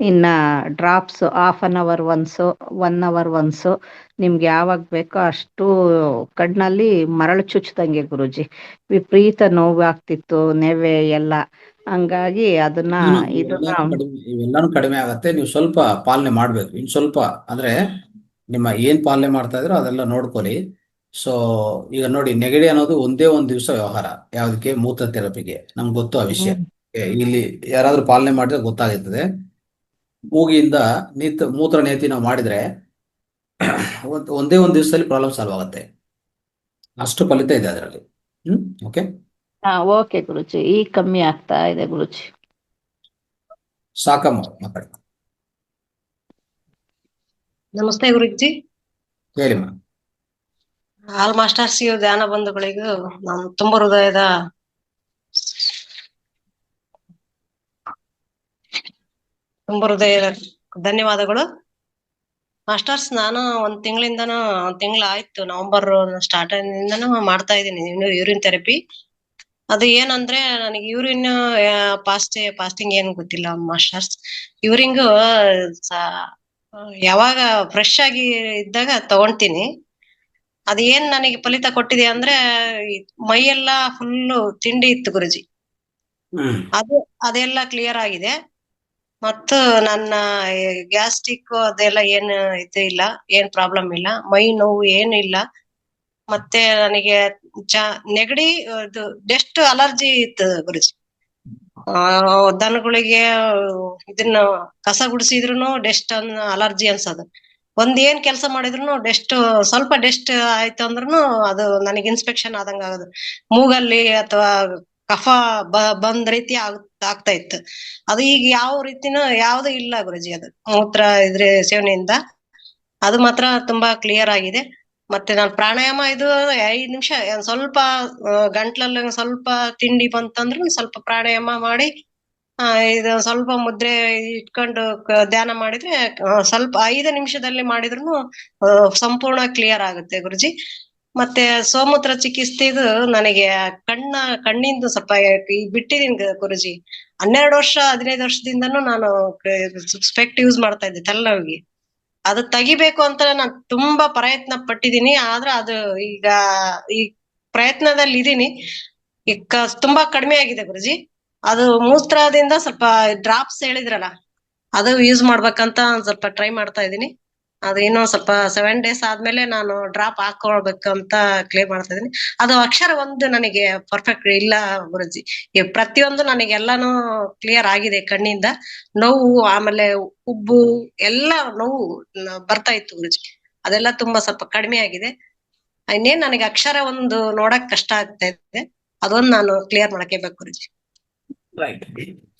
ಇನ್ನು drops 1/2 hour once 1 hour once ನಿಮ್ಗೆ ಯಾವಾಗ ಬೇಕೋ ಅಷ್ಟು. ಕಣ್ಣಲ್ಲಿ ಮರಳು ಚುಚ್ಚಿದಂಗೆ ಗುರುಜಿ, ವಿಪರೀತ ನೋವು ಆಗ್ತಿತ್ತು, ನೆವೆ ಎಲ್ಲ. ಹಂಗಾಗಿ ಇವೆಲ್ಲಾನು ಕಡಿಮೆ ಆಗತ್ತೆ, ನೀವು ಸ್ವಲ್ಪ ಪಾಲನೆ ಮಾಡ್ಬೇಕು. ಇನ್ ಸ್ವಲ್ಪ ಅಂದ್ರೆ ನಿಮ್ಮ ಏನ್ ಪಾಲನೆ ಮಾಡ್ತಾ ಇದ್ರೋ ಅದೆಲ್ಲ ನೋಡ್ಕೊಳ್ಳಿ. ಸೊ ಈಗ ನೋಡಿ, ನೆಗಡಿ ಅನ್ನೋದು ಒಂದೇ ಒಂದು ದಿವಸ ವ್ಯವಹಾರ. ಯಾವ್ದಕ್ಕೆ? ಮೂತ್ರ ಥೆರಪಿಗೆ. ನಮ್ಗೆ ಗೊತ್ತು ಆ ವಿಷಯ. ಇಲ್ಲಿ ಯಾರಾದ್ರೂ ಪಾಲನೆ ಮಾಡಿದ್ರೆ ಗೊತ್ತಾಗುತ್ತದೆ. ಮೂಗಿಯಿಂದ ಮೂತ್ರ ನೇತಿ ನಾವು ಮಾಡಿದ್ರೆ ಒಂದೇ ಒಂದು ದಿವಸದಲ್ಲಿ ಪ್ರಾಬ್ಲಮ್ ಸಾಲ್ವ್ ಆಗುತ್ತೆ, ಅಷ್ಟು ಫಲಿತ ಇದೆ ಅದರಲ್ಲಿ. ಓಕೆ ಓಕೆ ಗುರುಜಿ, ಈಗ ಕಮ್ಮಿ ಆಗ್ತಾ ಇದೆ ಗುರುಜಿ. ಸಾಕಮ್ಮ ಮಾತಾಡಿ. ನಮಸ್ತೆ ಗುರುಜಿ. ಹೇಳಿಮ್ಮ. ಆಲ್ ಮಾಸ್ಟರ್ಸ್ ಧ್ಯಾನ ಬಂಧುಗಳಿಗೂ ನಾನು ತುಂಬ ಹೃದಯದ ಧನ್ಯವಾದಗಳು. ಮಾಸ್ಟರ್ಸ್, ನಾನು ಒಂದ್ ತಿಂಗಳಾಯ್ತು, ನವೆಂಬರ್ ಸ್ಟಾರ್ಟ್ ಇಂದನೂ ಮಾಡ್ತಾ ಇದ್ದೀನಿ ಯೂರಿನ್ ಥೆರಪಿ. ಅದು ಏನಂದ್ರೆ ನನಗೆ ಯೂರಿನ್ ಫಾಸ್ಟಿಂಗ್ ಏನು ಗೊತ್ತಿಲ್ಲ ಮಾಸ್ಟರ್ಸ್. ಯೂರಿಂಗ್ ಯಾವಾಗ ಫ್ರೆಶ್ ಆಗಿ ಇದ್ದಾಗ ತಗೊಂತೀನಿ. ಅದ್ ಏನ್ ನನಗೆ ಫಲಿತ ಕೊಟ್ಟಿದೆ ಅಂದ್ರೆ ಮೈಯೆಲ್ಲ ಫುಲ್ಲು ತಿಂಡಿ ಇತ್ತು ಗುರುಜಿ, ಅದೆಲ್ಲ ಕ್ಲಿಯರ್ ಆಗಿದೆ. ಮತ್ತು ನನ್ನ ಗ್ಯಾಸ್ಟ್ರಿಕ್ ಅದೆಲ್ಲ ಏನು ಇದು ಇಲ್ಲ, ಏನ್ ಪ್ರಾಬ್ಲಮ್ ಇಲ್ಲ, ಮೈ ನೋವು ಏನು ಇಲ್ಲ. ಮತ್ತೆ ನನಗೆ ನೆಗಡಿ ಇದು ಡಸ್ಟ್ ಅಲರ್ಜಿ ಇತ್ತು ಗುರುಜಿ. ದನಗಳಿಗೆ ಇದನ್ನ ಕಸ ಗುಡಿಸಿದ್ರು ಡಸ್ಟ್ ಅಲರ್ಜಿ ಅನ್ಸದು. ಏನ್ ಕೆಲಸ ಮಾಡಿದ್ರು ಸ್ವಲ್ಪ ಡಸ್ಟ್ ಆಯ್ತು ಅಂದ್ರೂ ಅದು ನನಗೆ ಇನ್ಸ್ಪೆಕ್ಷನ್ ಆದಂಗ ಆಗೋದು. ಮೂಗಲ್ಲಿ ಅಥವಾ ಕಫ ಬಂದ್ ರೀತಿ ಆಗ್ತಾ ಇತ್ತು. ಅದು ಈಗ ಯಾವ ರೀತಿನೂ ಯಾವ್ದು ಇಲ್ಲ ಗುರುಜಿ. ಅದು ಮೂತ್ರ ಸೇವನೆಯಿಂದ ಅದು ಮಾತ್ರ ತುಂಬಾ ಕ್ಲಿಯರ್ ಆಗಿದೆ. ಮತ್ತೆ ನಾನು ಪ್ರಾಣಾಯಾಮ ಇದು 5 ನಿಮಿಷ ಸ್ವಲ್ಪ ಗಂಟ್ಲಲ್ಲಿ ಒಂದ್ ಸ್ವಲ್ಪ ತಿಂಡಿ ಬಂತಂದ್ರೆ ಒಂದ್ ಸ್ವಲ್ಪ ಪ್ರಾಣಾಯಾಮ ಮಾಡಿ ಇದು ಸ್ವಲ್ಪ ಮುದ್ರೆ ಇಟ್ಕೊಂಡು ಧ್ಯಾನ ಮಾಡಿದ್ರೆ ಸ್ವಲ್ಪ 5 ನಿಮಿಷದಲ್ಲಿ ಮಾಡಿದ್ರು ಸಂಪೂರ್ಣ ಕ್ಲಿಯರ್ ಆಗುತ್ತೆ ಗುರುಜಿ. ಮತ್ತೆ ಸೋಮೂತ್ರ ಚಿಕಿತ್ಸೆ ಇದು ನನಗೆ ಕಣ್ಣಿಂದು ಸ್ವಲ್ಪ ಬಿಟ್ಟಿದೀನಿ ಗುರುಜಿ. 12 ವರ್ಷ 15 ವರ್ಷದಿಂದನೂ ನಾನು ಸ್ಪೆಕ್ಟ್ ಯೂಸ್ ಮಾಡ್ತಾ ಇದ್ದೆ ತಲೆನೋವಿಗೆ. ಅದು ತೆಗಿಬೇಕು ಅಂತ ನಾನು ತುಂಬಾ ಪ್ರಯತ್ನ ಪಟ್ಟಿದೀನಿ. ಆದ್ರೆ ಅದು ಈಗ ಈ ಪ್ರಯತ್ನದಲ್ಲಿ ಇದೀನಿ. ಈಗ ತುಂಬಾ ಕಡಿಮೆ ಆಗಿದೆ ಗುರುಜಿ. ಅದು ಮೂತ್ರದಿಂದ ಸ್ವಲ್ಪ ಡ್ರಾಪ್ಸ್ ಹೇಳಿದ್ರಲ್ಲ, ಅದು ಯೂಸ್ ಮಾಡ್ಬೇಕಂತ ಒಂದ್ ಸ್ವಲ್ಪ ಟ್ರೈ ಮಾಡ್ತಾ ಇದೀನಿ. ಅದು ಇನ್ನೊಂದ್ ಸ್ವಲ್ಪ 7 days ಆದ್ಮೇಲೆ ನಾನು ಡ್ರಾಪ್ ಹಾಕೊಳ್ಬೇಕಂತ ಕ್ಲೇಮ್ ಮಾಡ್ತಾ ಇದೀನಿ. ಅದು ಅಕ್ಷರ ಒಂದು ನನಗೆ ಪರ್ಫೆಕ್ಟ್ ಇಲ್ಲ ಗುರುಜಿ. ಈ ಪ್ರತಿಯೊಂದು ನನಗೆ ಎಲ್ಲಾನು ಕ್ಲಿಯರ್ ಆಗಿದೆ. ಕಣ್ಣಿಂದ ನೋವು, ಆಮೇಲೆ ಉಬ್ಬು ಎಲ್ಲ ನೋವು ಬರ್ತಾ ಇತ್ತು ಗುರುಜಿ. ಅದೆಲ್ಲ ತುಂಬಾ ಸ್ವಲ್ಪ ಕಡಿಮೆ ಆಗಿದೆ. ಇನ್ನೇನ್ ನನಗೆ ಅಕ್ಷರ ಒಂದು ನೋಡಕ್ ಕಷ್ಟ ಆಗ್ತಾ ಇದೆ. ಅದೊಂದು ನಾನು ಕ್ಲಿಯರ್ ಮಾಡಕ್ಕೆ ಗುರುಜಿ. ರೈಟ್.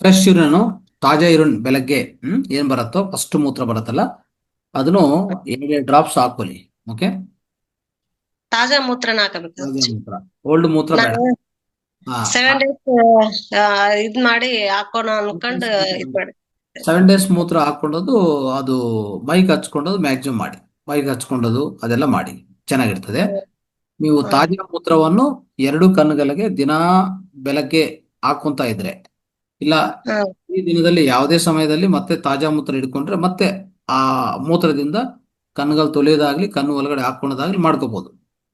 ಫ್ರೆಶ್ ಯೂರಿನ್, ತಾಜಾ ಯೂರಿನ್ ಬೆಳಗ್ಗೆ ಏನ್ ಬರುತ್ತೋ ಫಸ್ಟ್ ಮೂತ್ರ ಬರುತ್ತಲ್ಲ ಅದನ್ನು 2 ಡ್ರಾಪ್ಸ್ ಹಾಕೊಳ್ಳಿ. ಓಕೆ, ತಾಜಾ ಮೂತ್ರನ ಹಾಕಬೇಕು ತಾಜಾ ಗುರೂಜಿ. ಮೂತ್ರ, ಓಲ್ಡ್ ಮೂತ್ರ ಬೇಡ. ನಾನು ಹಾ 7 days ಇದ್ ಮಾಡಿ ಹಾಕೋಣ ಅನ್ಕೊಂಡ್ ಇದ್ ಮಾಡಿ 7 days ಮೂತ್ರ ಹಾಕೊಂಡದು ಅದು ಮೈಗೆ ಹಚ್ಕೊಂಡದು ಮ್ಯಾಕ್ಸಿಮಮ್ ಮಾಡಿ, ಮೈಗೆ ಹಚ್ಕೊಂಡದು ಅದೆಲ್ಲ ಮಾಡಿ ಚೆನ್ನಾಗಿರ್ತದೆ. ನೀವು ತಾಜಾ ಮೂತ್ರವನ್ನು 2 ಕಣ್ಣುಗಳಿಗೆ ದಿನಾ ಬೆಳಗ್ಗೆ ಹಾಕೊಂತ ಇದ್ರೆ, ಇಲ್ಲ ಈ ದಿನದಲ್ಲಿ ಯಾವುದೇ ಸಮಯದಲ್ಲಿ ಮತ್ತೆ ತಾಜಾ ಮೂತ್ರ ಹಿಡ್ಕೊಂಡ್ರೆ ಮತ್ತೆ ಆ ಮೂತ್ರದಿಂದ ಕಣ್ಣುಗಳು ತೊಳೆಯೋದಾಗ್ಲಿ ಕಣ್ಣು ಒಳಗಡೆ ಹಾಕೊಳ್ಳೋದಾಗ್ಲಿ ಮಾಡ್ಕೋಬಹುದು.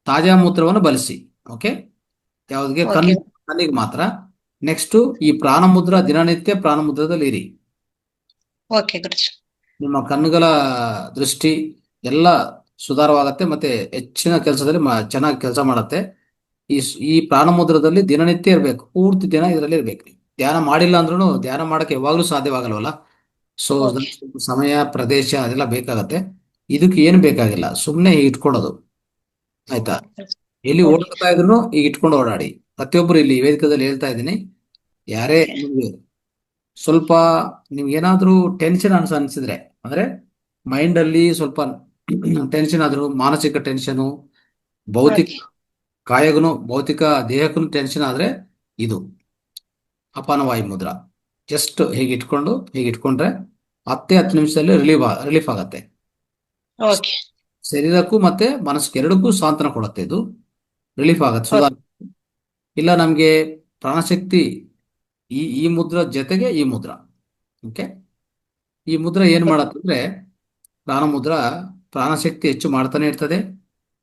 ತಾಜಾ ಮೂತ್ರವನ್ನು ಬಳಸಿ. ಓಕೆ, ಯಾವುದಿಗೆ ಕಣ್ಣಿಗೆ ಮಾತ್ರ. ನೆಕ್ಸ್ಟ್ ಈ ಪ್ರಾಣಮುದ್ರ, ದಿನನಿತ್ಯ ಪ್ರಾಣಮುದ್ರದಲ್ಲಿ ಇರಿ. ಓಕೆ ಗುರೂಜಿ. ನಿಮ್ಮ ಕಣ್ಣುಗಳ ದೃಷ್ಟಿ ಎಲ್ಲ ಸುಧಾರವಾಗತ್ತೆ, ಮತ್ತೆ ಹೆಚ್ಚಿನ ಕೆಲಸದಲ್ಲಿ ಚೆನ್ನಾಗಿ ಕೆಲಸ ಮಾಡುತ್ತೆ. ಈ ಪ್ರಾಣಮುದ್ರದಲ್ಲಿ ದಿನನಿತ್ಯ ಇರಬೇಕು, ಪೂರ್ತಿ ದಿನ ಇದರಲ್ಲಿ ಇರ್ಬೇಕು. ನೀವು ಧ್ಯಾನ ಮಾಡಿಲ್ಲ ಅಂದ್ರೂ ಧ್ಯಾನ ಮಾಡಕ್ಕೆ ಯಾವಾಗಲೂ ಸಾಧ್ಯವಾಗಲ್ವಲ್ಲ. ಸೊ ಸ್ವಲ್ಪ ಸಮಯ, ಪ್ರದೇಶ ಅದೆಲ್ಲ ಬೇಕಾಗತ್ತೆ. ಇದಕ್ಕೆ ಏನು ಬೇಕಾಗಿಲ್ಲ, ಸುಮ್ಮನೆ ಇಟ್ಕೊಳ್ಳೋದು. ಆಯ್ತಾ? ಎಲ್ಲಿ ಓಡಾಡ್ತಾ ಇದ್ರು ಈಗ ಇಟ್ಕೊಂಡು ಓಡಾಡಿ. ಪ್ರತಿಯೊಬ್ಬರು ಇಲ್ಲಿ ವೇದಿಕೆಯಲ್ಲಿ ಹೇಳ್ತಾ ಇದ್ದೀನಿ, ಯಾರೇ ನಿಮ್ಗೆ ಸ್ವಲ್ಪ ನಿಮ್ಗೇನಾದ್ರೂ ಟೆನ್ಷನ್ ಅನ್ಸಿದ್ರೆ, ಅಂದ್ರೆ ಮೈಂಡ್ ಅಲ್ಲಿ ಸ್ವಲ್ಪ ಟೆನ್ಷನ್ ಆದ್ರು, ಮಾನಸಿಕ ಟೆನ್ಷನು, ಭೌತಿಕ ಕಾಯಗನು ಭೌತಿಕ ದೇಹಕ್ಕೂ ಟೆನ್ಷನ್ ಆದ್ರೆ ಇದು ಅಪಾನವಾಯು ಮುದ್ರ ಜಸ್ಟ್ ಹೀಗೆ ಇಟ್ಕೊಂಡ್ರೆ 10 ನಿಮಿಷದಲ್ಲಿ ರಿಲೀಫ್ ಆಗತ್ತೆ. ಶರೀರಕ್ಕೂ ಮತ್ತೆ ಮನಸ್ಸಿಗೆ ಎರಡಕ್ಕೂ ಸಾಂತ್ವನ ಕೊಡುತ್ತೆ. ಇದು ರಿಲೀಫ್ ಆಗತ್ತೆ, ಸುಧಾರ. ಇಲ್ಲ ನಮ್ಗೆ ಪ್ರಾಣಶಕ್ತಿ ಈ ಮುದ್ರ ಜೊತೆಗೆ ಈ ಮುದ್ರ. ಓಕೆ, ಈ ಮುದ್ರ ಏನ್ ಮಾಡತ್ತಂದ್ರೆ ಪ್ರಾಣಮುದ್ರ ಪ್ರಾಣಶಕ್ತಿ ಹೆಚ್ಚು ಮಾಡ್ತಾನೆ ಇರ್ತದೆ.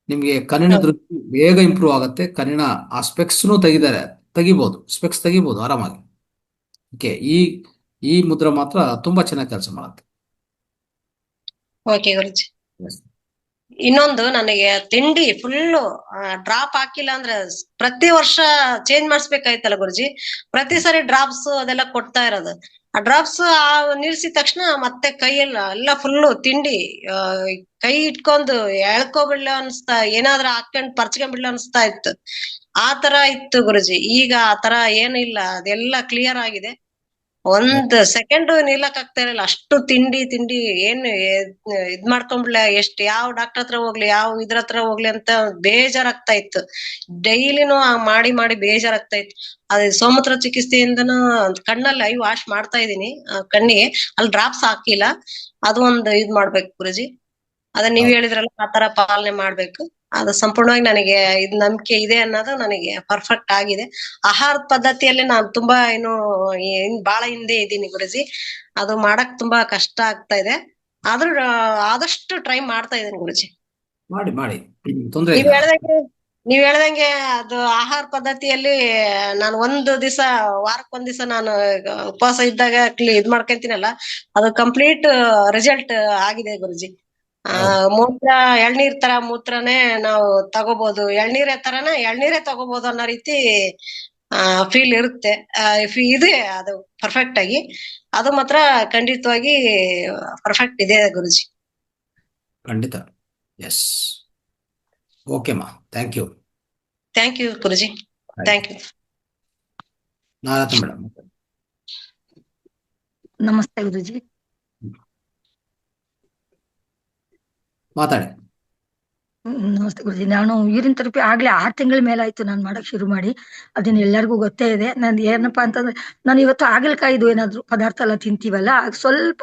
ನಿಮ್ಗೆ ಕಣ್ಣಿನ ದೃಷ್ಟಿ ಬೇಗ ಇಂಪ್ರೂವ್ ಆಗುತ್ತೆ. ಕಣ್ಣಿನ ಆ ಸ್ಪೆಕ್ಸ್ನು ತೆಗಿಬಹುದು, ಸ್ಪೆಕ್ಸ್ ತೆಗಿಬಹುದು ಆರಾಮಾಗಿ. ಓಕೆ, ಈ ಮುದ್ರ ಮಾತ್ರ ತುಂಬಾ ಚೆನ್ನಾಗಿ ಕೆಲಸ ಮಾಡುತ್ತೆ. ಓಕೆ ಗುರೂಜಿ. ಇನ್ನೊಂದು, ನನಗೆ ತಿಂಡಿ ಫುಲ್ಲು ಡ್ರಾಪ್ ಹಾಕಿಲ್ಲ ಅಂದ್ರೆ ಪ್ರತಿ ವರ್ಷ ಚೇಂಜ್ ಮಾಡಿಸ್ಬೇಕಾಯ್ತಲ್ಲ ಗುರುಜಿ. ಪ್ರತಿ ಸರಿ ಡ್ರಾಪ್ಸ್ ಅದೆಲ್ಲ ಕೊಡ್ತಾ ಇರೋದು. ಆ ಡ್ರಾಪ್ಸ್ ನಿಲ್ಸಿದ ತಕ್ಷಣ ಮತ್ತೆ ಕೈಯೆಲ್ಲ ಫುಲ್ಲು ತಿಂಡಿ ಕೈ ಇಟ್ಕೊಂಡು ಎಳ್ಕೊಬಿಡ್ಲ ಅನ್ಸ್ತಾ, ಏನಾದ್ರೂ ಹಾಕೊಂಡ್ ಪರ್ಚ್ಕೊಂಡ್ಬಿಡ್ಲ ಅನ್ಸ್ತಾ ಇತ್ತು. ಆ ತರ ಇತ್ತು ಗುರುಜಿ. ಈಗ ಆ ತರ ಏನಿಲ್ಲ, ಅದೆಲ್ಲ ಕ್ಲಿಯರ್ ಆಗಿದೆ. ಒಂದ್ ಸೆಕೆಂಡ್ ನಿಲ್ಲಕ್ ಆಗ್ತಾ ಇರಲಿಲ್ಲ, ಅಷ್ಟು ತಿಂಡಿ ಏನ್ ಇದ್ ಮಾಡ್ಕೊಂಡ್ಬಿಡ್ಲ, ಯಾವ ಡಾಕ್ಟರ್ ಹತ್ರ ಹೋಗ್ಲಿ, ಯಾವ ಇದ್ರ ಹತ್ರ ಹೋಗ್ಲಿ ಅಂತ ಬೇಜಾರಾಗ್ತಾ ಇತ್ತು. ಡೈಲಿನೂ ಮಾಡಿ ಬೇಜಾರಾಗ್ತಾ ಇತ್ತು. ಅದೇ ಸೋಮೂತ್ರ ಚಿಕಿತ್ಸೆಯಿಂದನೂ ಕಣ್ಣಲ್ಲಿ ಐ ವಾಶ್ ಮಾಡ್ತಾ ಇದೀನಿ, ಕಣ್ಣಿಗೆ ಅಲ್ಲಿ ಡ್ರಾಪ್ಸ್ ಹಾಕಿಲ್ಲ. ಅದು ಒಂದು ಇದ್ ಮಾಡ್ಬೇಕು ಗುರುಜಿ. ಅದ ನೀವ್ ಹೇಳಿದ್ರಲ್ಲ, ಆ ತರ ಪಾಲನೆ ಮಾಡ್ಬೇಕು. ಅದು ಸಂಪೂರ್ಣವಾಗಿ ನನಗೆ ಇದ್ ನಂಬಿಕೆ ಇದೆ ಅನ್ನೋದು ನನಗೆ ಪರ್ಫೆಕ್ಟ್ ಆಗಿದೆ. ಆಹಾರದ ಪದ್ಧತಿಯಲ್ಲಿ ನಾನು ತುಂಬಾ ಬಹಳ ಹಿಂದೆ ಇದ್ದೀನಿ ಗುರುಜಿ. ಅದು ಮಾಡಕ್ ತುಂಬಾ ಕಷ್ಟ ಆಗ್ತಾ ಇದೆ. ಆದ್ರೂ ಆದಷ್ಟು ಟ್ರೈ ಮಾಡ್ತಾ ಇದ್ದೀನಿ ಗುರುಜಿ. ಮಾಡಿ ತೊಂದ್ರೆ ಇಲ್ಲ. ನೀವ್ ಹೇಳ್ದಂಗೆ ಅದು ಆಹಾರ ಪದ್ಧತಿಯಲ್ಲಿ ನಾನು ವಾರಕ್ಕೊಂದ್ ದಿವಸ ನಾನು ಉಪವಾಸ ಇದ್ದಾಗ ಇದ್ ಮಾಡ್ಕೊಂತೀನಲ್ಲ, ಅದು ಕಂಪ್ಲೀಟ್ ರಿಸಲ್ಟ್ ಆಗಿದೆ ಗುರುಜಿ. ಮೂತ್ರ ಎಳ್ನೀರ್ ತರ ಮೂತ್ರನೇ ನಾವು ತಗೋಬಹುದು, ಎಳ್ನೀರೇ ತಗೋಬಹುದು ಅನ್ನೋ ರೀತಿ ಫೀಲ್ ಇರುತ್ತೆ. ಇದೆ ಅದು ಪರ್ಫೆಕ್ಟ್ ಆಗಿ. ಅದು ಮಾತ್ರ ಖಂಡಿತವಾಗಿ ಪರ್ಫೆಕ್ಟ್ ಇದೆ ಗುರುಜಿ. ಖಂಡಿತ. ಎಸ್. ಓಕೆ ಮಾ, thank you Guruji. Thank you. Narayana madam ನಮಸ್ತೆ ಗುರುಜಿ. ಮಾತಾಡಿ. ನಮಸ್ತೆ ಗುರುಜಿ. ನಾನು ಯೂರಿನ್ ಥೆರಪಿ ಆಗ್ಲೇ 6 ತಿಂಗಳ ಮೇಲಾಯ್ತು ನಾನು ಮಾಡಕ್ ಶುರು ಮಾಡಿ. ಅದನ್ನ ಎಲ್ಲರಿಗೂ ಗೊತ್ತೇ ಇದೆ. ನಾನು ಏನಪ್ಪಾ ಅಂತಂದ್ರೆ, ನಾನು ಇವತ್ತು ಹಾಗಲಕಾಯಿದು ಏನಾದ್ರು ಪದಾರ್ಥ ಎಲ್ಲ ತಿಂತೀವಲ್ಲ, ಸ್ವಲ್ಪ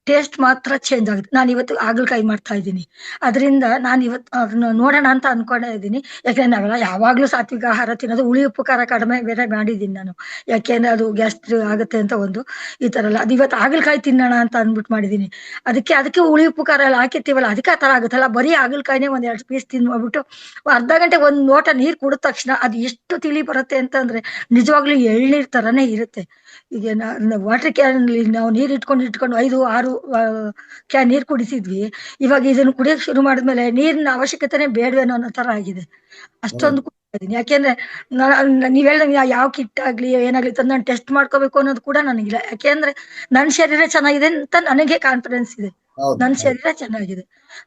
ಟೇಸ್ಟ್ ಮಾತ್ರ ಚೇಂಜ್ ಆಗುತ್ತೆ. ನಾನು ಇವತ್ತು ಹಾಗಲಕಾಯಿ ಮಾಡ್ತಾ ಇದ್ದೀನಿ. ಅದರಿಂದ ನಾನು ಇವತ್ತು ಅದನ್ನ ನೋಡೋಣ ಅಂತ ಅನ್ಕೊಂಡೇ ಇದ್ದೀನಿ. ಯಾಕಂದ್ರೆ ನಾವೆಲ್ಲ ಯಾವಾಗ್ಲೂ ಸಾತ್ವಿಕ ಆಹಾರ ತಿನ್ನೋದು, ಹುಳಿ ಉಪ್ಪು ಖಾರ ಕಡಿಮೆ ಬೇರೆ ಮಾಡಿದ್ದೀನಿ ನಾನು. ಯಾಕೆಂದ್ರೆ ಅದು ಗ್ಯಾಸ್ಟ್ರಿಕ್ ಆಗುತ್ತೆ ಅಂತ ಒಂದು ಈ ತರ ಎಲ್ಲ. ಅದು ಇವತ್ತು ಹಾಗಲಕಾಯಿ ತಿನ್ನೋಣ ಅಂತ ಅಂದ್ಬಿಟ್ಟು ಮಾಡಿದೀನಿ. ಅದಕ್ಕೆ ಹುಳಿ ಉಪ್ಪು ಖಾರ ಎಲ್ಲ ಹಾಕಿರ್ತೀವಲ್ಲ, ಅದಕ್ಕೆ ಆ ತರ ಆಗುತ್ತಲ್ಲ. ಬರೀ ಹಾಗಲಕಾಯಿನೇ 1-2 ಪೀಸ್ ತಿಂದ್ಬಿಟ್ಟು ಅರ್ಧ ಗಂಟೆ 1 ಲೋಟ ನೀರ್ ಕುಡಿದ ತಕ್ಷಣ ಅದು ಎಷ್ಟು ತಿಳಿ ಬರುತ್ತೆ ಅಂತಂದ್ರೆ ನಿಜವಾಗ್ಲೂ ಎಳ್ನೀರ್ ತರಾನೇ ಇರುತ್ತೆ. ಈಗ ವಾಟರ್ ಕ್ಯಾನ್ ನಾವು ನೀರ್ ಇಟ್ಕೊಂಡು 5-6 ಕ್ಯಾನ್ ನೀರ್ ಕುಡಿಸಿದ್ವಿ. ಇವಾಗ ಇದನ್ನು ಕುಡಿಯಕ್ ಶುರು ಮಾಡಿದ್ಮೇಲೆ ನೀರಿನ ಅವಶ್ಯಕತೆನೇ ಬೇಡವೇನೋ ಅನ್ನೋ ತರ ಆಗಿದೆ. ಅಷ್ಟೊಂದು ಕುಡಿತಾ ಇದೀನಿ. ಯಾಕೆಂದ್ರೆ ನೀವ್ ಹೇಳ್ದಂಗೆ ಯಾವ ಕಿಟ್ ಆಗ್ಲಿ ಏನಾಗ್ಲಿ ತಂದು ನಾನು ಟೆಸ್ಟ್ ಮಾಡ್ಕೋಬೇಕು ಅನ್ನೋದು ಕೂಡ ನನಗಿಲ್ಲ. ಯಾಕೆಂದ್ರೆ ನನ್ನ ಶರೀರ ಚೆನ್ನಾಗಿದೆ ಅಂತ ನನಗೆ ಕಾನ್ಫಿಡೆನ್ಸ್ ಇದೆ. ನನ್ನ ಶರೀರ ಚೆನ್ನಾಗಿದೆ,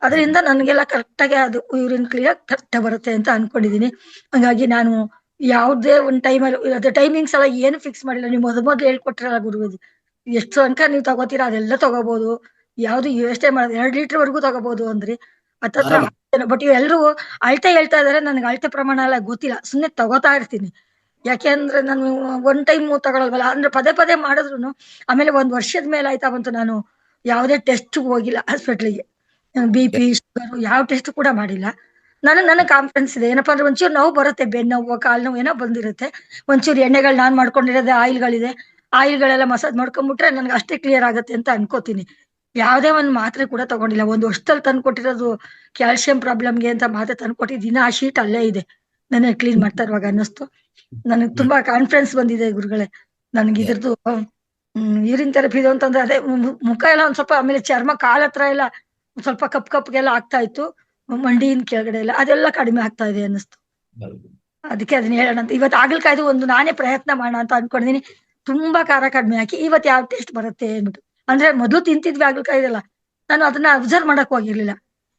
ಅದರಿಂದ ನನಗೆಲ್ಲ ಕರೆಕ್ಟಾಗಿ ಅದು ಯೂರಿನ್ ಕ್ಲಿಯರ್ ಕರೆಕ್ಟ್ ಬರುತ್ತೆ ಅಂತ ಅನ್ಕೊಂಡಿದೀನಿ. ಹಂಗಾಗಿ ನಾನು ಯಾವುದೇ ಒಂದು ಟೈಮಲ್ಲಿ ಅದೇ ಟೈಮಿಂಗ್ಸ್ ಎಲ್ಲ ಏನು ಫಿಕ್ಸ್ ಮಾಡಿಲ್ಲ. ನೀವು ಮೊದಲು ಹೇಳ್ಕೊಟ್ಟಿರಲ್ಲ ಗುರುಜಿ, ಎಷ್ಟು ತನಕ ನೀವು ತಗೋತೀರಾ ಅದೆಲ್ಲ ತಗೋಬಹುದು, ಯಾವ್ದು ಯೋಚನೆ ಮಾಡೋದು 2 ಲೀಟರ್ ವರೆಗೂ ತಗೋಬಹುದು ಅಂದ್ರಿ. ಹತ್ತತ್ರ ಬಟ್ ಇವೆಲ್ಲರೂ ಅಳತೆ ಹೇಳ್ತಾ ಇದಾರೆ. ನನಗೆ ಅಳತೆ ಪ್ರಮಾಣ ಎಲ್ಲ ಗೊತ್ತಿಲ್ಲ, ಸುಮ್ನೆ ತಗೋತಾ ಇರ್ತೀನಿ. ಯಾಕೆಂದ್ರೆ ನಾನು ಒನ್ ಟೈಮ್ ತಗೊಳಲ್ವಲ್ಲ, ಅಂದ್ರೆ ಪದೇ ಮಾಡಿದ್ರು ಆಮೇಲೆ 1 ವರ್ಷದ ಮೇಲೆ ಆಯ್ತಾ ಬಂತು ನಾನು ಯಾವುದೇ ಟೆಸ್ಟ್ ಹೋಗಿಲ್ಲ ಹಾಸ್ಪಿಟ್ಲಿಗೆ. BP ಶುಗರ್ ಯಾವ ಟೆಸ್ಟ್ ಕೂಡ ಮಾಡಿಲ್ಲ. ನನಗೆ ಕಾನ್ಫಿಡೆನ್ಸ್ ಇದೆ. ಏನಪ್ಪಾ ಅಂದ್ರೆ ಒಂಚೂರು ನೋವು ಬರುತ್ತೆ, ಬೆನ್ನು ನೋವು ಕಾಲು ನೋವು ಏನೋ ಬಂದಿರುತ್ತೆ. ಒಂಚೂರು ಎಣ್ಣೆಗಳು ನಾನ್ ಮಾಡ್ಕೊಂಡಿರೋದೇ ಆಯಿಲ್ಗಳಿದೆ, ಆಯಿಲ್ಗಳೆಲ್ಲ ಮಸಾಜ್ ಮಾಡ್ಕೊಂಡ್ಬಿಟ್ರೆ ನನ್ಗೆ ಅಷ್ಟೇ ಕ್ಲಿಯರ್ ಆಗುತ್ತೆ ಅಂತ ಅನ್ಕೋತೀನಿ. ಯಾವ್ದೇ ಒಂದು ಮಾತ್ರೆ ಕೂಡ ತಗೊಂಡಿಲ್ಲ. 1 ವರ್ಷದಲ್ಲಿ ತಂದು ಕೊಟ್ಟಿರೋದು ಕ್ಯಾಲ್ಸಿಯಂ ಪ್ರಾಬ್ಲಮ್ಗೆ ಅಂತ ಮಾತ್ರೆ ತಂದು ಕೊಟ್ಟಿದ್ದೀನಿ. ಆ ಶೀಟ್ ಅಲ್ಲೇ ಇದೆ, ನನಗೆ ಕ್ಲೀನ್ ಮಾಡ್ತಾ ಇರುವಾಗ ಅನ್ನಿಸ್ತು. ನನಗೆ ತುಂಬಾ ಕಾನ್ಫಿಡೆನ್ಸ್ ಬಂದಿದೆ ಗುರುಗಳೇ. ನನ್ಗೆ ಇದ್ರದ್ದು ಯೂರಿನ್ ಥೆರಪಿ ಇದು ಅಂತಂದ್ರೆ ಅದೇ ಮುಖ ಎಲ್ಲ ಒಂದ್ ಸ್ವಲ್ಪ, ಆಮೇಲೆ ಚರ್ಮ ಕಾಲ್ ಹತ್ರ ಎಲ್ಲ ಸ್ವಲ್ಪ ಕಪ್ಗೆಲ್ಲ ಆಗ್ತಾ ಇತ್ತು, ಮಂಡಿயின் ಕೆಳಗಡೆ ಎಲ್ಲ ಅದೆಲ್ಲ ಕಡಿಮೆ ಆಗ್ತಾ ಇದೆ ಅನ್ನಿಸ್ತು. ಅದಕ್ಕೆ ಅದನ್ನ ಹೇಳೋಣ ಅಂತ ಇವತ್ತು ಹಾಗಲಕಾಯ್ದು ಒಂದು ನಾನೇ ಪ್ರಯತ್ನ ಮಾಡೋಣ ಅಂತ ಅನ್ಕೊಂಡಿದೀನಿ. ತುಂಬಾ ಖಾರ ಕಡಿಮೆ ಹಾಕಿ ಇವತ್ತು ಯಾವ ಟೇಸ್ಟ್ ಬರುತ್ತೆ ಅಂದ್ಬಿಟ್ಟು. ಅಂದ್ರೆ ಮೊದಲು ತಿಂತಿದ್ವಿ ಹಾಗಲಕಾಯ್ದೆಲ್ಲ, ನಾನು ಅದನ್ನ ಅಬ್ಸರ್ವ್ ಮಾಡಕ್ ಹೋಗಿರ್ಲಿಲ್ಲ.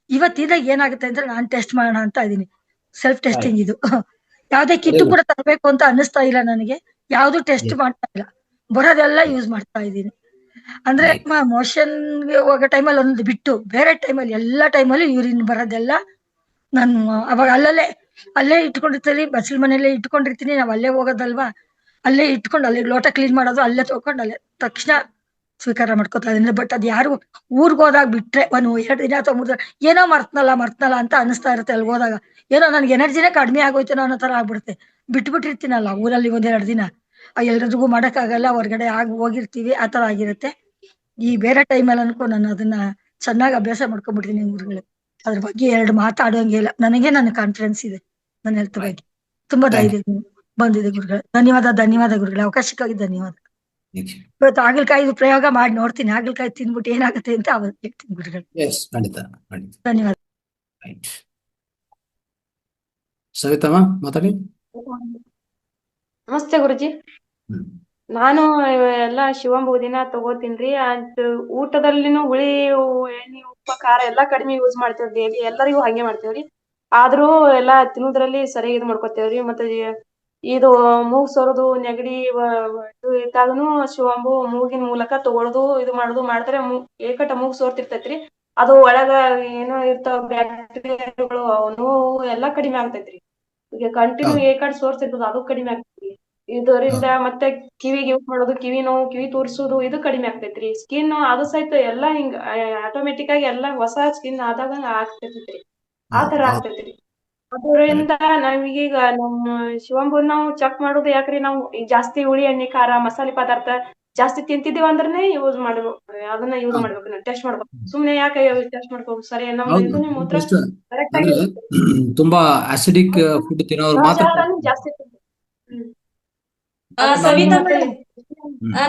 ಇವತ್ತಿದಾಗ ಏನಾಗುತ್ತೆ ಅಂದ್ರೆ ನಾನು ಟೆಸ್ಟ್ ಮಾಡೋಣ ಅಂತ ಇದೀನಿ. ಸೆಲ್ಫ್ ಟೆಸ್ಟಿಂಗ್ ಇದು. ಯಾವ್ದೇ ಕಿಟ್ಟು ಕೂಡ ತರಬೇಕು ಅಂತ ಅನ್ನಿಸ್ತಾ ಇಲ್ಲ ನನಗೆ. ಯಾವ್ದು ಟೆಸ್ಟ್ ಮಾಡ್ತಾ ಇಲ್ಲ, ಬರೋದೆಲ್ಲ ಯೂಸ್ ಮಾಡ್ತಾ ಇದ್ದೀನಿ. ಅಂದ್ರೆ ಮೋಷನ್ ಹೋಗೋ ಟೈಮಲ್ಲಿ ಒಂದು ಬಿಟ್ಟು ಬೇರೆ ಟೈಮಲ್ಲಿ ಎಲ್ಲಾ ಟೈಮಲ್ಲಿ ಯೂರಿನ್ ಬರೋದೆಲ್ಲ ನಾನು ಅವಾಗ ಅಲ್ಲೇ ಇಟ್ಕೊಂಡಿರ್ತೀನಿ. ಬಸ್ಲ್ ಮನೆಯಲ್ಲೇ ಇಟ್ಕೊಂಡಿರ್ತೀನಿ. ನಾವ್ ಅಲ್ಲೇ ಹೋಗೋದಲ್ವಾ, ಅಲ್ಲೇ ಇಟ್ಕೊಂಡು ಅಲ್ಲೇ ಲೋಟ ಕ್ಲೀನ್ ಮಾಡೋದು, ಅಲ್ಲೇ ತಗೊಂಡು ಅಲ್ಲೇ ತಕ್ಷಣ ಸ್ವೀಕಾರ ಮಾಡ್ಕೊತಾ ಇದೀನಿ. ಬಟ್ ಅದ್ ಯಾರು ಊರ್ಗ್ ಹೋದಾಗ ಬಿಟ್ರೆ 1-2 ದಿನ ಅಥವಾ 3 ದಿನ ಏನೋ ಮರ್ತನಲ್ಲ ಅಂತ ಅನಿಸ್ತಾ ಇರುತ್ತೆ. ಅಲ್ಲಿ ಹೋದಾಗ ಏನೋ ನನ್ಗೆ ಎನರ್ಜಿನೇ ಕಡಿಮೆ ಆಗೋಯ್ತೇನೋ ಅನ್ನೋ ತರ ಆಗ್ಬಿಡುತ್ತೆ. ಬಿಟ್ಬಿಟ್ಟಿರ್ತೀನಲ್ಲ ಊರಲ್ಲಿ 1-2 ದಿನ, ಎಲ್ರಿಗೂ ಮಾಡಕ್ಕಾಗಲ್ಲ, ಹೊರಗಡೆ ಹೋಗಿರ್ತೀವಿ, ಆ ತರ ಆಗಿರುತ್ತೆ. ಈ ಬೇರೆ ಟೈಮಲ್ಲಿ ಅನ್ಕೊ ನಾನು ಅದನ್ನ ಚೆನ್ನಾಗಿ ಅಭ್ಯಾಸ ಮಾಡ್ಕೊಂಡ್ಬಿಡ್ತೀನಿ ಗುರುಗಳೇ. ಅದ್ರ ಬಗ್ಗೆ 2 ಮಾತಾಡೋಂಗೆ ಇಲ್ಲ. ನನ್ನ ಕಾನ್ಫಿಡೆನ್ಸ್ ಇದೆ ನನ್ನ ಹೆಲ್ತ್ ಬಗ್ಗೆ. ತುಂಬಾ ಧೈರ್ಯ ಬಂದಿದೆ ಗುರುಗಳೇ. ಧನ್ಯವಾದ ಗುರುಗಳೇ, ಅವಕಾಶಕ್ಕಾಗಿ ಧನ್ಯವಾದ. ಇವತ್ತು ಹಾಗಲಕಾಯಿ ಪ್ರಯೋಗ ಮಾಡಿ ನೋಡ್ತೀನಿ. ಹಾಗಲಕಾಯಿ ತಿಂದ್ಬಿಟ್ಟು ಏನಾಗುತ್ತೆ ಅಂತ ಅವತ್ತು ಹೇಳ್ತೀನಿ ಗುರುಗಳೇ. ಧನ್ಯವಾದ. ಸವಿತಮ್ಮ ಮಾತಾಡಿ. ನಮಸ್ತೆ ಗುರುಜಿ. ನಾನು ಎಲ್ಲಾ ಶಿವಂಬ ದಿನ ತಗೋತೀನ್ರಿ. ಅದ್ ಊಟದಲ್ಲಿನೂ ಹುಳಿ ಎಣ್ಣೆ ಉಪ್ಪು ಖಾರ ಎಲ್ಲಾ ಕಡಿಮೆ ಯೂಸ್ ಮಾಡ್ತೇವ್ರಿ. ಡೈಲಿ ಎಲ್ಲರಿಗೂ ಹಂಗೆ ಮಾಡ್ತೇವ್ರಿ. ಆದ್ರೂ ಎಲ್ಲಾ ತಿನ್ನೋದ್ರಲ್ಲಿ ಸರಿಯಾಗಿ ಇದು ಮಾಡ್ಕೊತೇವ್ರಿ. ಮತ್ತೆ ಇದು ಮೂಗ್ ಸೋರೋದು ನೆಗಡಿ ಇದು ಇದ್ದಾಗನು ಶಿವಂಬು ಮೂಗಿನ ಮೂಲಕ ತಗೊಳ್ಳೋದು ಇದು ಮಾಡೋದು ಮಾಡ್ತಾರೆ. ಏಕಟ ಮೂಗ್ ಸೋರ್ತಿರ್ತೈತ್ರಿ. ಅದು ಒಳಗ ಏನೋ ಇರ್ತಾವ ಬ್ಯಾಕ್ಟೀರಿಯಾಗಳು, ನೋವು ಎಲ್ಲಾ ಕಡಿಮೆ ಆಗ್ತೈತ್ರಿ. ಈಗ ಕಂಟಿನ್ಯೂ ಏಕಟ್ ಸೋರ್ಸಿರ್ತದ ಅದು ಕಡಿಮೆ ಆಗ್ತೈತ್ರಿ. ಇದರಿಂದ ಮತ್ತೆ ಕಿವಿಗೆ ಯೂಸ್ ಮಾಡೋದು, ಕಿವಿ ನೋವು, ಕಿವಿ ತೋರ್ಸೋದು ಇದು ಕಡಿಮೆ ಆಗ್ತೈತ್ರಿ. ಸ್ಕಿನ್ ಅದು ಸಹಿತ ಎಲ್ಲಾ ಹಿಂಗ ಆಟೋಮೆಟಿಕ್ ಆಗಿ ಎಲ್ಲಾ ಹೊಸ ಸ್ಕಿನ್ ಆದಾಗ ಆಗ್ತೈತ್ರಿ. ಆ ತರ ಆಗ್ತೈತ್ರಿ. ಅದರಿಂದ ನಾವೀಗ ನಮ್ಮ ಶಿವಂಬನ್ ನಾವು ಚೆಕ್ ಮಾಡೋದು ಯಾಕ್ರಿ, ನಾವು ಜಾಸ್ತಿ ಹುಳಿ ಎಣ್ಣೆ ಖಾರ ಮಸಾಲೆ ಪದಾರ್ಥ ಜಾಸ್ತಿ ತಿಂತಿದೀವಿ ಅಂದ್ರನೇ ಯೂಸ್ ಮಾಡ್ಬೇಕು, ಅದನ್ನ ಯೂಸ್ ಮಾಡ್ಬೇಕು, ಟೆಸ್ಟ್ ಮಾಡ್ಬೇಕು. ಸುಮ್ನೆ ಯಾಕೆ ಟೆಸ್ಟ್ ಮಾಡ್ಬೇಕು? ಸರಿ ನಮ್ದು ನಿಮ್ ಮೂತ್ರ ಕರೆಕ್ಟ್ ಆಗಿ ತುಂಬಾ ಆಸಿಡಿಕ್ ಫುಡ್ ತಿನ್ನೋರು ಮಾತ್ರ ಜಾಸ್ತಿ. ಸವಿತಾ ಮೇಡಮ್,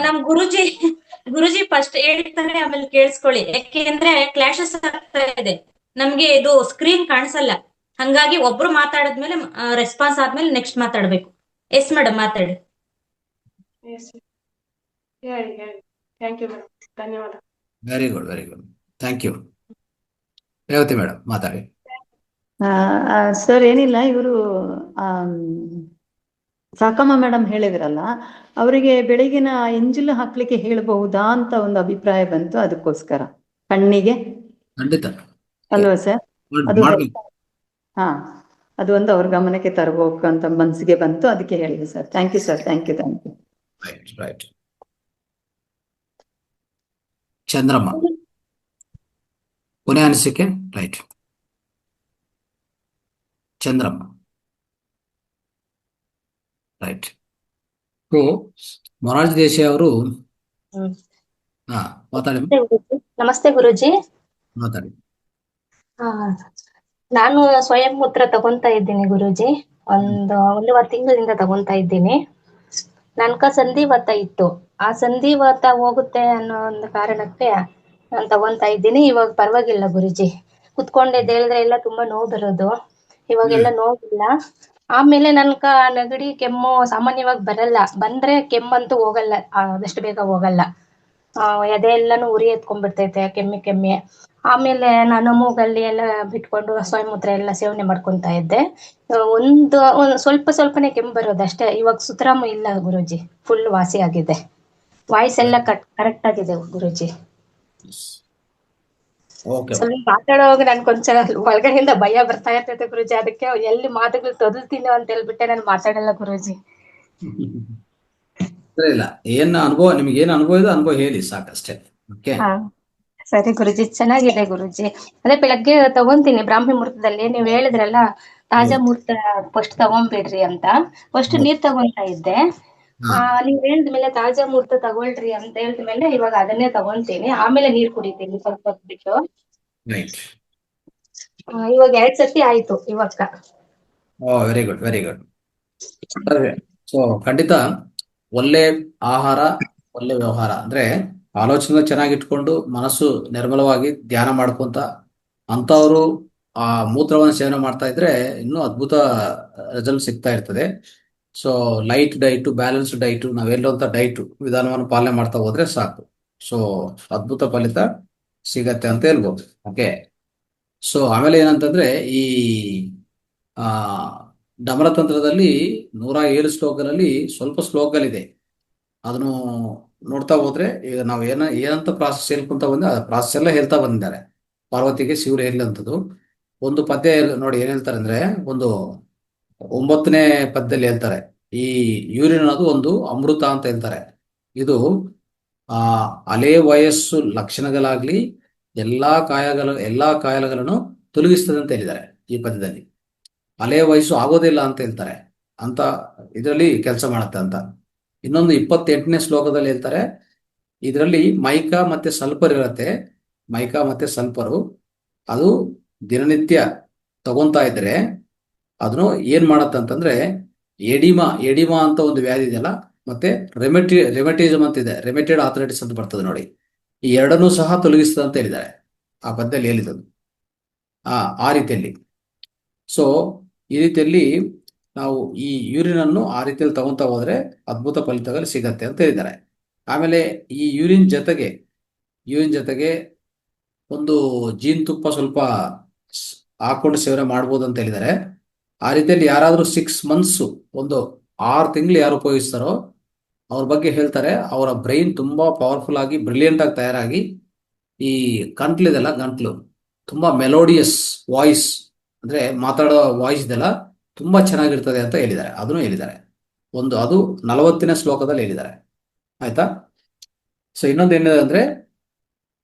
ನಮ್ ಗುರುಜಿ ಫಸ್ಟ್ ಹೇಳ್ತಾರೆ, ಆಮೇಲೆ ಕೇಳಿಸ್ಕೊಳ್ಳಿ. ಯಾಕೆಂದ್ರೆ ಕ್ಲಾಶಸ್ ಆಗ್ತಾ ಇದೆ ನಮ್ಗೆ, ಇದು ಸ್ಕ್ರೀನ್ ಕಾಣಿಸಲ್ಲ. ಹಂಗಾಗಿ ಒಬ್ರು ಮಾತಾಡದ್ಮೇಲೆ ರೆಸ್ಪಾನ್ಸ್ ಆದ್ಮೇಲೆ ನೆಕ್ಸ್ಟ್ ಮಾತಾಡ್ಬೇಕು. ಎಸ್ ಮೇಡಮ್ ಮಾತಾಡಿ. ಹೇಳಿ. ಥ್ಯಾಂಕ್ ಯು ಮೇಡಮ್, ಧನ್ಯವಾದ. Very good thank you. Revathi madam ಮಾತಾಡಿ. ಸರ್ ಏನಿಲ್ಲ, ಇವರು ಸಾಕಮ್ಮ ಮೇಡಮ್ ಹೇಳಿದ್ರಲ್ಲ, ಅವರಿಗೆ ಬೆಳಗಿನ ಎಂಜಲು ಹಾಕ್ಲಿಕ್ಕೆ ಹೇಳಬಹುದಾ ಅಂತ ಒಂದು ಅಭಿಪ್ರಾಯ ಬಂತು. ಅದಕ್ಕೋಸ್ಕರ ಕಣ್ಣಿಗೆ ಖಂಡಿತ ಅಲ್ವಾ ಸರ್? ಅದು ಹಾ, ಅದು ಒಂದು ಅವ್ರ ಗಮನಕ್ಕೆ ತರಬೇಕು ಅಂತ ಮನಸ್ಸಿಗೆ ಬಂತು, ಅದಕ್ಕೆ ಹೇಳಿದೆ ಸರ್. Thank you sir, thank you. Right right. Chandramma, ಕೊನೆ ಅನಿಸಿಕೆ. Right, Chandramma. Right. So Morarji Desai ಅವರು ಮಾತಾಡಿ ನಮಸ್ತೆ ಗುರುಜಿ. ಮಾತಾಡಿ. ಆ, ನಾನು ಸ್ವಯಂ ಮೂತ್ರ ತಗೊಂತಾ ಇದ್ದೀನಿ ಗುರುಜಿ. ಒಂದೂವರೆ ತಿಂಗಳಿಂದ ತಗೊಂತಾ ಇದ್ದೀನಿ. ನನ್ಕ ಸಂಧಿವಾತ ಇತ್ತು. ಆ ಸಂಧಿವಾತ ಹೋಗುತ್ತೆ ಅನ್ನೋ ಒಂದು ಕಾರಣಕ್ಕೆ ನಾನು ತಗೊಂತಾ ಇದ್ದೀನಿ. ಇವಾಗ ಪರವಾಗಿಲ್ಲ ಗುರುಜಿ. ಕುತ್ಕೊಂಡೆದ್ದೇಳಿದ್ರೆ ಎಲ್ಲ ತುಂಬಾ ನೋವು ಬರೋದು. ಇವಾಗೆಲ್ಲ ನೋವಿಲ್ಲ. ಆಮೇಲೆ ನನ್ಕ ನೆಗಡಿ ಕೆಮ್ಮು ಸಾಮಾನ್ಯವಾಗಿ ಬರಲ್ಲ. ಬಂದ್ರೆ ಕೆಮ್ಮಂತೂ ಹೋಗಲ್ಲ, ಆದಷ್ಟು ಬೇಗ ಹೋಗಲ್ಲ. ಎದೆ ಎಲ್ಲಾನು ಉರಿ ಎತ್ಕೊಂಡ್ಬಿಡ್ತೈತೆ ಕೆಮ್ಮಿ. ಆಮೇಲೆ ನಾನು ಮೂಗಲ್ಲಿ ಎಲ್ಲ ಬಿಟ್ಕೊಂಡು ಸ್ವಯಂಮೂತ್ರ ಎಲ್ಲ ಸೇವನೆ ಮಾಡ್ಕೊಂತಾ ಇದ್ದೆ. ಒಂದ್ ಸ್ವಲ್ಪನೇ ಕೆಮ್ಮು ಬರೋದಷ್ಟೇ. ಇವಾಗ ಸುತರಾಮು ಇಲ್ಲ ಗುರುಜಿ, ಫುಲ್ ವಾಸಿ ಆಗಿದೆ. ವಾಯ್ಸ್ ಎಲ್ಲ ಕರೆಕ್ಟ್ ಆಗಿದೆ ಗುರುಜಿ. ಸ್ವಲ್ಪ ಮಾತಾಡುವಾಗ ನನ್ಗೊಂದ್ಸಲ ಒಳಗಡೆಯಿಂದ ಭಯ ಬರ್ತಾ ಇರ್ತೈತೆ ಗುರುಜಿ. ಅದಕ್ಕೆ ಎಲ್ಲಿ ಮಾತುಗಳು ತೊದಲ್ತೀನೋ ಅಂತ ಹೇಳ್ಬಿಟ್ಟೆ ನಾನು ಮಾತಾಡಲ್ಲ ಗುರುಜಿ. ಇಲ್ಲ, ನಿಮ್ಗೆ ಏನ್ ಅನುಭವ ಇದೆ ಅನುಭವ ಹೇಳಿ ಸಾಕಷ್ಟೇ. ಓಕೆ, ಹಾ ಸರಿ ಗುರುಜಿ, ಚೆನ್ನಾಗಿದೆ ಗುರುಜಿ. ಅದೇ ಬೆಳಗ್ಗೆ ತಗೊಂತೀನಿ ಬ್ರಾಹ್ಮಿ ಮುಹೂರ್ತದಲ್ಲಿ. ನೀವ್ ಹೇಳಿದ್ರಲ್ಲ ತಾಜಾ ಮುಹೂರ್ತ ಫಸ್ಟ್ ತಗೊಂಡ್ಬಿಡ್ರಿ ಅಂತ. ಫಸ್ಟ್ ನೀರ್ ತಗೊಂತಾ ಇದ್ದೆ. ನೀವ್ ಹೇಳಿದ್ಮೇಲೆ ತಾಜಾ ಮುಹೂರ್ತ ತಗೊಳ್ರಿ ಅಂತ ಹೇಳಿದ್ಮೇಲೆ ಇವಾಗ ಅದನ್ನೇ ತಗೊಂತೀನಿ. ಆಮೇಲೆ ನೀರ್ ಕುಡಿತೀನಿ ಸ್ವಲ್ಪ ಹೊತ್ತು ಬಿಟ್ಟು. ಇವಾಗ 2 ಸತಿ ಆಯ್ತು ಇವಾಗ. Very good, very good. So ಖಂಡಿತ ಒಳ್ಳೆ ಆಹಾರ, ಒಳ್ಳೆ ವ್ಯವಹಾರ ಅಂದ್ರೆ ಆಲೋಚನೆ ಚೆನ್ನಾಗಿಟ್ಕೊಂಡು ಮನಸ್ಸು ನಿರ್ಮಲವಾಗಿ ಧ್ಯಾನ ಮಾಡ್ಕೊಂತ ಅಂತವರು ಆ ಮೂತ್ರವನ್ನು ಸೇವನೆ ಮಾಡ್ತಾ ಇದ್ರೆ ಇನ್ನೂ ಅದ್ಭುತ ರಿಸಲ್ಟ್ ಸಿಗ್ತಾ ಇರ್ತದೆ. So light diet, balance diet, ನಾವೆಲ್ಲಂತ diet ವಿಧಾನವನ್ನು ಪಾಲನೆ ಮಾಡ್ತಾ ಹೋದ್ರೆ ಸಾಕು. ಸೊ ಅದ್ಭುತ ಫಲಿತ ಸಿಗತ್ತೆ ಅಂತ ಹೇಳ್ಬೋದು. ಓಕೆ, ಸೊ ಆಮೇಲೆ ಏನಂತಂದ್ರೆ ಈ ಆ ಡಮರತಂತ್ರದಲ್ಲಿ 107 ಶ್ಲೋಕಗಳಲ್ಲಿ ಸ್ವಲ್ಪ ಶ್ಲೋಕಗಳಿದೆ. ಅದನ್ನು ನೋಡ್ತಾ ಹೋದ್ರೆ ಈಗ ನಾವು ಏನಂತ ಪ್ರಾಸೆಸ್ ಹೇಳ್ಕೊಂತ ಬಂದ್ರೆ ಆ ಪ್ರಾಸೆಸ್ ಎಲ್ಲ ಹೇಳ್ತಾ ಬಂದಿದ್ದಾರೆ. ಪಾರ್ವತಿಗೆ ಶಿವರು ಹೇಳಂಥದ್ದು ಒಂದು ಪದ್ಯ ನೋಡಿ ಏನ್ ಹೇಳ್ತಾರೆ ಅಂದ್ರೆ, ಒಂದು 9ನೇ ಪದ್ಯದಲ್ಲಿ ಹೇಳ್ತಾರೆ, ಈ ಯೂರಿನ್ ಅನ್ನೋದು ಒಂದು ಅಮೃತ ಅಂತ ಹೇಳ್ತಾರೆ. ಇದು ಅಲೆ ವಯಸ್ಸು ಲಕ್ಷಣಗಳಾಗ್ಲಿ ಎಲ್ಲಾ ಕಾಯಿಲೆಗಳನ್ನು ತೊಲಗಿಸ್ತದೆ ಅಂತ ಹೇಳಿದ್ದಾರೆ ಈ ಪದ್ಯದಲ್ಲಿ. ಅಲೆ ವಯಸ್ಸು ಆಗೋದಿಲ್ಲ ಅಂತ ಹೇಳ್ತಾರೆ, ಅಂತ ಇದರಲ್ಲಿ ಕೆಲಸ ಮಾಡುತ್ತೆ ಅಂತ. ಇನ್ನೊಂದು 28ನೇ ಶ್ಲೋಕದಲ್ಲಿ ಹೇಳ್ತಾರೆ, ಇದರಲ್ಲಿ ಮೈಕಾ ಮತ್ತೆ ಸಲ್ಫರ್ ಇರುತ್ತೆ. ಮೈಕಾ ಮತ್ತೆ ಸಲ್ಫರು ಅದು ದಿನನಿತ್ಯ ತಗೊಂತಾ ಇದ್ರೆ ಅದನ್ನು ಏನ್ ಮಾಡತ್ತೆ ಅಂತಂದ್ರೆ ಎಡಿಮಾ ಅಂತ ಒಂದು ವ್ಯಾಧಿ ಇದೆಯಲ್ಲ, ಮತ್ತೆ ರೆಮೆಟಿಸಮ್ ಅಂತ ಇದೆ, ರೆಮೆಟೆಡ್ ಆರ್ಥರೈಟಿಸ್ ಅಂತ ಬರ್ತದೆ ನೋಡಿ, ಈ ಎರಡನ್ನೂ ಸಹ ತೊಲಗಿಸ್ತದೆ ಅಂತ ಹೇಳಿದ್ದಾರೆ ಆ ಪದ್ಯದಲ್ಲಿ ಹೇಳಿದ್ದು. ಆ ರೀತಿಯಲ್ಲಿ ಸೊ ಈ ರೀತಿಯಲ್ಲಿ ನಾವು ಈ ಯೂರಿನ್ ಅನ್ನು ಆ ರೀತಿಯಲ್ಲಿ ತಗೊಂತಾ ಹೋದ್ರೆ ಅದ್ಭುತ ಫಲಿತಗಳು ಸಿಗತ್ತೆ ಅಂತ ಹೇಳಿದ್ದಾರೆ. ಆಮೇಲೆ ಈ ಯೂರಿನ್ ಜೊತೆಗೆ ಒಂದು ಜೇನುತುಪ್ಪ ಸ್ವಲ್ಪ ಹಾಕೊಂಡು ಸೇವನೆ ಮಾಡ್ಬೋದು ಅಂತ ಹೇಳಿದ್ದಾರೆ. ಆ ರೀತಿಯಲ್ಲಿ ಯಾರಾದ್ರೂ 6 months ಒಂದು 6 ತಿಂಗಳು ಯಾರು ಉಪಯೋಗಿಸ್ತಾರೋ ಅವ್ರ ಬಗ್ಗೆ ಹೇಳ್ತಾರೆ, ಅವರ ಬ್ರೈನ್ ತುಂಬಾ ಪವರ್ಫುಲ್ ಆಗಿ ಬ್ರಿಲಿಯಂಟ್ ಆಗಿ ತಯಾರಾಗಿ ಈ ಗಂಟ್ಲಿದೆಲ್ಲ ಗಂಟ್ಲು ತುಂಬಾ ಮೆಲೋಡಿಯಸ್ ವಾಯ್ಸ್ ಅಂದ್ರೆ ಮಾತಾಡೋ ವಾಯ್ಸ್ ಇದೆಲ್ಲ ತುಂಬಾ ಚೆನ್ನಾಗಿರ್ತದೆ ಅಂತ ಹೇಳಿದ್ದಾರೆ. ಅದನ್ನು ಹೇಳಿದ್ದಾರೆ. ಅದು 40ನೇ ಶ್ಲೋಕದಲ್ಲಿ ಹೇಳಿದ್ದಾರೆ. ಆಯ್ತಾ? ಸೊ ಇನ್ನೊಂದು ಏನಿದೆ ಅಂದ್ರೆ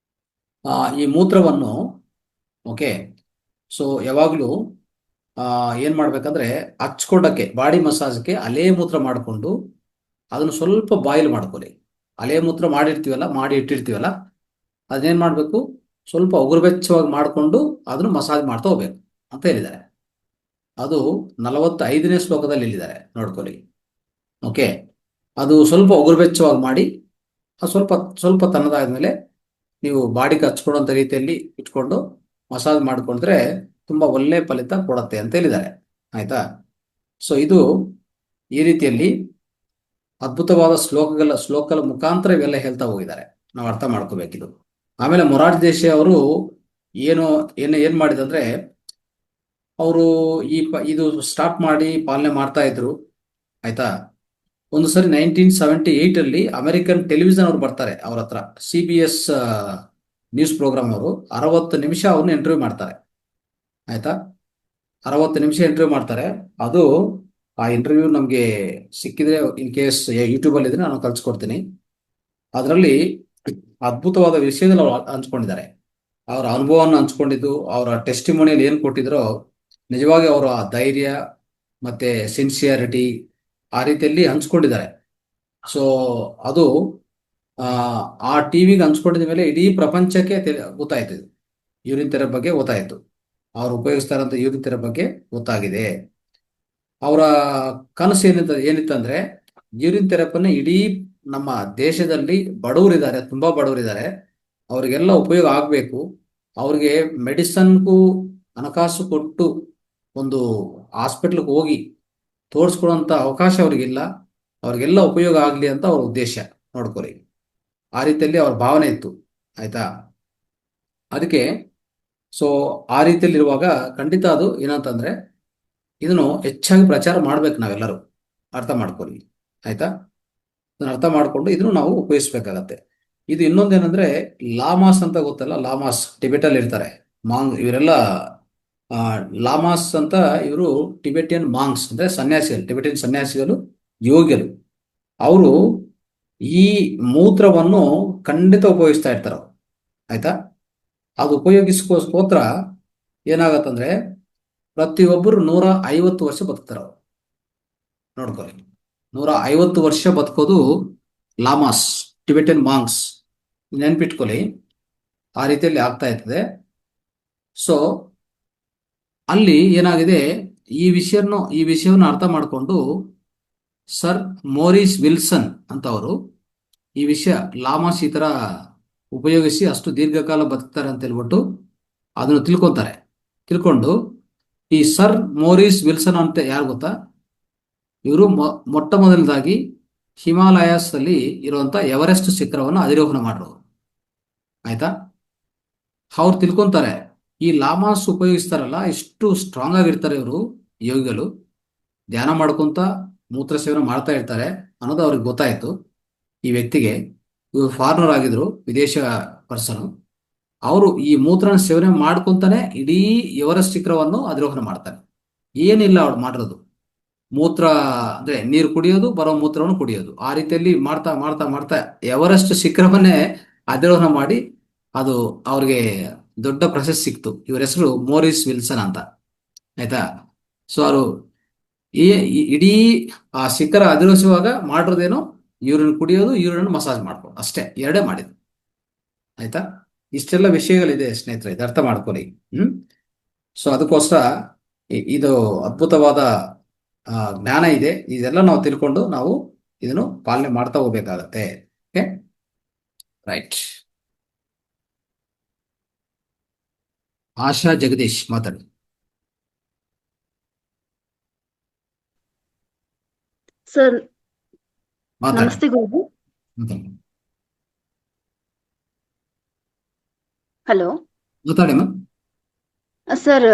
ಈ ಮೂತ್ರವನ್ನು ಓಕೆ, ಸೊ ಯಾವಾಗಲೂ ಏನ್ ಮಾಡ್ಬೇಕಂದ್ರೆ ಹಚ್ಕೊಂಡಕ್ಕೆ ಬಾಡಿ ಮಸಾಜ್ಗೆ ಅಲೆ ಮೂತ್ರ ಮಾಡಿಕೊಂಡು ಅದನ್ನು ಸ್ವಲ್ಪ ಬಾಯ್ಲ್ ಮಾಡ್ಕೊಳ್ಳಿ. ಅಲೆ ಮೂತ್ರ ಮಾಡಿ ಇಟ್ಟಿರ್ತೀವಲ್ಲ ಅದನ್ನೇನ್ ಮಾಡ್ಬೇಕು, ಸ್ವಲ್ಪ ಉಗುರುಬೆಚ್ಚವಾಗಿ ಮಾಡಿಕೊಂಡು ಅದನ್ನು ಮಸಾಜ್ ಮಾಡ್ತಾ ಹೋಗ್ಬೇಕು ಅಂತ ಹೇಳಿದ್ದಾರೆ. ಅದು 45ನೇ ಶ್ಲೋಕದಲ್ಲಿ ಹೇಳಿದ್ದಾರೆ, ನೋಡ್ಕೊಳ್ಳಿ. ಓಕೆ, ಅದು ಸ್ವಲ್ಪ ಉಗುರುಬೆಚ್ಚವಾಗಿ ಮಾಡಿ ಸ್ವಲ್ಪ ತಣ್ಣದಾದ್ಮೇಲೆ ನೀವು ಬಾಡಿಗೆ ಹಚ್ಕೊಳ್ಳೋಂಥ ರೀತಿಯಲ್ಲಿ ಇಟ್ಕೊಂಡು ಮಸಾಜ್ ಮಾಡಿಕೊಂಡ್ರೆ ತುಂಬಾ ಒಳ್ಳೆ ಫಲಿತ ಕೊಡತ್ತೆ ಅಂತ ಹೇಳಿದ್ದಾರೆ. ಆಯ್ತಾ? ಸೊ ಇದು ಈ ರೀತಿಯಲ್ಲಿ ಅದ್ಭುತವಾದ ಶ್ಲೋಕಗಳ ಮುಖಾಂತರ ಇವೆಲ್ಲ ಹೇಳ್ತಾ ಹೋಗಿದ್ದಾರೆ. ನಾವು ಅರ್ಥ ಮಾಡ್ಕೋಬೇಕಿದು. ಆಮೇಲೆ ಮೊರಾರ್ಜಿ ದೇಸಾಯಿ ಅವರು ಏನ್ ಮಾಡಿದಂದ್ರೆ, ಅವರು ಇದು ಸ್ಟಾರ್ಟ್ ಮಾಡಿ ಪಾಲನೆ ಮಾಡ್ತಾ ಇದ್ರು. ಆಯ್ತಾ? ಒಂದು ಸರಿ 1978 ಅಮೆರಿಕನ್ ಟೆಲಿವಿಷನ್ ಅವ್ರು ಬರ್ತಾರೆ ಅವ್ರ ಹತ್ರ, CBS ನ್ಯೂಸ್ ಪ್ರೋಗ್ರಾಮ್ ಅವರು 60 ನಿಮಿಷ ಅವ್ರನ್ನ ಇಂಟರ್ವ್ಯೂ ಮಾಡ್ತಾರೆ. ಆಯ್ತಾ? 60 ನಿಮಿಷ ಇಂಟರ್ವ್ಯೂ ಮಾಡ್ತಾರೆ. ಅದು ಆ ಇಂಟರ್ವ್ಯೂ ನಮಗೆ ಸಿಕ್ಕಿದ್ರೆ ಇನ್ ಕೇಸ್ ಯೂಟ್ಯೂಬಲ್ಲಿ ಇದ್ರೆ ನಾನು ಕಳ್ಸಿಕೊಡ್ತೀನಿ. ಅದರಲ್ಲಿ ಅದ್ಭುತವಾದ ವಿಷಯದಲ್ಲಿ ಅವ್ರು ಹಂಚ್ಕೊಂಡಿದ್ದಾರೆ. ಅವರ ಅನುಭವವನ್ನು ಹಂಚ್ಕೊಂಡಿದ್ದು, ಅವರ ಟೆಸ್ಟಿಮೋನಿಯಲ್ಲಿ ಏನು ಕೊಟ್ಟಿದ್ರೋ ನಿಜವಾಗಿ ಅವರ ಧೈರ್ಯ ಮತ್ತೆ ಸಿನ್ಸಿಯಾರಿಟಿ ಆ ರೀತಿಯಲ್ಲಿ ಹಂಚ್ಕೊಂಡಿದ್ದಾರೆ. ಸೊ ಅದು ಆ ಟಿವಿಗೆ ಹಂಚ್ಕೊಂಡಿದ ಮೇಲೆ ಇಡೀ ಪ್ರಪಂಚಕ್ಕೆ ಗೊತ್ತಾಯ್ತು. ಇದು ಯೂರಿನ್ ಥೆರಪಿ ಬಗ್ಗೆ ಗೊತ್ತಾಯ್ತು. ಅವ್ರು ಉಪಯೋಗಿಸ್ತಾರಂತ ಯೂರಿನ್ ಥೆರಪಿ ಬಗ್ಗೆ ಗೊತ್ತಾಗಿದೆ. ಅವರ ಕನಸು ಏನಿತ್ತಂದ್ರೆ ಯೂರಿನ್ ಥೆರಪಿನ ಇಡೀ ನಮ್ಮ ದೇಶದಲ್ಲಿ ಬಡವರಿದ್ದಾರೆ, ತುಂಬಾ ಬಡವರಿದ್ದಾರೆ, ಅವರಿಗೆಲ್ಲ ಉಪಯೋಗ ಆಗಬೇಕು. ಅವ್ರಿಗೆ ಮೆಡಿಸನ್ಗೂ ಹಣಕಾಸು ಕೊಟ್ಟು ಒಂದು ಹಾಸ್ಪಿಟ್ಲ್ಗೆ ಹೋಗಿ ತೋರಿಸ್ಕೊಳ್ಳೋಂಥ ಅವಕಾಶ ಅವ್ರಿಗಿಲ್ಲ, ಅವ್ರಿಗೆಲ್ಲ ಉಪಯೋಗ ಆಗಲಿ ಅಂತ ಅವ್ರ ಉದ್ದೇಶ ನೋಡ್ಕೊರಿ. ಆ ರೀತಿಯಲ್ಲಿ ಅವ್ರ ಭಾವನೆ ಇತ್ತು. ಆಯ್ತಾ? ಅದಕ್ಕೆ ಸೊ ಆ ರೀತಿಯಲ್ಲಿ ಇರುವಾಗ ಖಂಡಿತ ಅದು ಏನಂತಂದ್ರೆ ಇದನ್ನು ಹೆಚ್ಚಾಗಿ ಪ್ರಚಾರ ಮಾಡ್ಬೇಕು, ನಾವೆಲ್ಲರೂ ಅರ್ಥ ಮಾಡ್ಕೊಳ್ಳಿ. ಆಯ್ತಾ? ಅದನ್ನ ಅರ್ಥ ಮಾಡಿಕೊಂಡು ಇದನ್ನು ನಾವು ಉಪಯೋಗಿಸ್ಬೇಕಾಗತ್ತೆ. ಇದು ಇನ್ನೊಂದೇನಂದ್ರೆ ಲಾಮಾಸ್ ಅಂತ ಗೊತ್ತಲ್ಲ, ಲಾಮಾಸ್ ಟಿಬೆಟಲ್ಲಿ ಇರ್ತಾರೆ, ಮಾಂಗ್ ಇವರೆಲ್ಲ ಲಾಮಾಸ್ ಅಂತ ಇವರು ಟಿಬೆಟಿಯನ್ ಮಾಂಗ್ಸ್ ಅಂದ್ರೆ ಸನ್ಯಾಸಿಗಳು, ಟಿಬೆಟಿಯನ್ ಸನ್ಯಾಸಿಗಳು, ಯೋಗಿಗಳು. ಅವರು ಈ ಮೂತ್ರವನ್ನು ಖಂಡಿತ ಉಪಯೋಗಿಸ್ತಾ ಇರ್ತಾರೆ ಅವ್ರು. ಆಯ್ತಾ? ಅದು ಉಪಯೋಗಿಸ್ಕೋಸ್ಕರ ಏನಾಗತ್ತಂದ್ರೆ ಪ್ರತಿಯೊಬ್ಬರು 150 ವರ್ಷ ಬದುಕ್ತಾರೆ ಅವ್ರು. ನೋಡ್ಕೊಳ್ಳಿ, 150 ವರ್ಷ ಬದುಕೋದು ಲಾಮಾಸ್, ಟಿಬೆಟಿಯನ್ ಮಾಂಗ್ಸ್. ನೆನ್ಪಿಟ್ಕೊಳ್ಳಿ, ಆ ರೀತಿಯಲ್ಲಿ ಆಗ್ತಾ ಇರ್ತದೆ. ಸೊ ಅಲ್ಲಿ ಏನಾಗಿದೆ, ಈ ವಿಷಯವನ್ನು ಅರ್ಥ ಮಾಡಿಕೊಂಡು ಸರ್ ಮೋರಿಸ್ ವಿಲ್ಸನ್ ಅಂತ ಅವರು ಈ ವಿಷಯ ಲಾಮಾಸ್ ಈ ತರ ಉಪಯೋಗಿಸಿ ಅಷ್ಟು ದೀರ್ಘಕಾಲ ಬದುಕ್ತಾರೆ ಅಂತ ಹೇಳ್ಬಿಟ್ಟು ಅದನ್ನು ತಿಳ್ಕೊಂಡು ಈ ಸರ್ ಮೋರಿಸ್ ವಿಲ್ಸನ್ ಅಂತ ಯಾರು ಗೊತ್ತಾ? ಇವರು ಮೊಟ್ಟ ಮೊದಲದಾಗಿ ಹಿಮಾಲಯಾಸ್ ಅಲ್ಲಿ ಇರುವಂತ ಎವರೆಸ್ಟ್ ಶಿಖರವನ್ನು ಅಧಿರೋಹಣ ಮಾಡಿರೋರು. ಆಯ್ತಾ? ಅವ್ರು ತಿಳ್ಕೊಂತಾರೆ ಈ ಲಾಮಾಸ್ ಉಪಯೋಗಿಸ್ತಾರಲ್ಲ, ಇಷ್ಟು ಸ್ಟ್ರಾಂಗ್ ಆಗಿರ್ತಾರೆ ಇವರು ಯೋಗಿಗಳು, ಧ್ಯಾನ ಮಾಡ್ಕೊಂತ ಮೂತ್ರ ಸೇವನೆ ಮಾಡ್ತಾ ಇರ್ತಾರೆ ಅನ್ನೋದು ಅವ್ರಿಗೆ ಗೊತ್ತಾಯ್ತು. ಈ ವ್ಯಕ್ತಿಗೆ, ಇವರು ಫಾರಿನರ್ ಆಗಿದ್ರು, ವಿದೇಶ ಪರ್ಸನ್. ಅವರು ಈ ಮೂತ್ರನ ಸೇವನೆ ಮಾಡ್ಕೊಂತಾನೆ ಇಡೀ ಎವರೆಸ್ಟ್ ಶಿಖರವನ್ನು ಅಧಿರೋಹಣ ಮಾಡ್ತಾರೆ. ಏನಿಲ್ಲ ಅವ್ರು ಮಾಡಿರೋದು, ಮೂತ್ರ ಅಂದ್ರೆ ನೀರು ಕುಡಿಯೋದು, ಬರೋ ಮೂತ್ರವನ್ನು ಕುಡಿಯೋದು, ಆ ರೀತಿಯಲ್ಲಿ ಮಾಡ್ತಾ ಮಾಡ್ತಾ ಮಾಡ್ತಾ ಎವರೆಸ್ಟ್ ಶಿಖರವನ್ನೇ ಅಧಿರೋಹಣ ಮಾಡಿ ಅದು ಅವ್ರಿಗೆ ದೊಡ್ಡ ಪ್ರಶಸ್ತಿ ಸಿಕ್ತು. ಇವ್ರ ಹೆಸರು ಮೋರಿಸ್ ವಿಲ್ಸನ್ ಅಂತ. ಆಯ್ತಾ? ಸೊ ಅವರು ಇಡೀ ಆ ಶಿಖರ ಅಧಿರೋಹಿಸುವಾಗ ಮಾಡಿರೋದೇನೋ ಯೂರಿನ್ ಕುಡಿಯೋದು, ಯೂರಿನ್ ಮಸಾಜ್ ಮಾಡ್ಕೊಂಡು ಅಷ್ಟೇ, ಎರಡೇ ಮಾಡಿದ್ರು. ಆಯ್ತಾ? ಇಷ್ಟೆಲ್ಲ ವಿಷಯಗಳಿದೆ ಸ್ನೇಹಿತರೆ, ಇದು ಅರ್ಥ ಮಾಡ್ಕೊಳ್ಳಿ. ಸೊ ಅದಕ್ಕೋಸ್ಕರ ಇದು ಅದ್ಭುತವಾದ ಜ್ಞಾನ ಇದೆ. ಇದೆಲ್ಲ ನಾವು ತಿಳ್ಕೊಂಡು ನಾವು ಇದನ್ನು ಪಾಲನೆ ಮಾಡ್ತಾ ಹೋಗ್ಬೇಕಾಗತ್ತೆ. Okay, right. ಆಶಾ ಜಗದೀಶ್ ಮಾತಾಡಿ. ಸರ್ ಮಾತಾಡಿ. ನಮಸ್ತೆ ಗುರುಜಿ. ಮಾತಾಡಿ. ಹಲೋ ಮಾತಾಡಿ ಅಮ್ಮ. ಸರ್,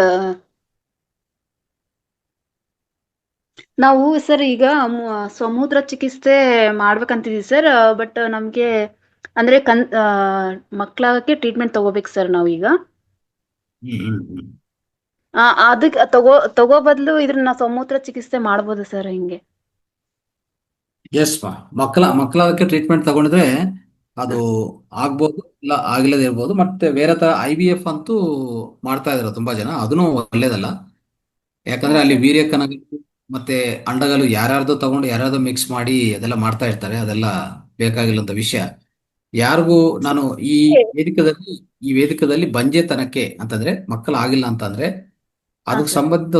ನಾವು ಸರ್ ಈಗ ಸಮುದ್ರ ಚಿಕಿತ್ಸೆ ಮಾಡ್ಬೇಕಂತಿದೀವಿ ಸರ್. ಬಟ್ ನಮ್ಗೆ ಅಂದ್ರೆ ಮಕ್ಕಳಾಗಕ್ಕೆ ಟ್ರೀಟ್ಮೆಂಟ್ ತಗೋಬೇಕು ಸರ್ ನಾವೀಗ. ಅದಕ್ಕೆ ತಗೋ ಬದಲು ಇದ್ರನ್ನ ಸಮುದ್ರ ಚಿಕಿತ್ಸೆ ಮಾಡ್ಬೋದು ಸರ್ ಹಿಂಗೆ? ಎಸ್ ಮಕ್ಕಳಕ್ಕೆ ಟ್ರೀಟ್ಮೆಂಟ್ ತಗೊಂಡಿದ್ರೆ ಅದು ಆಗ್ಬೋದು, ಇಲ್ಲ ಆಗಿಲ್ಲದೆ ಇರ್ಬೋದು. ಮತ್ತೆ ಬೇರೆ ತರ IVF ಅಂತೂ ಮಾಡ್ತಾ ಇದಾರೆ ತುಂಬಾ ಜನ, ಅದನ್ನು ಒಳ್ಳೇದಲ್ಲ. ಯಾಕಂದ್ರೆ ಅಲ್ಲಿ ವೀರ್ಯ ಕಣಗಳು ಮತ್ತೆ ಅಂಡಗಳು ಯಾರ್ಯಾರ್ದು ತಗೊಂಡು ಯಾರ್ಯಾರ್ದು ಮಿಕ್ಸ್ ಮಾಡಿ ಅದೆಲ್ಲ ಮಾಡ್ತಾ ಇರ್ತಾರೆ. ಅದೆಲ್ಲ ಬೇಕಾಗಿಲ್ಲಂತ ವಿಷಯ. ಯಾರಿಗೂ ನಾನು ಈ ವೇದಿಕದಲ್ಲಿ ಬಂಜೆತನಕ್ಕೆ ಅಂತಂದ್ರೆ ಮಕ್ಕಳು ಆಗಿಲ್ಲ ಅಂತಂದ್ರೆ ಅದಕ್ಕೆ ಸಂಬಂಧ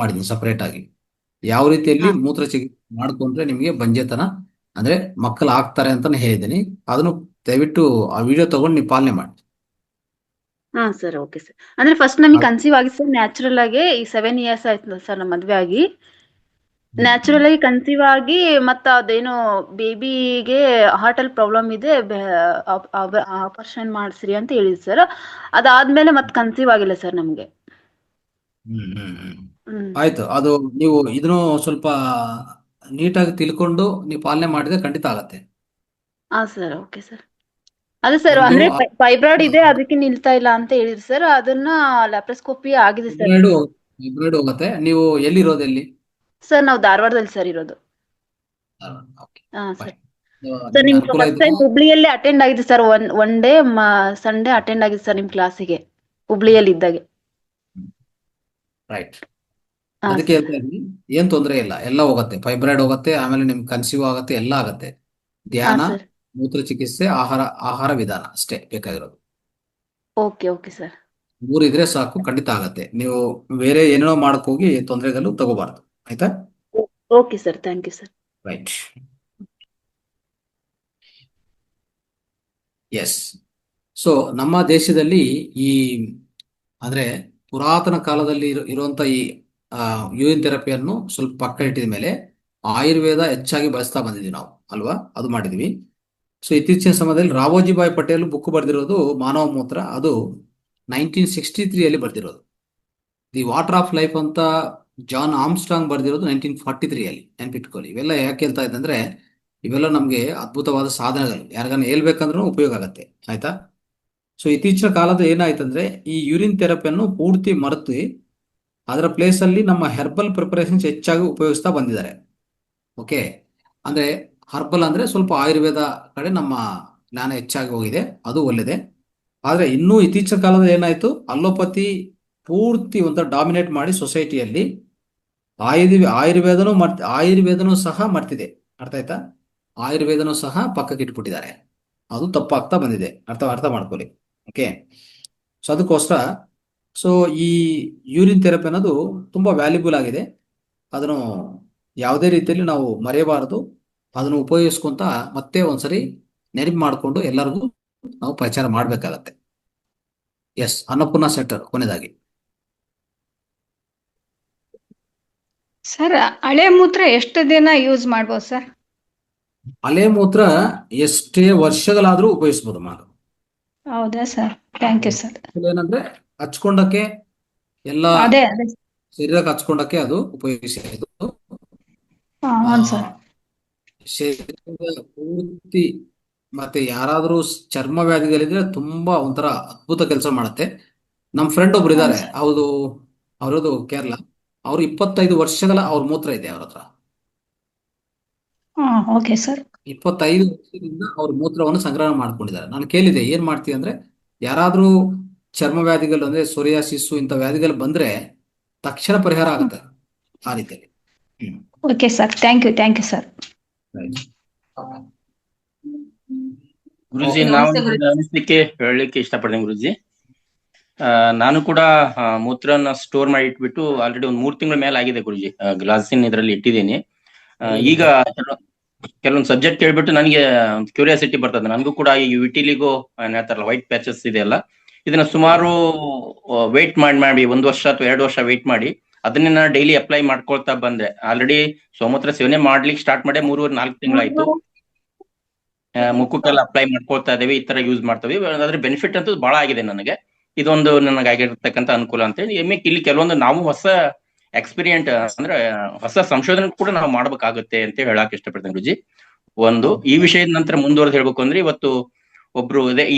ಮಾಡಿದ್ದೀನಿ ಸಪರೇಟ್ ಆಗಿ. ಯಾವ ರೀತಿಯಲ್ಲಿ ಮೂತ್ರ ಚಿಕಿತ್ಸೆ ಮಾಡ್ಕೊಂಡ್ರೆ ನಿಮಗೆ ಬಂಜೆತನ ಅಂದ್ರೆ ಮಕ್ಕಳು ಆಗ್ತಾರೆ ಅಂತಾನೆ ಹೇಳಿದ್ದೀನಿ. ಅದನ್ನು ದಯವಿಟ್ಟು ಆ ವಿಡಿಯೋ ತಗೊಂಡು ನೀವು ಪಾಲನೆ ಮಾಡಿ. ಹಾ ಸರ್, ಓಕೆ ಸರ್. ಅಂದ್ರೆ ಫಸ್ಟ್ ನಮಗೆ ಕನ್ಸೀವ್ ಆಗಿ ಸರ್ ನ್ಯಾಚುರಲ್ ಆಗಿ ಈ 7 years ಆಯ್ತು ಸರ್ ನಮ್ಮ ಮದ್ವೆ ಆಗಿ. ನ್ಯಾಚುರಲ್ ಆಗಿ ಕನ್ಸೀವ್ ಆಗಿ ಮತ್ತ ಅದೇನೋ ಬೇಬಿಗೆ ಹಾರ್ಟ್ ಅಲ್ಲಿ ಪ್ರಾಬ್ಲಮ್ ಇದೆ, ಆಪರೇಷನ್ ಮಾಡಿಸ್ರಿ ಅಂತ ಹೇಳಿದ್ರು ಸರ್. ಅದಾದ್ಮೇಲೆ ಮತ್ತೆ ಕನ್ಸೀವ್ ಆಗಿಲ್ಲ ಸರ್ ನಮ್ಗೆ. ಆಯ್ತು, ಅದು ನೀವು ಇದನ್ನು ಸ್ವಲ್ಪ ನೀಟಾಗಿ ತಿಳ್ಕೊಂಡು ನೀವು ಪಾಲನೆ ಮಾಡಿದ್ರೆ ಖಂಡಿತ ಆಗತ್ತೆ. ಹಾ ಸರ್, ಓಕೆ ಸರ್. ಅದೇ ಸರ್, ಅಂದ್ರೆ ಫೈಬ್ರಾಯ್ಡ್ ಇದೆ, ಅದಕ್ಕೆ ನಿಲ್ತಾ ಇಲ್ಲ ಅಂತ ಹೇಳಿದ್ರು ಸರ್. ಅದನ್ನ ಲ್ಯಾಪ್ರೋಸ್ಕೋಪಿ ಆಗಿದೆ ಸರ್. ಫೈಬ್ರಾಯ್ಡ್ ಹೋಗುತ್ತೆ. ನೀವು ಎಲ್ಲಿರೋದು ಎಲ್ಲಿ? ಸರ್ ನಾವು ಧಾರವಾಡದಲ್ಲಿ ಸರ್ ಇರೋದು. ಓಕೆ ಹಾ ಸರ್. ಸರ್ ನಿಮ್ಗೆ ನಿಮ್ಗೆ ಅನುಕೂಲ ಫಸ್ಟ್ ಇದ್ರೆ ಟೈಮ್ ಹುಬ್ಳಿಯಲ್ಲಿ ಅಟೆಂಡ್ ಆಗಿದೆ sir. One day Sunday attend ಆಗಿದೆ ಸರ್ ನಿಮ್ ಕ್ಲಾಸಿಗೆ ಹುಬ್ಳಿಯಲ್ಲಿ ಇದ್ದಾಗೆ. ರೈಟ್. ಹಾ ಅದಕ್ಕೆ ಸರ್. ಹೇಳ್ತಾ ಇದ್ದೀನಿ, ಏನ್ ತೊಂದರೆ ಇಲ್ಲ, ಎಲ್ಲ ಹೋಗುತ್ತೆ. ಫೈಬ್ರಾಯ್ಡ್ ಹೋಗುತ್ತೆ, ಆಮೇಲೆ ನಿಮ್ಗೆ ಕನ್ಸೀವ್ ಆಗುತ್ತೆ, ಎಲ್ಲ ಆಗುತ್ತೆ. ಹಾ ಧ್ಯಾನ, ಸರ್. ಮೂತ್ರ ಚಿಕಿತ್ಸೆ, ಆಹಾರ ವಿಧಾನ ಅಷ್ಟೇ ಬೇಕಾಗಿರೋದು. Okay okay sir. ಮೂರಿದ್ರೆ ಸಾಕು, ಖಂಡಿತ ಆಗತ್ತೆ. ನೀವು ಬೇರೆ ಏನೇನೋ ಮಾಡಕ್ ಹೋಗಿ ತೊಂದರೆಗಳು ತಗೋಬಾರ್ದು. ಆಯ್ತಾ? Okay sir, thank you sir. Right. Yes. So ನಮ್ಮ ದೇಶದಲ್ಲಿ ಈ ಅಂದ್ರೆ ಪುರಾತನ ಕಾಲದಲ್ಲಿ ಇರುವಂತ ಈ ಯೂರಿನ್ ಥೆರಪಿಯನ್ನು ಸ್ವಲ್ಪ ಪಕ್ಕ ಇಟ್ಟಿದ ಮೇಲೆ ಆಯುರ್ವೇದ ಹೆಚ್ಚಾಗಿ ಬಳಸ್ತಾ ಬಂದಿದ್ವಿ ನಾವು, ಅಲ್ವಾ? ಅದು ಮಾಡಿದ್ವಿ. ಸೊ ಇತ್ತೀಚಿನ ಸಮಯದಲ್ಲಿ ರಾವೋಜಿ ಭಾಯ್ ಪಟೇಲ್ ಬುಕ್ ಬರೆದಿರೋದು ಮಾನವ ಮೂತ್ರ, ಅದು 1963 ಬರೆದಿರೋದು. ದಿ ವಾಟರ್ ಆಫ್ ಲೈಫ್ ಅಂತ ಜಾನ್ ಆರ್ಮ್ಸ್ಟ್ರಾಂಗ್ ಬರೆದಿರೋದು 1943. ನೆನ್ಪಿಟ್ಕೊಳ್ಳಿ. ಇವೆಲ್ಲ ಯಾಕೆ ಹೇಳ್ತಾ ಇದ್ದಂದ್ರೆ ಇವೆಲ್ಲ ನಮಗೆ ಅದ್ಭುತವಾದ ಸಾಧನಗಳು, ಯಾರಿಗಾನ ಹೇಳ್ಬೇಕಂದ್ರೂ ಉಪಯೋಗ ಆಗತ್ತೆ. ಆಯ್ತಾ? ಸೊ ಇತ್ತೀಚಿನ ಕಾಲದ ಏನಾಯ್ತಂದ್ರೆ ಈ ಯೂರಿನ್ ಥೆರಪಿಯನ್ನು ಪೂರ್ತಿ ಮರೆತು ಅದರ ಪ್ಲೇಸಲ್ಲಿ ನಮ್ಮ ಹೆರ್ಬಲ್ ಪ್ರಿಪರೇಷನ್ಸ್ ಹೆಚ್ಚಾಗಿ ಉಪಯೋಗಿಸ್ತಾ ಬಂದಿದ್ದಾರೆ. ಓಕೆ, ಅಂದ್ರೆ ಹರ್ಬಲ್ ಅಂದ್ರೆ ಸ್ವಲ್ಪ ಆಯುರ್ವೇದ ಕಡೆ ನಮ್ಮ ಜ್ಞಾನ ಹೆಚ್ಚಾಗಿ ಹೋಗಿದೆ, ಅದು ಒಳ್ಳೆಯದೇ. ಆದ್ರೆ ಇನ್ನೂ ಇತ್ತೀಚಿನ ಕಾಲದಲ್ಲಿ ಏನಾಯ್ತು, ಅಲೋಪತಿ ಪೂರ್ತಿ ಒಂಥರ ಡಾಮಿನೇಟ್ ಮಾಡಿ ಸೊಸೈಟಿಯಲ್ಲಿ ಆಯುರ್ವೇದನೂ ಸಹ ಮರ್ತಿದೆ. ಅರ್ಥ ಆಯ್ತಾ? ಆಯುರ್ವೇದನೂ ಸಹ ಪಕ್ಕಕ್ಕೆ ಇಟ್ಬಿಟ್ಟಿದ್ದಾರೆ. ಅದು ತಪ್ಪಾಗ್ತಾ ಬಂದಿದೆ. ಅರ್ಥ ಮಾಡ್ಕೊಳ್ಳಿ. ಓಕೆ, ಸೊ ಅದಕ್ಕೋಸ್ಕರ ಈ ಯೂರಿನ್ ಥೆರಪಿ ಅನ್ನೋದು ತುಂಬಾ ವ್ಯಾಲ್ಯೂಬಲ್ ಆಗಿದೆ. ಅದನ್ನು ಯಾವುದೇ ರೀತಿಯಲ್ಲಿ ನಾವು ಮರೆಯಬಾರದು. ಅದನ್ನು ಉಪಯೋಗಿಸ್ಕೊಂತ ಮತ್ತೆ ಒಂದ್ಸರಿ ನೆನಪು ಮಾಡಿಕೊಂಡು ಎಲ್ಲರಿಗೂ ನಾವು ಪ್ರಚಾರ ಮಾಡಬೇಕಾಗತ್ತೆ. ಎಸ್, ಅನ್ನಪೂರ್ಣ ಸೆಟ್ಟರ್ ಕೊನೆಯದಾಗಿ. ಸರ್ ಹಳೆ ಮೂತ್ರ ಎಷ್ಟು ದಿನ ಯೂಸ್ ಮಾಡ್ಬೋದು ಸರ್? ಹಳೆ ಮೂತ್ರ ಎಷ್ಟೇ ವರ್ಷಗಳಾದ್ರೂ ಉಪಯೋಗಿಸ್ಬೋದು ಮಗ. ಹೌದಾ ಸರ್? Thank you sir. ಏನಂದ್ರೆ ಹಚ್ಕೊಂಡಕ್ಕೆ ಎಲ್ಲ ಅದೇ ಶರೀರಕ್ಕೆ ಹಚ್ಕೊಂಡಕ್ಕೆ ಅದು ಉಪಯೋಗಿಸಬಹುದು. ಹೌದು ಸರ್. ಶರೀರದ ಪೂರ್ತಿ ಮತ್ತೆ ಯಾರಾದ್ರೂ ಚರ್ಮ ವ್ಯಾಧಿಗಳಿದ್ರೆ ತುಂಬಾ ಒಂಥರ ಅದ್ಭುತ ಕೆಲಸ ಮಾಡುತ್ತೆ. ನಮ್ಮ ಫ್ರೆಂಡ್ ಒಬ್ರು ಇದ್ದಾರೆ, ಅವರದು ಕೇರಳ. ಅವ್ರು 25 ವರ್ಷಗಳ ಅವ್ರ ಮೂತ್ರ ಇದೆ ಅವ್ರ ಹತ್ರ. Okay sir. 25 ವರ್ಷದಿಂದ ಅವ್ರ ಮೂತ್ರವನ್ನು ಸಂಗ್ರಹ ಮಾಡ್ಕೊಂಡಿದ್ದಾರೆ. ನಾನು ಕೇಳಿದೆ, ಏನ್ ಮಾಡ್ತೀವಿ ಅಂದ್ರೆ, ಯಾರಾದ್ರೂ ಚರ್ಮ ವ್ಯಾಧಿಗಳು ಅಂದ್ರೆ ಸೋರಿಯಾಸಿಸ್ಸು ಇಂಥ ವ್ಯಾಧಿಗಳು ಬಂದ್ರೆ ತಕ್ಷಣ ಪರಿಹಾರ ಆಗುತ್ತೆ ಆ ರೀತಿಯಲ್ಲಿ. Okay sir, thank you sir. Guruji, ನಾವು ಅನಿಸ್ಲಿಕ್ಕೆ ಹೇಳಲಿಕ್ಕೆ ಇಷ್ಟಪಡ್ತೇನೆ ಗುರುಜಿ. ನಾನು ಕೂಡ ಮೂತ್ರನ ಸ್ಟೋರ್ ಮಾಡಿ ಇಟ್ಬಿಟ್ಟು ಆಲ್ರೆಡಿ ಒಂದು 3 ತಿಂಗಳ ಮೇಲೆ ಆಗಿದೆ ಗುರುಜಿ. ಗ್ಲಾಸಿನ್ ಇದ್ರಲ್ಲಿ ಇಟ್ಟಿದ್ದೀನಿ. ಈಗ ಕೆಲವೊಂದು ಸಬ್ಜೆಕ್ಟ್ ಕೇಳ್ಬಿಟ್ಟು ನನಗೆ ಒಂದು ಕ್ಯೂರಿಯಾಸಿಟಿ ಬರ್ತದೆ. ನನಗೂ ಕೂಡ ಈ ವಿಟಿಲಿಗೋ ಹೇಳ್ತಾರಲ್ಲ, ವೈಟ್ ಪ್ಯಾಚಸ್ ಇದೆಯಲ್ಲ, ಇದನ್ನ ಸುಮಾರು ವೇಟ್ ಮಾಡಿ 1 ವರ್ಷ ಅಥವಾ 2 ವರ್ಷ ವೇಟ್ ಮಾಡಿ ಅದನ್ನ ನಾನು ಡೈಲಿ ಅಪ್ಲೈ ಮಾಡ್ಕೊಳ್ತಾ ಬಂದೆ. ಆಲ್ರೆಡಿ ಸೋಮೂತ್ರ ಸೇವನೆ ಮಾಡ್ಲಿಕ್ಕೆ ಸ್ಟಾರ್ಟ್ ಮಾಡಿ 3-4 ತಿಂಗಳಾಯ್ತು. ಮುಖಕ್ಕೆಲ್ಲ ಅಪ್ಲೈ ಮಾಡ್ಕೊಳ್ತಾ ಇದ್ದೇವೆ, ಈ ತರ ಯೂಸ್ ಮಾಡ್ತೇವೆ. ಅದ್ರ ಬೆನಿಫಿಟ್ ಅಂತೂ ಬಹಳ ಆಗಿದೆ ನನಗೆ. ಇದೊಂದು ನನಗಾಗಿರ್ತಕ್ಕಂಥ ಅನುಕೂಲ ಅಂತ ಹೇಳಿ. ಇಲ್ಲಿ ಕೆಲವೊಂದು ನಾವು ಹೊಸ ಎಕ್ಸ್ಪೀರಿಯಂಟ್ ಅಂದ್ರೆ ಹೊಸ ಸಂಶೋಧನೆ ಕೂಡ ನಾವು ಮಾಡ್ಬೇಕಾಗುತ್ತೆ ಅಂತ ಹೇಳಕ್ ಇಷ್ಟಪಡ್ತೇನೆ ಗುರುಜಿ. ಈ ವಿಷಯದ ನಂತರ ಮುಂದುವರೆದು ಹೇಳ್ಬೇಕು ಅಂದ್ರೆ, ಇವತ್ತು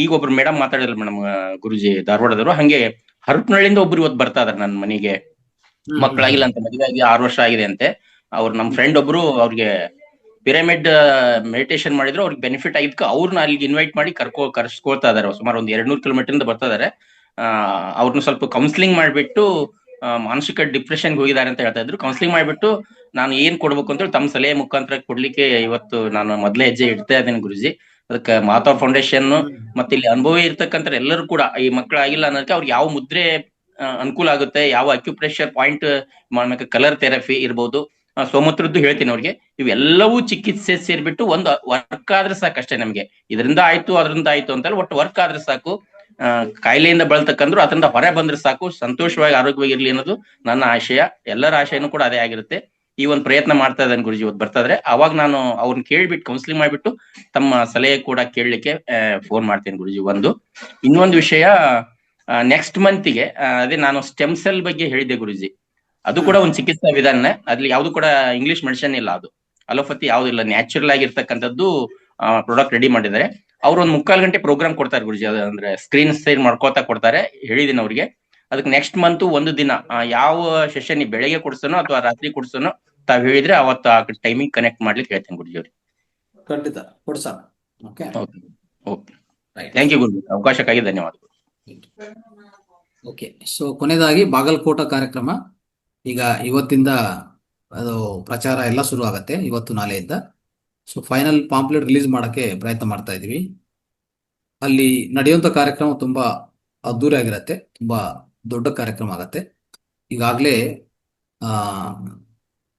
ಈಗ ಒಬ್ರು ಮೇಡಮ್ ಮಾತಾಡಿಲ್ಲ ಮೇಡಮ್ ಗುರುಜಿ ಧಾರವಾಡದವರು, ಹಂಗೆ ಹರಪನಹಳ್ಳಿಯಿಂದ ಒಬ್ರು ಇವತ್ತು ಬರ್ತಾ ಇದಾರೆ ನನ್ನ ಮನೆಗೆ. ಮಕ್ಕಳಾಗಿಲ್ಲ ಅಂತ, ಮದುವೆ ಆಗಿ 6 ವರ್ಷ ಆಗಿದೆ ಅಂತೆ. ಅವ್ರು ನಮ್ಮ ಫ್ರೆಂಡ್ ಒಬ್ರು ಅವ್ರಿಗೆ ಪಿರಮಿಡ್ ಮೆಡಿಟೇಷನ್ ಮಾಡಿದ್ರು, ಅವ್ರಿಗೆ ಬೆನಿಫಿಟ್ ಆಗಿದ್ಕೆ ಅವ್ರನ್ನ ಅಲ್ಲಿಗೆ ಇನ್ವೈಟ್ ಮಾಡಿ ಕರ್ಸ್ಕೊಳ್ತಾ ಇದಾರೆ. ಸುಮಾರು ಒಂದು 200 ಕಿಲೋಮೀಟರ್ ಬರ್ತಾ ಇದಾರೆ. ಅವ್ರನ್ನ ಸ್ವಲ್ಪ ಕೌನ್ಸಿಲಿಂಗ್ ಮಾಡ್ಬಿಟ್ಟು ಮಾನಸಿಕ ಡಿಪ್ರೆಷನ್ಗೆ ಹೋಗಿದ್ದಾರೆ ಅಂತ ಹೇಳ್ತಾ ಇದ್ರು. ಕೌನ್ಸಿಲಿಂಗ್ ಮಾಡ್ಬಿಟ್ಟು ನಾನು ಏನ್ ಕೊಡ್ಬೇಕು ಅಂತ ಹೇಳಿ ತಮ್ಮ ಸಲಹೆ ಮುಖಾಂತರ ಕೊಡ್ಲಿಕ್ಕೆ ಇವತ್ತು ನಾನು ಮೊದಲೇ ಹೆಜ್ಜೆ ಇಡ್ತಾ ಇದ್ದೇನೆ ಗುರುಜಿ. ಅದಕ್ಕೆ ಮಾತಾ ಫೌಂಡೇಶನ್ ಮತ್ತೆ ಇಲ್ಲಿ ಅನುಭವ ಇರ್ತಕ್ಕಂಥ ಎಲ್ಲರೂ ಕೂಡ ಈ ಮಕ್ಕಳಾಗಿಲ್ಲ ಅನ್ನೋದಕ್ಕೆ ಅವ್ರಿಗೆ ಯಾವ ಮುದ್ರೆ ಅನುಕೂಲ ಆಗುತ್ತೆ, ಯಾವ ಅಕ್ಯುಪ್ರೆಷರ್ ಪಾಯಿಂಟ್ ಮಾಡ್ಬೇಕು, ಕಲರ್ ಥೆರಪಿ ಇರ್ಬೋದು, ಸೋಮೂತ್ರದ್ದು ಹೇಳ್ತೀನಿ ಅವ್ರಿಗೆ. ಇವೆಲ್ಲವೂ ಚಿಕಿತ್ಸೆ ಸೇರ್ಬಿಟ್ಟು ಒಂದು ವರ್ಕ್ ಆದ್ರೆ ಸಾಕಷ್ಟೇ. ನಮ್ಗೆ ಇದರಿಂದ ಆಯ್ತು ಅದರಿಂದ ಆಯ್ತು ಅಂತಲ್ಲ, ಒಟ್ಟು ವರ್ಕ್ ಆದ್ರೆ ಸಾಕು. ಕಾಯಿಲೆಯಿಂದ ಬಳತಕ್ಕಂದ್ರು ಅದರಿಂದ ಹೊರ ಬಂದ್ರೆ ಸಾಕು, ಸಂತೋಷವಾಗಿ ಆರೋಗ್ಯವಾಗಿರ್ಲಿ ಅನ್ನೋದು ನನ್ನ ಆಶಯ. ಎಲ್ಲರ ಆಶಯನೂ ಕೂಡ ಅದೇ ಆಗಿರುತ್ತೆ. ಈ ಒಂದು ಪ್ರಯತ್ನ ಮಾಡ್ತಾ ಇದ್ದೇನೆ ಗುರುಜಿ. ಇವತ್ತು ಬರ್ತಾ ಇದ್ರೆ ಅವಾಗ ನಾನು ಅವ್ರನ್ನ ಕೇಳ್ಬಿಟ್ಟು ಕೌನ್ಸಿಲಿಂಗ್ ಮಾಡ್ಬಿಟ್ಟು ತಮ್ಮ ಸಲಹೆ ಕೂಡ ಕೇಳಲಿಕ್ಕೆ ಫೋನ್ ಮಾಡ್ತೇನೆ ಗುರುಜಿ. ಇನ್ನೊಂದು ವಿಷಯ, ನೆಕ್ಸ್ಟ್ ಮಂತ್ಗೆ ಅದೇ ನಾನು ಸ್ಟೆಮ್ ಸೆಲ್ ಬಗ್ಗೆ ಹೇಳಿದ್ದೆ ಗುರುಜಿ. ಅದು ಕೂಡ ಒಂದು ಚಿಕಿತ್ಸಾ ವಿಧಾನ. ಅದ್ರಲ್ಲಿ ಯಾವ್ದು ಕೂಡ ಇಂಗ್ಲಿಷ್ ಮೆಡಿಸಿನ್ ಇಲ್ಲ, ಅದು ಅಲೋಪತಿ ಯಾವ್ದು ಇಲ್ಲ, ನ್ಯಾಚುರಲ್ ಆಗಿರ್ತಕ್ಕಂಥದ್ದು ಪ್ರಾಡಕ್ಟ್ ರೆಡಿ ಮಾಡಿದ್ದಾರೆ. ಅವ್ರು ಒಂದು 3/4 ಗಂಟೆ ಪ್ರೋಗ್ರಾಮ್ ಕೊಡ್ತಾರೆ ಗುರುಜಿ. ಅಂದ್ರೆ ಸ್ಕ್ರೀನ್ ಶೇರ್ ಮಾಡ್ಕೋತಾ ಕೊಡ್ತಾರೆ. ಹೇಳಿದೀನಿ ಅವ್ರಿಗೆ. ಅದಕ್ಕೆ ನೆಕ್ಸ್ಟ್ ಮಂತ್ ಒಂದು ದಿನ ಯಾವ ಸೆಷನ್ ಬೆಳಗ್ಗೆ ಕೊಡ್ಸನೋ ಅಥವಾ ರಾತ್ರಿ ಕೊಡ್ಸನೋ ತಾವ್ ಹೇಳಿದ್ರೆ ಅವತ್ತು ಆ ಟೈಮಿಂಗ್ ಕನೆಕ್ಟ್ ಮಾಡ್ಲಿಕ್ಕೆ ಹೇಳ್ತೇನೆ ಗುರುಜಿ ಅವ್ರಿಗೆ. ಖಂಡಿತ ಕೊಡ್ಸೋಣ. ಓಕೆ, ಓಕೆ, ಥ್ಯಾಂಕ್ ಯು ಗುರುಜಿ, ಅವಕಾಶಕ್ಕಾಗಿ ಧನ್ಯವಾದಗಳು. ಓಕೆ. ಸೊ ಕೊನೆಯದಾಗಿ ಬಾಗಲಕೋಟ ಕಾರ್ಯಕ್ರಮ ಈಗ ಇವತ್ತಿಂದ ಅದು ಪ್ರಚಾರ ಎಲ್ಲ ಶುರು ಆಗತ್ತೆ, ಇವತ್ತು ನಾಳೆಯಿಂದ. ಸೊ ಫೈನಲ್ ಪಾಂಪ್ಲೆಟ್ ರಿಲೀಸ್ ಮಾಡಕ್ಕೆ ಪ್ರಯತ್ನ ಮಾಡ್ತಾ ಇದೀವಿ. ಅಲ್ಲಿ ನಡೆಯುವಂತ ಕಾರ್ಯಕ್ರಮ ತುಂಬಾ ಅದ್ದೂರಿ ಆಗಿರತ್ತೆ, ತುಂಬಾ ದೊಡ್ಡ ಕಾರ್ಯಕ್ರಮ ಆಗತ್ತೆ. ಈಗಾಗಲೇ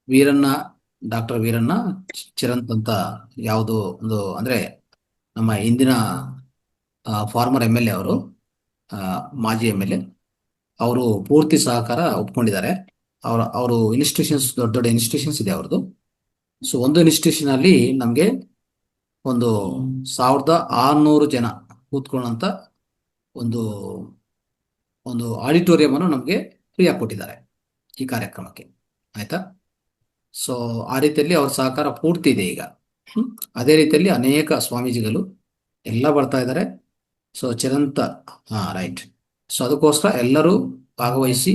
ವೀರಣ್ಣ, ಡಾಕ್ಟರ್ ವೀರಣ್ಣ ಚಿರಂತ್ ಅಂತ ಯಾವುದೋ ಒಂದು ಅಂದ್ರೆ ನಮ್ಮ ಇಂದಿನ ಫಾರ್ಮರ್ MLA ಅವರು, ಮಾಜಿ MLA ಅವರು ಪೂರ್ತಿ ಸಹಕಾರ ಒಪ್ಕೊಂಡಿದ್ದಾರೆ. ಅವರು ಇನ್ಸ್ಟಿಟ್ಯೂಷನ್ಸ್, ದೊಡ್ಡ ದೊಡ್ಡ ಇನ್ಸ್ಟಿಟ್ಯೂಷನ್ಸ್ ಇದೆ ಅವ್ರದ್ದು. ಸೊ ಒಂದು ಇನ್ಸ್ಟಿಟ್ಯೂಷನ್ ಅಲ್ಲಿ ನಮಗೆ ಒಂದು 1600 ಜನ ಕೂತ್ಕೊಳ್ಳೋಂಥ ಒಂದು ಆಡಿಟೋರಿಯಂ ಅನ್ನು ನಮಗೆ ಫ್ರೀಯಾಗಿ ಕೊಟ್ಟಿದ್ದಾರೆ ಈ ಕಾರ್ಯಕ್ರಮಕ್ಕೆ. ಆಯ್ತಾ? ಸೊ ಆ ರೀತಿಯಲ್ಲಿ ಅವ್ರ ಸಹಕಾರ ಪೂರ್ತಿ ಇದೆ ಈಗ. ಅದೇ ರೀತಿಯಲ್ಲಿ ಅನೇಕ ಸ್ವಾಮೀಜಿಗಳು ಎಲ್ಲ ಬರ್ತಾ ಇದ್ದಾರೆ. So ಚಿರಂತ right. ಸೊ ಅದಕ್ಕೋಸ್ಕರ ಎಲ್ಲರೂ ಭಾಗವಹಿಸಿ,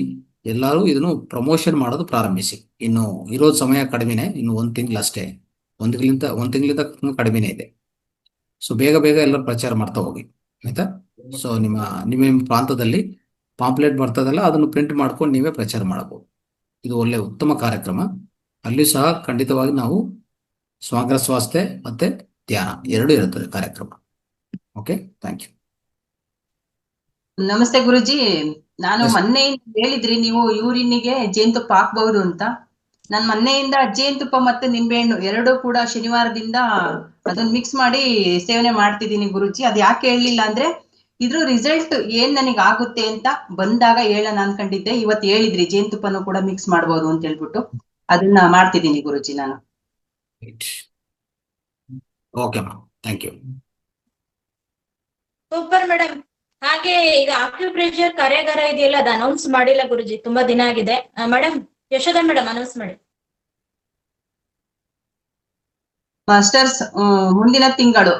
ಎಲ್ಲರೂ ಇದನ್ನು ಪ್ರಮೋಷನ್ ಮಾಡೋದು ಪ್ರಾರಂಭಿಸಿ. ಇನ್ನು ಇರೋದು ಸಮಯ ಕಡಿಮೆನೆ, ಇನ್ನು 1 ತಿಂಗಳು ಅಷ್ಟೇ, 1 ತಿಂಗಳಿಂದ ಕಡಿಮೆನೇ ಇದೆ. ಸೊ ಬೇಗ ಬೇಗ ಎಲ್ಲರೂ ಪ್ರಚಾರ ಮಾಡ್ತಾ ಹೋಗಿ, ಆಯ್ತಾ? ಸೊ ನಿಮ್ಮ ಪ್ರಾಂತದಲ್ಲಿ ಪಾಂಪ್ಲೆಟ್ ಬರ್ತದಲ್ಲ, ಅದನ್ನು ಪ್ರಿಂಟ್ ಮಾಡ್ಕೊಂಡು ನೀವೇ ಪ್ರಚಾರ ಮಾಡಬಹುದು. ಇದು ಒಳ್ಳೆ ಉತ್ತಮ ಕಾರ್ಯಕ್ರಮ. ಅಲ್ಲಿ ಸಹ ಖಂಡಿತವಾಗಿ ನಾವು ಸಮಗ್ರ ಸ್ವಾಸ್ಥ್ಯ ಮತ್ತೆ ಧ್ಯಾನ ಎರಡೂ ಇರುತ್ತದೆ ಕಾರ್ಯಕ್ರಮ. Okay, thank you. ನಮಸ್ತೆ ಗುರುಜಿ. ನಾನು ಮೊನ್ನೆಯಿಂದ ಹೇಳಿದ್ರಿ ನೀವು ಯೂರಿನ್ಗೆ ಜೇನುತುಪ್ಪ ಹಾಕ್ಬಹುದು ಅಂತ. ನಾನ್ ಮೊನ್ನೆಯಿಂದ ಜೇನುತುಪ್ಪ ಮತ್ತೆ ನಿಂಬೆಹಣ್ಣು ಎರಡೂ ಕೂಡ ಶನಿವಾರದಿಂದ ಅದನ್ನ ಮಿಕ್ಸ್ ಮಾಡಿ ಸೇವನೆ ಮಾಡ್ತಿದ್ದೀನಿ ಗುರುಜಿ. ಅದ್ ಯಾಕೆ ಹೇಳಲಿಲ್ಲ ಅಂದ್ರೆ ಇದ್ರ ರಿಸಲ್ಟ್ ಏನ್ ನನಗೆ ಆಗುತ್ತೆ ಅಂತ ಬಂದಾಗ ಹೇಳೋಣ ಅನ್ಕೊಂಡಿದ್ದೆ. ಇವತ್ತು ಹೇಳಿದ್ರಿ ಜೇನುತುಪ್ಪನೂ ಕೂಡ ಮಿಕ್ಸ್ ಮಾಡ್ಬೋದು ಅಂತ ಹೇಳ್ಬಿಟ್ಟು ಅದನ್ನ ಮಾಡ್ತಿದ್ದೀನಿ ಗುರುಜಿ ನಾನು. Okay ma'am, thank you. Super madam. ಹಾಗೆ ಈಗ ಆಕ್ಯುಪ್ರೆಷರ್ ಕಾರ್ಯಾಗಾರ ಇದೆಯಲ್ಲ, ಅದು ಅನೌನ್ಸ್ ಮಾಡಿಲ್ಲ ಗುರುಜಿ, ತುಂಬಾ ದಿನ ಆಗಿದೆ. ಮೇಡಮ್ ಯಶೋದಾ ಮೇಡಮ್ ಅನೌನ್ಸ್ ಮಾಡಿ. ಮಾಸ್ಟರ್ಸ್ ಮುಂದಿನ ತಿಂಗಳು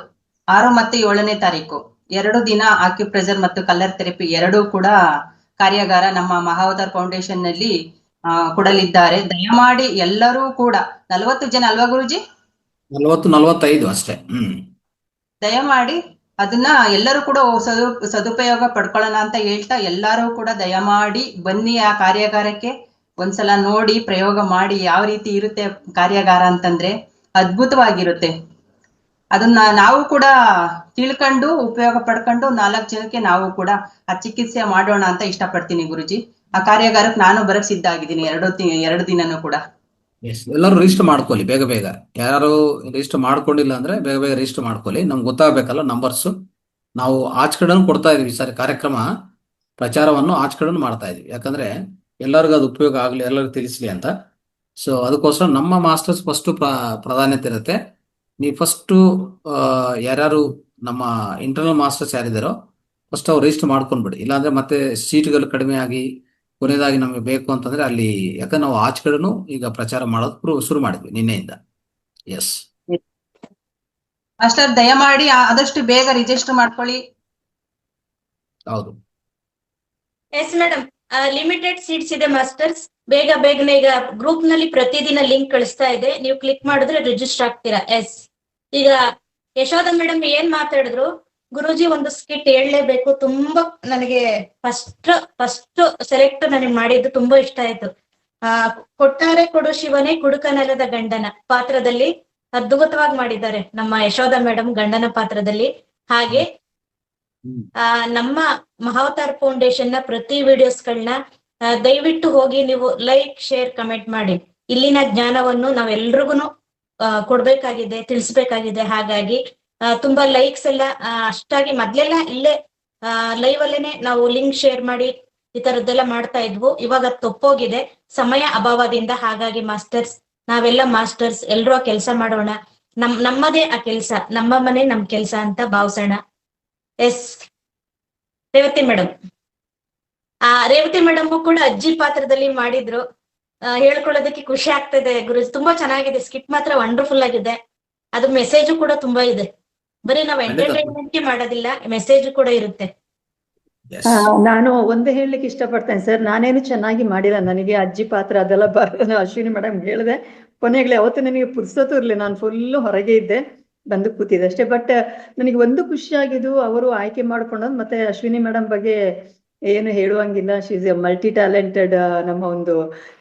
6 ಮತ್ತೆ 7ನೇ ತಾರೀಕು 2 ದಿನ ಆಕ್ಯುಪ್ರೆಷರ್ ಮತ್ತು ಕಲರ್ ಥೆರಪಿ ಎರಡೂ ಕೂಡ ಕಾರ್ಯಾಗಾರ ನಮ್ಮ ಮಹಾವತಾರ್ ಫೌಂಡೇಶನ್ ನಲ್ಲಿ ಕೊಡಲಿದ್ದಾರೆ. ದಯಮಾಡಿ ಎಲ್ಲರೂ ಕೂಡ 40 ಜನ ಅಲ್ವಾ ಗುರುಜಿ? 40-45 ಅಷ್ಟೇ. ದಯಮಾಡಿ ಅದನ್ನ ಎಲ್ಲರೂ ಕೂಡ ಸದುಪಯೋಗ ಪಡ್ಕೊಳ್ಳೋಣ ಅಂತ ಹೇಳ್ತಾ, ಎಲ್ಲರೂ ಕೂಡ ದಯಮಾಡಿ ಬನ್ನಿ ಆ ಕಾರ್ಯಾಗಾರಕ್ಕೆ. ಒಂದ್ಸಲ ನೋಡಿ ಪ್ರಯೋಗ ಮಾಡಿ ಯಾವ ರೀತಿ ಇರುತ್ತೆ ಕಾರ್ಯಾಗಾರ ಅಂತಂದ್ರೆ ಅದ್ಭುತವಾಗಿರುತ್ತೆ. ಅದನ್ನ ನಾವು ಕೂಡ ತಿಳ್ಕೊಂಡು ಉಪಯೋಗ ಪಡ್ಕೊಂಡು 4 ಜನಕ್ಕೆ ನಾವು ಕೂಡ ಆ ಚಿಕಿತ್ಸೆ ಮಾಡೋಣ ಅಂತ ಇಷ್ಟಪಡ್ತೀನಿ ಗುರುಜಿ. ಆ ಕಾರ್ಯಾಗಾರಕ್ಕೆ ನಾನು ಬರಕ್ ಸಿದ್ಧ ಆಗಿದ್ದೀನಿ 2 ದಿನನೂ ಕೂಡ. ಎಲ್ಲರೂ ರಿಜಿಸ್ಟರ್ ಮಾಡ್ಕೊಳ್ಳಿ ಬೇಗ ಬೇಗ. ಯಾರು ರಿಜಿಸ್ಟರ್ ಮಾಡ್ಕೊಂಡಿಲ್ಲ ಅಂದ್ರೆ ಬೇಗ ಬೇಗ ರಿಜಿಸ್ಟರ್ ಮಾಡ್ಕೊಳ್ಳಿ. ನಮ್ಗೆ ಗೊತ್ತಾಗಬೇಕಲ್ಲ ನಂಬರ್ಸ್. ನಾವು ಆಚ್ ಕಡೆನೂ ಕೊಡ್ತಾ ಇದೀವಿ ಸರ್, ಕಾರ್ಯಕ್ರಮ ಪ್ರಚಾರವನ್ನು ಆಚ್ ಕಡೆನೂ ಮಾಡ್ತಾ ಇದೀವಿ. ಯಾಕಂದ್ರೆ ಎಲ್ಲರಿಗೂ ಅದು ಉಪಯೋಗ ಆಗ್ಲಿ, ಎಲ್ಲರಿಗೂ ತಿಳಿಸ್ಲಿ ಅಂತ. ಸೊ ಅದಕ್ಕೋಸ್ಕರ ನಮ್ಮ ಮಾಸ್ಟರ್ಸ್ ಫಸ್ಟ್ ಪ್ರಾಧಾನ್ಯತೆ ಇರುತ್ತೆ. ನೀವು ಫಸ್ಟ್ ಯಾರ್ಯಾರು ನಮ್ಮ ಇಂಟರ್ನಲ್ ಮಾಸ್ಟರ್ಸ್ ಯಾರಿದ್ದಾರೋ ಫಸ್ಟ್ ಅವ್ರು ರಿಜಿಸ್ಟರ್ ಮಾಡ್ಕೊಂಡ್ಬಿಡಿ. ಇಲ್ಲಾಂದ್ರೆ ಮತ್ತೆ ಸೀಟ್ಗಳು ಕಡಿಮೆ ಆಗಿ ಕೊನೆಯದಾಗಿ ನಮಗೆ ಬೇಕು ಅಂತಂದ್ರೆ ಅಲ್ಲಿ, ಯಾಕಂದ್ರೆ ನಾವು ಆಚೆ ಕಡೆನೂ ಈಗ ಪ್ರಚಾರ ಮಾಡೋದು ಶುರು ಮಾಡಿದ್ವಿ ನಿನ್ನೆಯಿಂದ. ಎಸ್ ಮಾಸ್ಟರ್ ದಯಮಾಡಿ ಆದಷ್ಟು ಬೇಗ ರಿಜಿಸ್ಟರ್ ಮಾಡ್ಕೊಳ್ಳಿ. ಹೌದು ಎಸ್ ಮೇಡಮ್, ಲಿಮಿಟೆಡ್ ಸೀಟ್ಸ್ ಇದೆ ಮಾಸ್ಟರ್ಸ್. ಬೇಗನೆ ಈಗ ಗ್ರೂಪ್ ನಲ್ಲಿ ಪ್ರತಿದಿನ ಲಿಂಕ್ ಕಳಿಸ್ತಾ ಇದೆ, ನೀವು ಕ್ಲಿಕ್ ಮಾಡಿದ್ರೆ ರಿಜಿಸ್ಟರ್ ಆಗ್ತೀರಾ. ಎಸ್, ಈಗ ಯಶೋಧ ಮೇಡಮ್ ಏನ್ ಮಾತಾಡಿದ್ರು, ಗುರೂಜಿ ಒಂದು ಸ್ಕಿಟ್ ಹೇಳಲೇಬೇಕು. ತುಂಬಾ ನನಗೆ ಫಸ್ಟ್ ಸೆಲೆಕ್ಟ್ ನನಗೆ ಮಾಡಿದ್ದು ತುಂಬಾ ಇಷ್ಟ ಆಯ್ತು. ಕೊಟ್ಟಾರೆ ಕೊಡು ಶಿವನೇ ಕುಡುಕನಲ್ಲದ ಗಂಡನ ಪಾತ್ರದಲ್ಲಿ ಅದ್ಭುತವಾಗಿ ಮಾಡಿದ್ದಾರೆ ನಮ್ಮ ಯಶೋಧ ಮೇಡಮ್ ಗಂಡನ ಪಾತ್ರದಲ್ಲಿ. ಹಾಗೆ ನಮ್ಮ ಮಹಾವತಾರ್ ಫೌಂಡೇಶನ್ ನ ಪ್ರತಿ ವಿಡಿಯೋಸ್ಗಳನ್ನ ದಯವಿಟ್ಟು ಹೋಗಿ ನೀವು ಲೈಕ್, ಶೇರ್, ಕಮೆಂಟ್ ಮಾಡಿ. ಇಲ್ಲಿನ ಜ್ಞಾನವನ್ನು ನಾವೆಲ್ರಿಗೂ ಕೊಡ್ಬೇಕಾಗಿದೆ, ತಿಳಿಸ್ಬೇಕಾಗಿದೆ. ಹಾಗಾಗಿ ತುಂಬಾ ಲೈಕ್ಸ್ ಎಲ್ಲ ಅಷ್ಟಾಗಿ ಮೊದ್ಲೆಲ್ಲ ಇಲ್ಲೇ ಲೈವ್ ಅಲ್ಲೇನೆ ನಾವು ಲಿಂಕ್ ಶೇರ್ ಮಾಡಿ ಈ ತರದ್ದೆಲ್ಲ ಮಾಡ್ತಾ ಇದ್ವು. ಇವಾಗ ತಪ್ಪೋಗಿದೆ ಸಮಯ ಅಭಾವದಿಂದ. ಹಾಗಾಗಿ ಮಾಸ್ಟರ್ಸ್, ನಾವೆಲ್ಲ ಮಾಸ್ಟರ್ಸ್ ಎಲ್ರೂ ಆ ಕೆಲಸ ಮಾಡೋಣ. ನಮ್ಮದೇ ಆ ಕೆಲಸ, ನಮ್ಮ ಮನೆ ನಮ್ ಕೆಲಸ ಅಂತ ಭಾವಿಸೋಣ. Yes, Revathi madam. Revathi madam ಕೂಡ ಅಜ್ಜಿ ಪಾತ್ರದಲ್ಲಿ ಮಾಡಿದ್ರು. ಹೇಳ್ಕೊಳ್ಳೋದಕ್ಕೆ ಖುಷಿ ಆಗ್ತದೆ ಗುರು. ತುಂಬಾ ಚೆನ್ನಾಗಿದೆ ಸ್ಕಿಟ್, ಮಾತ್ರ ವಂಡರ್ಫುಲ್ ಆಗಿದೆ. ಅದು ಮೆಸೇಜ್ ಕೂಡ ತುಂಬಾ ಇದೆ. ಬರೀ ನಾವು ಎಂಟರ್ಟೈನ್ಮೆಂಟ್ ಮಾಡೋದಿಲ್ಲ, ಮೆಸೇಜ್ ಕೂಡ ಇರುತ್ತೆ. ನಾನು ಒಂದೇ ಹೇಳಲಿಕ್ಕೆ ಇಷ್ಟಪಡ್ತೇನೆ ಸರ್, ನಾನೇನು ಚೆನ್ನಾಗಿ ಮಾಡಿಲ್ಲ, ನನಗೆ ಅಜ್ಜಿ ಪಾತ್ರ ಅದೆಲ್ಲ ಬರೋದು ಅಶ್ವಿನಿ ಮೇಡಮ್ ಹೇಳಿದೆ. ಕೊನೆಗೆ ಅವತ್ತು ನನಗೆ ಪುರ್ಸೊತ್ತು ಇರಲಿ, ನಾನು ಫುಲ್ಲು ಹೊರಗೆ ಇದ್ದೆ, ಬಂದು ಕೂತಿದ್ದೆ ಅಷ್ಟೇ. ಬಟ್ ನನಗೆ ಒಂದು ಖುಷಿಯಾಗಿದ್ದು ಅವರು ಆಯ್ಕೆ ಮಾಡ್ಕೊಂಡದ್ದು, ಮತ್ತೆ ಅಶ್ವಿನಿ ಮೇಡಮ್ ಬಗ್ಗೆ ಏನು ಹೇಳುವಂಗಿಲ್ಲ, she is a multi talented. ನಮ್ಮ ಒಂದು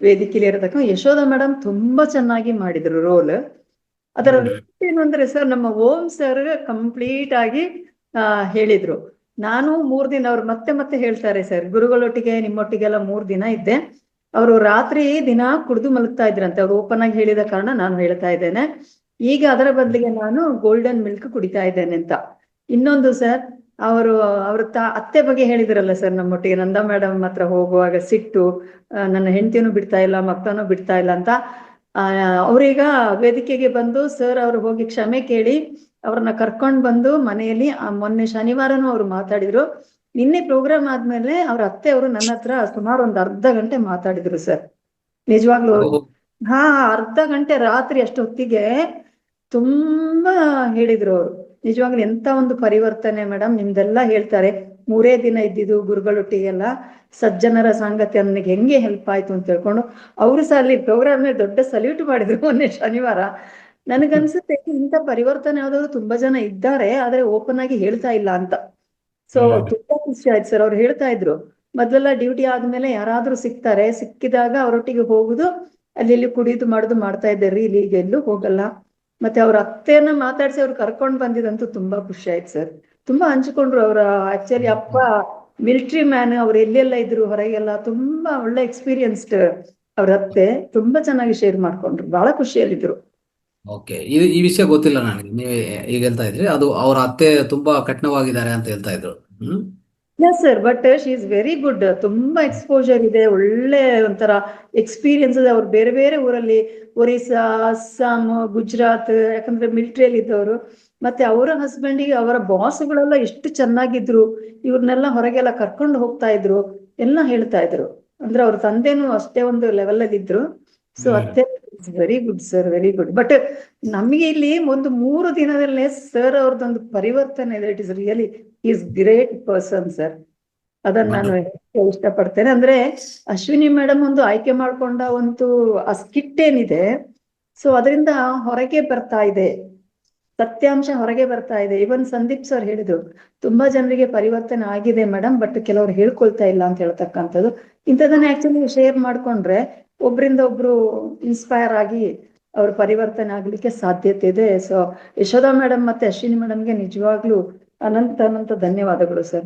ವೇದಿಕೆಯಲ್ಲಿ ಇರತಕ್ಕ ಯಶೋಧ ಮೇಡಮ್ ತುಂಬಾ ಚೆನ್ನಾಗಿ ಮಾಡಿದ್ರು ರೋಲ್. ಅದರ ಏನು ಅಂದ್ರೆ ಸರ್, ನಮ್ಮ ಓಂ ಸರ್ ಕಂಪ್ಲೀಟ್ ಆಗಿ ಹೇಳಿದ್ರು. ನಾನು 3 ದಿನ, ಅವ್ರು ಮತ್ತೆ ಮತ್ತೆ ಹೇಳ್ತಾರೆ ಸರ್, ಗುರುಗಳೊಟ್ಟಿಗೆ ನಿಮ್ಮೊಟ್ಟಿಗೆಲ್ಲ 3 ದಿನ ಇದ್ದೆ. ಅವರು ರಾತ್ರಿ ದಿನ ಕುಡಿದು ಮಲಗ್ತಾ ಇದ್ರಂತೆ, ಅವ್ರು ಓಪನ್ ಆಗಿ ಹೇಳಿದ ಕಾರಣ ನಾನು ಹೇಳ್ತಾ ಇದ್ದೇನೆ. ಈಗ ಅದರ ಬದಲಿಗೆ ನಾನು ಗೋಲ್ಡನ್ ಮಿಲ್ಕ್ ಕುಡಿತಾ ಇದ್ದೇನೆ ಅಂತ. ಇನ್ನೊಂದು ಸರ್, ಅವ್ರ ಅತ್ತೆ ಬಗ್ಗೆ ಹೇಳಿದ್ರಲ್ಲ ಸರ್, ನಮ್ಮೊಟ್ಟಿಗೆ ನಂದಾ ಮೇಡಮ್ ಹತ್ರ ಹೋಗುವಾಗ ಸಿಟ್ಟು, ನನ್ನ ಹೆಂಡತಿನೂ ಬಿಡ್ತಾ ಇಲ್ಲ, ಮಕ್ಕಳನ್ನೂ ಬಿಡ್ತಾ ಇಲ್ಲ ಅಂತ. ಅವ್ರೀಗ ವೇದಿಕೆಗೆ ಬಂದು ಸರ್ ಅವರು ಹೋಗಿ ಕ್ಷಮೆ ಕೇಳಿ ಅವ್ರನ್ನ ಕರ್ಕೊಂಡ್ ಬಂದು ಮನೆಯಲ್ಲಿ ಮೊನ್ನೆ ಶನಿವಾರನೂ ಅವ್ರು ಮಾತಾಡಿದ್ರು. ನಿನ್ನೆ ಪ್ರೋಗ್ರಾಮ್ ಆದ್ಮೇಲೆ ಅವ್ರ ಅತ್ತೆ ಅವರು ನನ್ನ ಹತ್ರ ಸುಮಾರು ಒಂದು ಅರ್ಧ ಗಂಟೆ ಮಾತಾಡಿದ್ರು ಸರ್. ನಿಜವಾಗ್ಲೂ ಅರ್ಧ ಗಂಟೆ ರಾತ್ರಿ ಅಷ್ಟೊತ್ತಿಗೆ ತುಂಬಾ ಹೇಳಿದ್ರು ಅವರು. ನಿಜವಾಗ್ಲೂ ಎಂತ ಒಂದು ಪರಿವರ್ತನೆ ಮೇಡಮ್ ನಿಮ್ದೆಲ್ಲ ಹೇಳ್ತಾರೆ. 3 ದಿನ ಇದ್ದಿದ್ದು ಗುರುಗಳೊಟ್ಟಿಗೆಲ್ಲ ಸಜ್ಜನರ ಸಾಂಗತ್ಯ ನನಗೆ ಹೆಂಗೆ ಹೆಲ್ಪ್ ಆಯ್ತು ಅಂತ ಹೇಳ್ಕೊಂಡು ಅವರು ಸಹ ಅಲ್ಲಿ ಪ್ರೋಗ್ರಾಮ್ ದೊಡ್ಡ ಸಲ್ಯೂಟ್ ಮಾಡಿದ್ರು ಮೊನ್ನೆ ಶನಿವಾರ. ನನಗನ್ಸುತ್ತೆ ಇಂಥ ಪರಿವರ್ತನೆ ಯಾವ್ದಾದ್ರು ತುಂಬಾ ಜನ ಇದ್ದಾರೆ, ಆದ್ರೆ ಓಪನ್ ಆಗಿ ಹೇಳ್ತಾ ಇಲ್ಲ ಅಂತ. ಸೊ ತುಂಬಾ ಖುಷಿ ಆಯ್ತು ಸರ್. ಅವ್ರು ಹೇಳ್ತಾ ಇದ್ರು, ಮೊದಲೆಲ್ಲ ಡ್ಯೂಟಿ ಆದ್ಮೇಲೆ ಯಾರಾದ್ರೂ ಸಿಗ್ತಾರೆ, ಸಿಕ್ಕಿದಾಗ ಅವರೊಟ್ಟಿಗೆ ಹೋಗುದು, ಅಲ್ಲಿ ಇಲ್ಲಿ ಕುಡಿದು ಮಾಡುದು ಮಾಡ್ತಾ ಇದ್ದಾರೆ, ಇಲ್ಲಿ ಈಗ ಎಲ್ಲೂ ಹೋಗಲ್ಲ. ಮತ್ತೆ ಅವ್ರ ಅತ್ತೆಯನ್ನ ಮಾತಾಡ್ಸಿ ಅವ್ರು ಕರ್ಕೊಂಡ್ ಬಂದಿದಂತೂ ತುಂಬಾ ಖುಷಿ ಆಯ್ತು ಸರ್. ತುಂಬಾ ಹಂಚ್ಕೊಂಡ್ರು. ಅವ್ರ ಆಕ್ಚುಲಿ ಅಪ್ಪ ಮಿಲಿಟರಿ ಮ್ಯಾನ್, ಅವ್ರು ಎಲ್ಲೆಲ್ಲ ಇದ್ರು ಹೊರಗೆಲ್ಲ, ತುಂಬಾ ಒಳ್ಳೆ ಎಕ್ಸ್ಪೀರಿಯನ್ಸ್ಡ್ ಅವ್ರ ಅತ್ತೆ, ತುಂಬಾ ಚೆನ್ನಾಗಿ ಶೇರ್ ಮಾಡ್ಕೊಂಡ್ರು, ಬಹಳ ಖುಷಿಯಲ್ಲಿದ್ರು. ಓಕೆ, ಈ ವಿಷಯ ಗೊತ್ತಿಲ್ಲ ನನಗೆ. ನೀವು ಈಗ ಹೇಳ್ತಾ ಇದ್ರಿ ಅದು ಅವ್ರ ಅತ್ತೆ ತುಂಬಾ ಕಠಿಣವಾಗಿದ್ದಾರೆ ಅಂತ ಹೇಳ್ತಾ ಇದ್ರು. Yes sir, but she is very good. ತುಂಬಾ ಎಕ್ಸ್ಪೋಜರ್ ಇದೆ, ಒಳ್ಳೆ ಒಂಥರ ಎಕ್ಸ್ಪೀರಿಯನ್ಸ್ ಇದೆ. ಅವ್ರು ಬೇರೆ ಬೇರೆ ಊರಲ್ಲಿ, ಒರಿಸ್ಸಾ, ಅಸ್ಸಾಂ, ಗುಜರಾತ್, ಯಾಕಂದ್ರೆ ಮಿಲಿಟರಿಯಲ್ಲಿ ಇದ್ದವರು. ಮತ್ತೆ ಅವರ ಹಸ್ಬೆಂಡಿಗೆ ಅವರ ಬಾಸ್ಗಳೆಲ್ಲ ಎಷ್ಟು ಚೆನ್ನಾಗಿದ್ರು, ಇವ್ರನ್ನೆಲ್ಲ ಹೊರಗೆಲ್ಲ ಕರ್ಕೊಂಡು ಹೋಗ್ತಾ ಇದ್ರು, ಎಲ್ಲ ಹೇಳ್ತಾ ಇದ್ರು. ಅಂದ್ರೆ ಅವ್ರ ತಂದೆನೂ ಅಷ್ಟೇ ಒಂದು ಲೆವೆಲ್ ಅಲ್ಲಿ ಇದ್ರು. ಸೊ ಅತ್ತೆ very good sir, very good. But ನಮಗೆ ಇಲ್ಲಿ ಒಂದು 3 ದಿನದಲ್ಲೇ ಸರ್ ಅವ್ರದ್ದೊಂದು ಪರಿವರ್ತನೆ ಇದೆ. It is really is great person sir. ಅದನ್ನ ನಾನು ಇಷ್ಟಪಡ್ತೇನೆ. ಅಂದ್ರೆ ಅಶ್ವಿನಿ ಮೇಡಮ್ ಒಂದು ಆಯ್ಕೆ ಮಾಡ್ಕೊಂಡ ಒಂದು ಆ ಸ್ಕಿಟ್ ಏನಿದೆ, ಸೊ ಅದರಿಂದ ಹೊರಗೆ ಬರ್ತಾ ಇದೆ, ಸತ್ಯಾಂಶ ಹೊರಗೆ ಬರ್ತಾ ಇದೆ. ಇವನ್ ಸಂದೀಪ್ ಸರ್ ಹೇಳಿದ್ರು, ತುಂಬಾ ಜನರಿಗೆ ಪರಿವರ್ತನೆ ಆಗಿದೆ ಮೇಡಮ್, ಬಟ್ ಕೆಲವರು ಹೇಳ್ಕೊಳ್ತಾ ಇಲ್ಲ ಅಂತ ಹೇಳ್ತಕ್ಕಂಥದ್ದು. ಇಂಥದನ್ನ ಆಕ್ಚುಲಿ ಶೇರ್ ಮಾಡ್ಕೊಂಡ್ರೆ ಒಬ್ರಿಂದ ಒಬ್ರು ಇನ್ಸ್ಪೈರ್ ಆಗಿ ಅವ್ರ ಪರಿವರ್ತನೆ ಆಗ್ಲಿಕ್ಕೆ ಸಾಧ್ಯತೆ ಇದೆ. ಸೊ ಯಶೋಧಾ ಮೇಡಮ್ ಮತ್ತೆ ಅಶ್ವಿನಿ ಮೇಡಮ್ಗೆ ನಿಜವಾಗ್ಲೂ ಅನಂತ ಧನ್ಯವಾದಗಳು ಸರ್.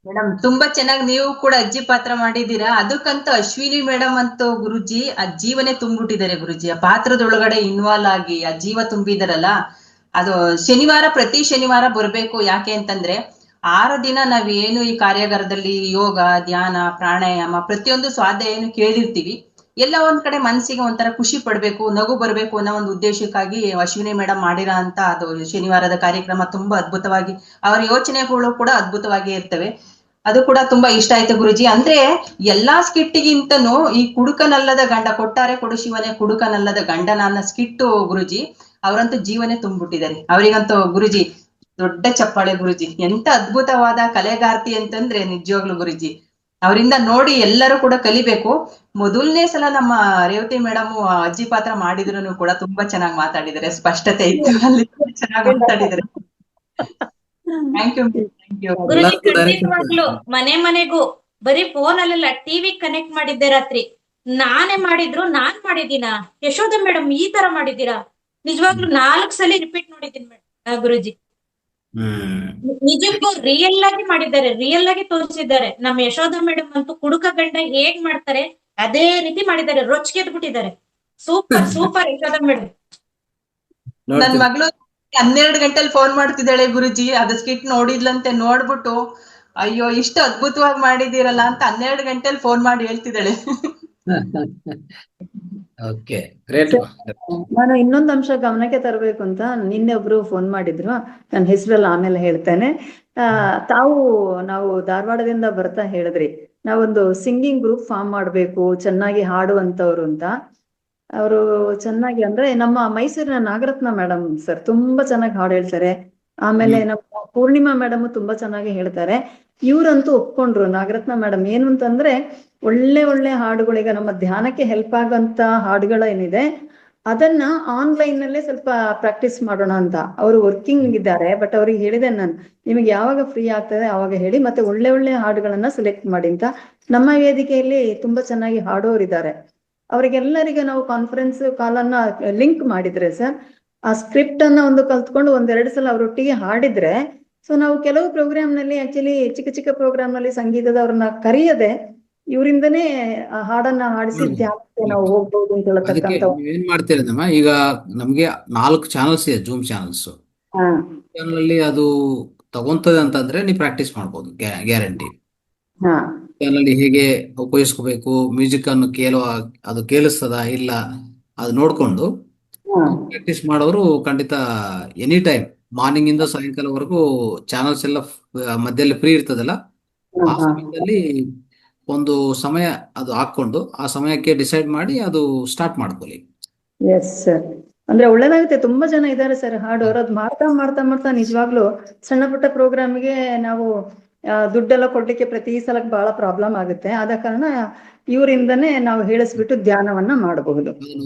ಮೇಡಮ್ ತುಂಬಾ ಚೆನ್ನಾಗಿ ನೀವು ಕೂಡ ಅಜ್ಜಿ ಪಾತ್ರ ಮಾಡಿದೀರಾ. ಅದಕ್ಕಂತೂ ಅಶ್ವಿನಿ ಮೇಡಮ್ ಅಂತೂ ಗುರುಜಿ ಆ ಜೀವನೇ ತುಂಬಿಟ್ಟಿದ್ದಾರೆ ಗುರುಜಿ. ಆ ಪಾತ್ರದೊಳಗಡೆ ಇನ್ವಾಲ್ವ್ ಆಗಿ ಆ ಜೀವ ತುಂಬಿದಾರಲ್ಲ, ಅದು ಪ್ರತಿ ಶನಿವಾರ ಬರ್ಬೇಕು. ಯಾಕೆ ಅಂತಂದ್ರೆ 6 ದಿನ ನಾವೇನು ಈ ಕಾರ್ಯಾಗಾರದಲ್ಲಿ ಯೋಗ, ಧ್ಯಾನ, ಪ್ರಾಣಾಯಾಮ ಪ್ರತಿಯೊಂದು ಸ್ವಾಧ್ಯಾಯ ಏನು ಕೇಳಿರ್ತೀವಿ, ಎಲ್ಲ ಒಂದ್ ಕಡೆ ಮನಸ್ಸಿಗೆ ಒಂಥರ ಖುಷಿ ಪಡ್ಬೇಕು, ನಗು ಬರ್ಬೇಕು ಅನ್ನೋ ಒಂದು ಉದ್ದೇಶಕ್ಕಾಗಿ ಅಶ್ವಿನಿ ಮೇಡಮ್ ಮಾಡಿರೋ ಅಂತ ಅದು ಶನಿವಾರದ ಕಾರ್ಯಕ್ರಮ ತುಂಬಾ ಅದ್ಭುತವಾಗಿ, ಅವರ ಯೋಚನೆಗಳು ಕೂಡ ಅದ್ಭುತವಾಗಿ ಇರ್ತವೆ. ಅದು ಕೂಡ ತುಂಬಾ ಇಷ್ಟ ಆಯ್ತು ಗುರುಜಿ. ಅಂದ್ರೆ ಎಲ್ಲಾ ಸ್ಕಿಟ್ಟಿಗಿಂತನೂ ಈ ಕುಡುಕನಲ್ಲದ ಗಂಡ, ಕೊಟ್ಟಾರೆ ಕೊಡು ಶಿವನೇ ಕುಡುಕನಲ್ಲದ ಗಂಡನ ಅನ್ನೋ ಸ್ಕಿಟ್ಟು ಗುರುಜಿ, ಅವರಂತೂ ಜೀವನೇ ತುಂಬಿಟ್ಟಿದ್ದಾರೆ. ಅವರಿಗಂತೂ ಗುರುಜಿ ದೊಡ್ಡ ಚಪ್ಪಾಳೆ ಗುರುಜಿ. ಎಂತ ಅದ್ಭುತವಾದ ಕಲೆಗಾರ್ತಿ ಅಂತಂದ್ರೆ ನಿಜವಾಗ್ಲು ಗುರುಜಿ, ಅವರಿಂದ ನೋಡಿ ಎಲ್ಲರೂ ಕೂಡ ಕಲಿಬೇಕು. ಮೊದಲನೇ ಸಲ ನಮ್ಮ ರೇವತಿ ಮೇಡಮ್ ಅಜ್ಜಿ ಪಾತ್ರ ಮಾಡಿದ್ರು ಕೂಡ ತುಂಬಾ ಚೆನ್ನಾಗಿ ಮಾತಾಡಿದ್ದಾರೆ, ಸ್ಪಷ್ಟತೆ ಇತ್ತು ಅಲ್ಲಿ, ಚೆನ್ನಾಗಿ ಮಾತಾಡಿದ್ದಾರೆ. Thank you. ಗುರುಜಿ ಖಂಡಿತವಾಗ್ಲು ಮನೆಗೂ ಬರೀ ಫೋನ್ ಅಲ್ಲೆಲ್ಲ ಟಿವಿ ಕನೆಕ್ಟ್ ಮಾಡಿದ್ದೆ ರಾತ್ರಿ. ನಾನೇ ಮಾಡಿದ್ರು, ನಾನ್ ಮಾಡಿದೀನ ಯಶೋಧ ಮೇಡಮ್ ಈ ತರ ಮಾಡಿದೀರಾ? ನಿಜವಾಗ್ಲು 4 ಸಲ ರಿಪೀಟ್ ನೋಡಿದ್ದೀನಿ ಗುರುಜಿ. ನಿಜಕ್ಕೂ ರಿಯಲ್ ಆಗಿ ಮಾಡಿದ್ದಾರೆ, ರಿಯಲ್ ಆಗಿ ತೋರಿಸಿದ್ದಾರೆ. ನಮ್ಮ ಯಶೋಧ ಮೇಡಮ್ ಅಂತೂ ಕುಡುಕ ಗಂಡ ಹೇಗ್ ಮಾಡ್ತಾರೆ ಅದೇ ರೀತಿ ಮಾಡಿದ್ದಾರೆ, ರೊಚ್ಗೆದ್ ಬಿಟ್ಟಿದ್ದಾರೆ. Super Yashoda madam. ನನ್ ಮಗಳು 12 ಗಂಟೆಲಿ ಫೋನ್ ಮಾಡ್ತಿದ್ದಾಳೆ ಗುರುಜಿ, ಅದು ಸ್ಕಿಟ್ ನೋಡಿದ್ಲಂತೆ. ನೋಡ್ಬಿಟ್ಟು ಅಯ್ಯೋ ಇಷ್ಟು ಅದ್ಭುತವಾಗಿ ಮಾಡಿದೀರಲ್ಲ ಅಂತ 12 ಗಂಟೆಲಿ ಫೋನ್ ಮಾಡಿ ಹೇಳ್ತಿದ್ದಾಳೆ. ನಾನು ಇನ್ನೊಂದು ಅಂಶ ಗಮನಕ್ಕೆ ತರಬೇಕು ಅಂತ, ನಿನ್ನೆ ಒಬ್ರು ಫೋನ್ ಮಾಡಿದ್ರು, ನನ್ನ ಹೆಸರಲ್ಲಿ ಆಮೇಲೆ ಹೇಳ್ತೇನೆ. ನಾವು ಧಾರವಾಡದಿಂದ ಬರ್ತಾ ಹೇಳಿದ್ರಿ, ನಾವೊಂದು ಸಿಂಗಿಂಗ್ ಗ್ರೂಪ್ ಫಾರ್ಮ್ ಮಾಡ್ಬೇಕು, ಚೆನ್ನಾಗಿ ಹಾಡುವಂತವ್ರು ಅಂತ. ಅವರು ಚೆನ್ನಾಗಿ ಅಂದ್ರೆ ನಮ್ಮ ಮೈಸೂರಿನ ನಾಗರತ್ನ ಮೇಡಮ್ ಸರ್ ತುಂಬಾ ಚೆನ್ನಾಗಿ ಹಾಡು ಹೇಳ್ತಾರೆ. ಆಮೇಲೆ ನಮ್ಮ ಪೂರ್ಣಿಮಾ ಮೇಡಮ್ ತುಂಬಾ ಚೆನ್ನಾಗಿ ಹೇಳ್ತಾರೆ. ಇವ್ರಂತೂ ಒಪ್ಕೊಂಡ್ರು, ನಾಗರತ್ನ ಮೇಡಮ್, ಏನು ಅಂತಂದ್ರೆ ಒಳ್ಳೆ ಒಳ್ಳೆ ಹಾಡುಗಳು, ನಮ್ಮ ಧ್ಯಾನಕ್ಕೆ ಹೆಲ್ಪ್ ಆಗಂತ ಹಾಡುಗಳೇನಿದೆ ಅದನ್ನ ಆನ್ಲೈನ್ ನಲ್ಲೇ ಸ್ವಲ್ಪ ಪ್ರಾಕ್ಟೀಸ್ ಮಾಡೋಣ ಅಂತ. ಅವರು ವರ್ಕಿಂಗ್ ಇದ್ದಾರೆ, ಬಟ್ ಅವ್ರಿಗೆ ಹೇಳಿದೆ ನಾನು, ನಿಮಗೆ ಯಾವಾಗ ಫ್ರೀ ಆಗ್ತದೆ ಆವಾಗ ಹೇಳಿ, ಮತ್ತೆ ಒಳ್ಳೆ ಒಳ್ಳೆ ಹಾಡುಗಳನ್ನ ಸೆಲೆಕ್ಟ್ ಮಾಡಿ ಅಂತ. ನಮ್ಮ ವೇದಿಕೆಯಲ್ಲಿ ತುಂಬಾ ಚೆನ್ನಾಗಿ ಹಾಡೋರಿದ್ದಾರೆ. ಅವರಿಗೆಲ್ಲರಿಗೂ ನಾವು ಕಾನ್ಫರೆನ್ಸ್ ಕಾಲನ್ನ ಲಿಂಕ್ ಮಾಡಿದ್ರೆ ಸರ್, ಆ ಸ್ಕ್ರಿಪ್ಟ್ ಅನ್ನ ಒಂದು ಕಲ್ತ್ಕೊಂಡು ಒಂದೆರಡು ಸಲ ಅವರೊಟ್ಟಿಗೆ ಹಾಡಿದ್ರೆ, ಸೊ ನಾವು ಕೆಲವು ಪ್ರೋಗ್ರಾಮ್ ನಲ್ಲಿ ಆಕ್ಚುಲಿ ಚಿಕ್ಕ ಚಿಕ್ಕ ಪ್ರೋಗ್ರಾಮ್ ನಲ್ಲಿ ಸಂಗೀತದವ್ರನ್ನ ಕರೆಯದೆ ಇವರಿಂದನೇ ಹಾಡನ್ನ ಹಾಡಿಸಿ ಧ್ಯಾನಕ್ಕೆ ನಾವು ಹೋಗ್ಬೋದು ಅಂತ ಅದಕ್ಕೆ ಹೇಳ್ತಕ್ಕಂಥ. ಏನ್ ಮಾಡ್ತೀರಂದಮ್ಮ, ಈಗ ನಮ್ಗೆ 4 ಚಾನಲ್ಸ್ ಇದೆ, ಜೂಮ್ ಚಾನಲ್ಸ್. ಹಾ ಚಾನಲ್ ಅಲ್ಲಿ ಅದು ತಗೊಂತದೆ ಅಂತಂದ್ರೆ ನೀವು ಪ್ರಾಕ್ಟೀಸ್ ಮಾಡ್ಬೋದು, ಗ್ಯಾರಂಟಿ. ಹಾ ಚಾನಲ್ ಹೇಗೆ ಉಪಯೋಗಿಸ್ಕೋಬೇಕು, ಮ್ಯೂಸಿಕ್ ಅನ್ನು ಅದು ಕೇಳಿಸ್ತದ ಇಲ್ಲ ಅದು ನೋಡ್ಕೊಂಡು ಪ್ರಾಕ್ಟೀಸ್ ಮಾಡೋರು ಖಂಡಿತ ಎನಿ ಟೈಮ್ ಮಾರ್ನಿಂಗ್ ಇಂದ ಸಾಯಂಕಾಲವರೆಗೂ ಚಾನಲ್ಸ್ ಎಲ್ಲ ಮಧ್ಯದಲ್ಲಿ ಫ್ರೀ ಇರ್ತದಲ್ಲ, ಆ ಸಮಯದಲ್ಲಿ ಒಂದು ಸಮಯ ಅದು ಹಾಕೊಂಡು ಆ ಸಮಯಕ್ಕೆ ಡಿಸೈಡ್ ಮಾಡಿ ಅದು ಸ್ಟಾರ್ಟ್ ಮಾಡ್ಕೊಳ್ಳಿ. ಎಸ್ ಸರ್, ಅಂದ್ರೆ ಒಳ್ಳೇದಾಗುತ್ತೆ. ತುಂಬಾ ಜನ ಇದ್ದಾರೆ ಸರ್ ಹಾಡೋರು. ಅದ್ ಮಾಡ್ತಾ ಮಾಡ್ತಾ ಮಾಡ್ತಾ ನಿಜವಾಗ್ಲೂ ಸಣ್ಣ ಪುಟ್ಟ ಪ್ರೋಗ್ರಾಮ್ಗೆ ನಾವು ದುಡ್ಡೆಲ್ಲ ಕೊಡ್ಲಿಕ್ಕೆ ಪ್ರತಿ ಸಲ ಬಹಳ ಪ್ರಾಬ್ಲಮ್ ಆಗುತ್ತೆ. ಆದ ಕಾರಣ ಇವರಿಂದನೇ ನಾವು ಹೇಳಿಸ್ಬಿಟ್ಟು ಧ್ಯಾನವನ್ನ ಮಾಡಬಹುದು.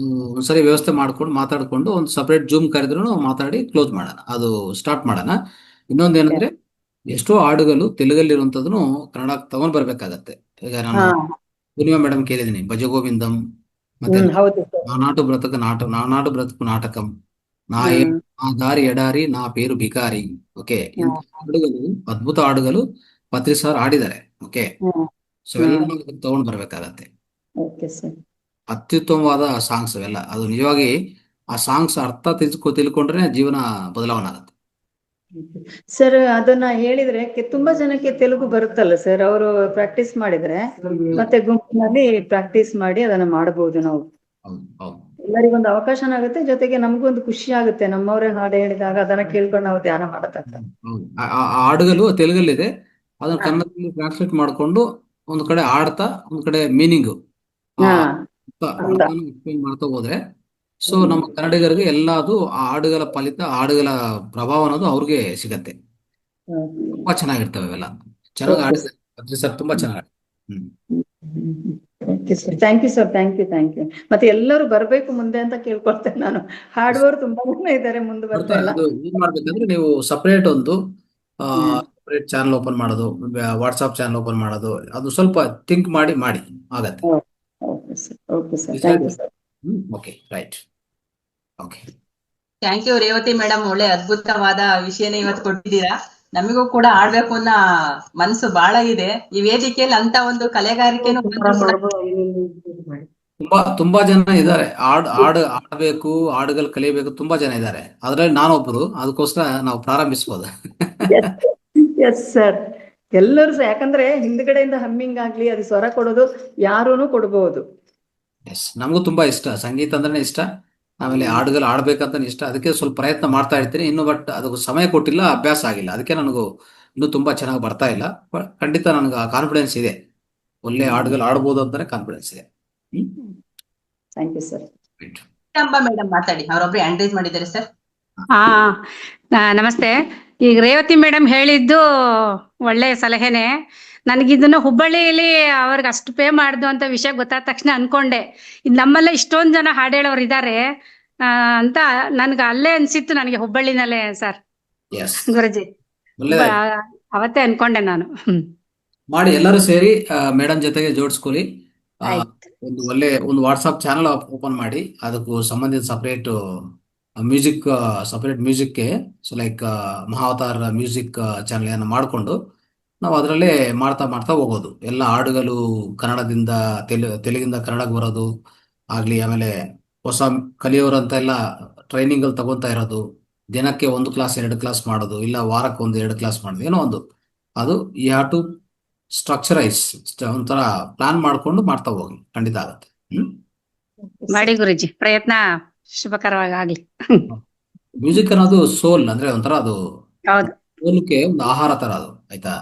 ಒಂದ್ಸರಿ ವ್ಯವಸ್ಥೆ ಮಾಡ್ಕೊಂಡು ಮಾತಾಡ್ಕೊಂಡು ಒಂದು ಸಪರೇಟ್ ಜೂಮ್ ಕರೆದ್ರು ಮಾತಾಡಿ ಕ್ಲೋಸ್ ಮಾಡೋಣ, ಅದು ಸ್ಟಾರ್ಟ್ ಮಾಡೋಣ. ಇನ್ನೊಂದೇನಂದ್ರೆ, ಎಷ್ಟೋ ಹಾಡುಗಳು ತೆಲುಗಲ್ಲಿರುವಂತದನ್ನು ಕನ್ನಡ ತಗೊಂಡ್ ಬರ್ಬೇಕಾಗತ್ತೆ. ಈಗ ನಾನು ಪೂರ್ಣಿಮಾ ಮೇಡಮ್ ಕೇಳಿದೀನಿ, ಭಜಗೋವಿಂದಂ, ಮತ್ತೆ ನಾನಾಟು ಬ್ರತಕು ನಾಟಕಂ, ನಾ ದಾರಿ ಎಡಾರಿ, ನಾ ಪೇರು ಭಿಕಾರಿ. ಓಕೆ, ಇಂಥ ಹಾಡುಗಳು, ಅದ್ಭುತ ಹಾಡುಗಳು ಪತ್ರಿ ಸರ್ ಹಾಡಿದ್ದಾರೆ. ಓಕೆ, ಸೊ ಎಲ್ಲ ತಗೊಂಡ್ ಬರ್ಬೇಕಾಗತ್ತೆ. ಅತ್ಯುತ್ತಮವಾದ ಸಾಂಗ್ಸ್ ಅವೆಲ್ಲ. ಅದು ನಿಜವಾಗಿ ಆ ಸಾಂಗ್ಸ್ ಅರ್ಥ ತಿಳ್ಕೊಂಡ್ರೆ ಜೀವನ ಬದಲಾವಣೆ ಆಗುತ್ತೆ. ಸರ್ ಅದನ್ನ ಹೇಳಿದ್ರೆ ತುಂಬಾ ಜನಕ್ಕೆ ತೆಲುಗು ಬರುತ್ತಲ್ಲ ಸರ್, ಅವರು ಪ್ರಾಕ್ಟೀಸ್ ಮಾಡಿದ್ರೆ ಮತ್ತೆ ಗುಂಪಿನಲ್ಲಿ ಪ್ರಾಕ್ಟೀಸ್ ಮಾಡಿ ಅದನ್ನ ಮಾಡಬಹುದು ನಾವು. ಎಲ್ಲರಿಗೊಂದು ಅವಕಾಶನ ಆಗುತ್ತೆ, ಜೊತೆಗೆ ನಮಗೂ ಒಂದು ಖುಷಿ ಆಗುತ್ತೆ, ನಮ್ಮವರೇ ಹಾಡು ಹೇಳಿದಾಗ ಅದನ್ನ ಕೇಳ್ಕೊಂಡು ನಾವು ಧ್ಯಾನ ಮಾಡತಕ್ಕ. ಆ ಹಾಡುಗಳು ತೆಲುಗಲ್ಲಿದೆ, ಅದನ್ನ ಕನ್ನಡದಲ್ಲಿ ಟ್ರಾನ್ಸ್ಲೇಟ್ ಮಾಡ್ಕೊಂಡು ಒಂದ್ ಕಡೆ ಆಡ್ತಾ ಒಂದ್ ಕಡೆ ಮೀನಿಂಗ್ ಎಕ್ಸ್ಪ್ಲೇನ್ ಮಾಡ್ತಾ ಹೋದ್ರೆ, ಸೊ ನಮ್ಮ ಕನ್ನಡಿಗರಿಗೆ ಎಲ್ಲದು ಆ ಹಾಡುಗಳ ಫಲಿತ, ಹಾಡುಗಳ ಪ್ರಭಾವ ಅನ್ನೋದು ಅವ್ರಿಗೆ ಸಿಗತ್ತೆ. ತುಂಬಾ ಚೆನ್ನಾಗಿರ್ತವೆ ಇವೆಲ್ಲ. ಚೆನ್ನಾಗಿ ಆಡಿದ್ದಾರೆ ಸರ್, ತುಂಬಾ ಚೆನ್ನಾಗಿ. Thank you sir, thank you. ಮತ್ತೆ ಎಲ್ಲರೂ ಬರ್ಬೇಕು ಮುಂದೆ ಅಂತ ಕೇಳ್ಕೊಳ್ತೇನೆ ನಾನು. ಹಾಡುವವರು ತುಂಬಾ ಜನ ಇದ್ದಾರೆ, ಮುಂದೆ ಬರ್ತಾ ಇಲ್ಲ. ಏನ್ ಮಾಡ್ಬೇಕಂದ್ರೆ, ನೀವು ಸಪರೇಟ್ ಒಂದು ಸಪರೇಟ್ ಚಾನಲ್ ಓಪನ್ ಮಾಡೋದು, ವಾಟ್ಸ್ಆಪ್ ಚಾನಲ್ ಓಪನ್ ಮಾಡೋದು, ಅದು ಸ್ವಲ್ಪ ಥಿಂಕ್ ಮಾಡಿ ಆಗತ್ತೆ. Okay sir, thank you sir. Okay, right. Okay, thank you Revathi madam, ಒಳ್ಳೆ ಅದ್ಭುತವಾದ ವಿಷಯನ ಇವತ್ತು ಕೊಟ್ಟಿದ್ದೀರಾ. ನಮಗೂ ಕೂಡ ಆಡ್ಬೇಕು ಅನ್ನೋ ಮನಸ್ಸು ಬಹಳ ಇದೆ. ಈ ವೇದಿಕೆಯಲ್ಲಿ ಅಂತ ಒಂದು ಕಲೆಗಾರಿಕೆನೂ ತುಂಬಾ ಜನ ಇದ್ದಾರೆ. ಆಡ್ಬೇಕು, ಹಾಡುಗಳು ಕಲಿಬೇಕು, ತುಂಬಾ ಜನ ಇದ್ದಾರೆ. ಅದ್ರಲ್ಲಿ ನಾನೊಬ್ರು. ಅದಕ್ಕೋಸ್ಕರ ನಾವು ಪ್ರಾರಂಭಿಸಬಹುದು. ಎಸ್ ಸರ್, ಎಲ್ಲರೂ ಸಹ, ಯಾಕಂದ್ರೆ ಹಿಂದ್ಗಡೆಯಿಂದ ಹಮ್ಮಿಂಗ್ ಆಗ್ಲಿ, ಅದು ಸ್ವರ ಕೊಡೋದು ಯಾರೂನು ಕೊಡಬಹುದು. ಎಸ್, ನಮಗೂ ತುಂಬಾ ಇಷ್ಟ, ಸಂಗೀತ ಅಂದ್ರೆ ಇಷ್ಟ. ಆಮೇಲೆ ಹಾಡುಗಳು ಆಡ್ಬೇಕಂತ ಇಷ್ಟ. ಅದಕ್ಕೆ ಸ್ವಲ್ಪ ಪ್ರಯತ್ನ ಮಾಡ್ತಾ ಇರ್ತೀನಿ ಇನ್ನು, ಬಟ್ ಅದಕ್ಕೆ ಸಮಯ ಕೊಟ್ಟಿಲ್ಲ, ಅಭ್ಯಾಸ ಆಗಿಲ್ಲ. ಅದಕ್ಕೆ ನನಗೂ ಇನ್ನೂ ತುಂಬಾ ಚೆನ್ನಾಗಿ ಬರ್ತಾ ಇಲ್ಲ. ಖಂಡಿತ ನನಗೆ ಕಾನ್ಫಿಡೆನ್ಸ್ ಇದೆ, ಒಳ್ಳೆ ಹಾಡುಗಳು ಆಡ್ಬೋದು ಅಂತಾನೆ ಕಾನ್ಫಿಡೆನ್ಸ್ ಇದೆ. Thank you sir. ಮೇಡಮ್ ಮಾತಾಡಿ, ಅವರೊಬ್ರು ಹ್ಯಾಂಡ್ ರೈಸ್ ಮಾಡಿದ್ದಾರೆ ಸರ್. ನಮಸ್ತೆ. ಈಗ ರೇವತಿ ಮೇಡಮ್ ಹೇಳಿದ್ದು ಒಳ್ಳೆ ಸಲಹೆನೆ. ನನಗಿದನ್ನು ಹುಬ್ಬಳ್ಳಿಯಲ್ಲಿ ಅವ್ರಿಗೆ ಅಷ್ಟು ಪೇ ಮಾಡ್ದು ಅಂತ ವಿಷಯ ಗೊತ್ತಾದ ತಕ್ಷಣ ಅನ್ಕೊಂಡೆ, ಇದು ನಮ್ಮಲ್ಲೇ ಇಷ್ಟೊಂದು ಜನ ಹಾಡು ಹೇಳೋರು ಇದ್ದಾರೆ ಅಂತ ನನ್ಗೆ ಅಲ್ಲೇ ಅನ್ಸಿತ್ತು, ನನಗೆ ಹುಬ್ಬಳ್ಳಿನಲ್ಲೇ ಸರ್ ಗುರುಜಿ. ಅವತ್ತೇ ಅನ್ಕೊಂಡೆ ನಾನು. ಮಾಡಿ, ಎಲ್ಲರೂ ಸೇರಿ ಮೇಡಮ್ ಜೊತೆಗೆ ಜೋಡಿಸ್ಕೊಳ್ಳಿ. ಒಂದು ವಾಟ್ಸ್ಆಪ್ ಚಾನಲ್ ಓಪನ್ ಮಾಡಿ, ಅದಕ್ಕೂ ಸಂಬಂಧಿತ ಸಪರೇಟ್ ಮ್ಯೂಸಿಕ್ಗೆ, so like Mahavatar music channel ಅನ್ನು ಮಾಡಿಕೊಂಡು ನಾವು ಅದರಲ್ಲೇ ಮಾಡ್ತಾ ಹೋಗೋದು. ಎಲ್ಲ ಹಾಡುಗಳು ಕನ್ನಡದಿಂದ ತೆಲುಗಿಂದ ಕನ್ನಡಕ್ಕೆ ಬರೋದು ಆಗ್ಲಿ, ಆಮೇಲೆ ಹೊಸ ಕಲಿಯೋರಂತ ಎಲ್ಲ ಟ್ರೈನಿಂಗ್ ಅಲ್ಲಿ ತಗೊಂತಾ ಇರೋದು, ದಿನಕ್ಕೆ 1 ಕ್ಲಾಸ್ 2 ಕ್ಲಾಸ್ ಮಾಡೋದು, ಇಲ್ಲ ವಾರಕ್ಕೆ 1-2 ಕ್ಲಾಸ್ ಮಾಡೋದು, ಏನೋ ಒಂದು. ಅದು ಯು ಹ್ಯಾವ್ ಟು ಸ್ಟ್ರಕ್ಚರೈಸ್, ಒಂಥರ ಪ್ಲಾನ್ ಮಾಡ್ಕೊಂಡು ಮಾಡ್ತಾ ಹೋಗಿ, ಖಂಡಿತ ಆಗತ್ತೆ. ಮಾಡಿ ಗುರುಜಿ, ಪ್ರಯತ್ನ ಶುಭಕರವಾಗಿ. ಮ್ಯೂಸಿಕ್ ಅನ್ನೋದು ಸೋಲ್, ಅಂದ್ರೆ ಒಂಥರ ಅದು ಸೋಲ್ಗೆ ಒಂದು ಆಹಾರ ತರ ಅದು, ಆಯ್ತಾ?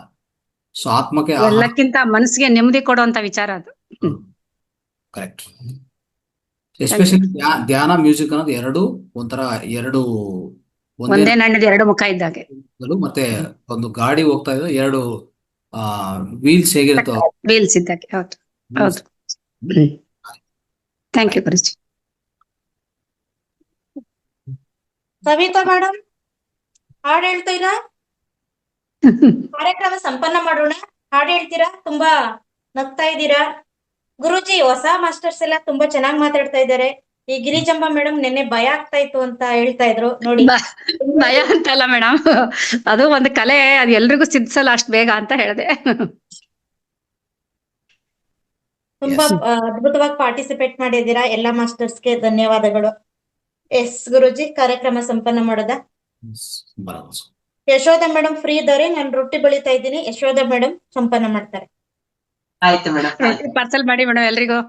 ಸೊ ಆತ್ಮಕ್ಕೆ ಎಲ್ಲಕ್ಕಿಂತ ಮನಸ್ಸಿಗೆ ನೆಮ್ಮದಿ ಕೊಡುವಂತ ವಿಚಾರ ಅದು. ಕರೆಕ್ಟ್. ಎಸ್ಪೆಷಲಿ ಧ್ಯಾನ, ಮ್ಯೂಸಿಕ್ ಅನ್ನೋದು ಎರಡು ಒಂದೇ ನಾಣ್ಯದ ಎರಡು ಮುಖ ಇದ್ದಾಗೆ. ಮತ್ತೆ ಒಂದು ಗಾಡಿ ಹೋಗ್ತಾ ಇದೆ, ಎರಡು ವೀಲ್ಸ್ ಹೇಗಿರುತ್ತೋ ವೀಲ್ಸ್ ಇದ್ದಾಗೆ. ಹೌದು ಹೌದು. Thank you Guruji. Savitha madam ಹಾಡು ಹೇಳ್ತೀರಾ? ಕಾರ್ಯಕ್ರಮ ಸಂಪನ್ನ ಮಾಡೋಣ. ಹಾಡು ಹೇಳ್ತೀರಾ? ತುಂಬಾ ನಗ್ತಾ ಇದ್ದೀರಾ. ಗುರುಜಿ ಹೊಸ ಮಾಸ್ಟರ್ಸ್ ಎಲ್ಲ ತುಂಬಾ ಚೆನ್ನಾಗಿ ಮಾತಾಡ್ತಾ ಇದ್ದಾರೆ. ಈ ಗಿರಿಜಂಬ ಮೇಡಮ್ ನೆನ್ನೆ ಭಯ ಆಗ್ತಾ ಇತ್ತು ಅಂತ ಹೇಳ್ತಾ ಇದ್ರು ನೋಡಿ. ಭಯ ಅಂತಲ್ಲ ಮೇಡಮ್, ಅದು ಒಂದು ಕಲೆ, ಅದು ಎಲ್ರಿಗೂ ಸಿದ್ಸಲ್ಲ ಅಷ್ಟ್ ಬೇಗ ಅಂತ ಹೇಳಿದೆ. ತುಂಬಾ ಅದ್ಭುತವಾಗಿ ಪಾರ್ಟಿಸಿಪೇಟ್ ಮಾಡಿದ್ದೀರಾ. ಎಲ್ಲಾ ಮಾಸ್ಟರ್ಸ್ಗೆ ಧನ್ಯವಾದಗಳು. ಎಸ್ ಗುರುಜಿ, ಕಾರ್ಯಕ್ರಮ ಸಂಪನ್ನ ಮಾಡೋದಾ? ಯಶೋಧ ಮೇಡಮ್ ಫ್ರೀ ಇದ್ದಾರೆ, ನಾನು ರೊಟ್ಟಿ ಬಳಿತಾ ಇದ್ದೀನಿ. ಯಶೋಧ ಮೇಡಮ್ ಸಂಪನ್ನ ಮಾಡ್ತಾರೆ. ಆಯ್ತು ಮೇಡಮ್. ಪಾರ್ಸಲ್ ಮಾಡಿ ಮೇಡಮ್ ಎಲ್ರಿಗೂ.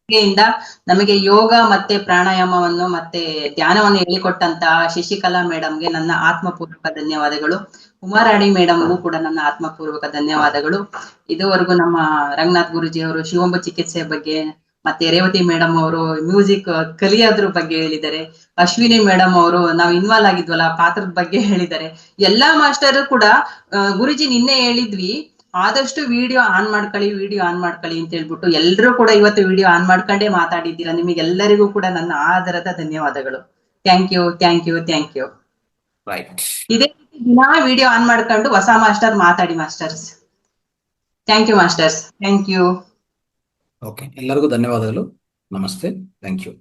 ಇಂದ ನಮಗೆ ಯೋಗ ಮತ್ತೆ ಪ್ರಾಣಾಯಾಮವನ್ನು ಮತ್ತೆ ಧ್ಯಾನವನ್ನು ಹೇಳಿಕೊಟ್ಟಂತ ಶಶಿಕಲಾ ಮೇಡಮ್ಗೆ ನನ್ನ ಆತ್ಮಪೂರ್ವಕ ಧನ್ಯವಾದಗಳು. ಉಮಾರಾಣಿ ಮೇಡಮ್ಗೂ ಕೂಡ ನನ್ನ ಆತ್ಮಪೂರ್ವಕ ಧನ್ಯವಾದಗಳು. ಇದುವರೆಗೂ ನಮ್ಮ ರಂಗನಾಥ್ ಗುರುಜಿ ಅವರು ಶಿವಂಬ ಚಿಕಿತ್ಸೆ ಬಗ್ಗೆ, ಮತ್ತೆ ರೇವತಿ ಮೇಡಮ್ ಅವರು ಮ್ಯೂಸಿಕ್ ಕಲಿಯೋದ್ರ ಬಗ್ಗೆ ಹೇಳಿದ್ದಾರೆ. ಅಶ್ವಿನಿ ಮೇಡಮ್ ಅವರು ನಾವು ಇನ್ವಾಲ್ವ್ ಆಗಿದ್ವಲ್ಲ ಪಾತ್ರದ ಬಗ್ಗೆ ಹೇಳಿದ್ದಾರೆ. ಎಲ್ಲಾ ಮಾಸ್ಟರ್ ಕೂಡ ಗುರುಜಿ ನಿನ್ನೆ ಹೇಳಿದ್ವಿ, ಆದಷ್ಟು ವಿಡಿಯೋ ಆನ್ ಮಾಡ್ಕೊಳ್ಳಿ ಅಂತ ಹೇಳ್ಬಿಟ್ಟು ಎಲ್ರೂ ಕೂಡ ಇವತ್ತು ವಿಡಿಯೋ ಆನ್ ಮಾಡ್ಕೊಂಡೇ ಮಾತಾಡಿದ್ದೀರಾ. ನಿಮಗೆಲ್ಲರಿಗೂ ಕೂಡ ನನ್ನ ಆದರದ ಧನ್ಯವಾದಗಳು. Thank you thank you thank you. ಇದೇ ರೀತಿ ದಿನಾ ವಿಡಿಯೋ ಆನ್ ಮಾಡ್ಕೊಂಡು ಹೊಸ ಮಾಸ್ಟರ್ ಮಾತಾಡಿ masters. Thank you masters, thank you. Okay, ಎಲ್ಲರಿಗೂ ಧನ್ಯವಾದಗಳು. ನಮಸ್ತೆ, ಥ್ಯಾಂಕ್ ಯು.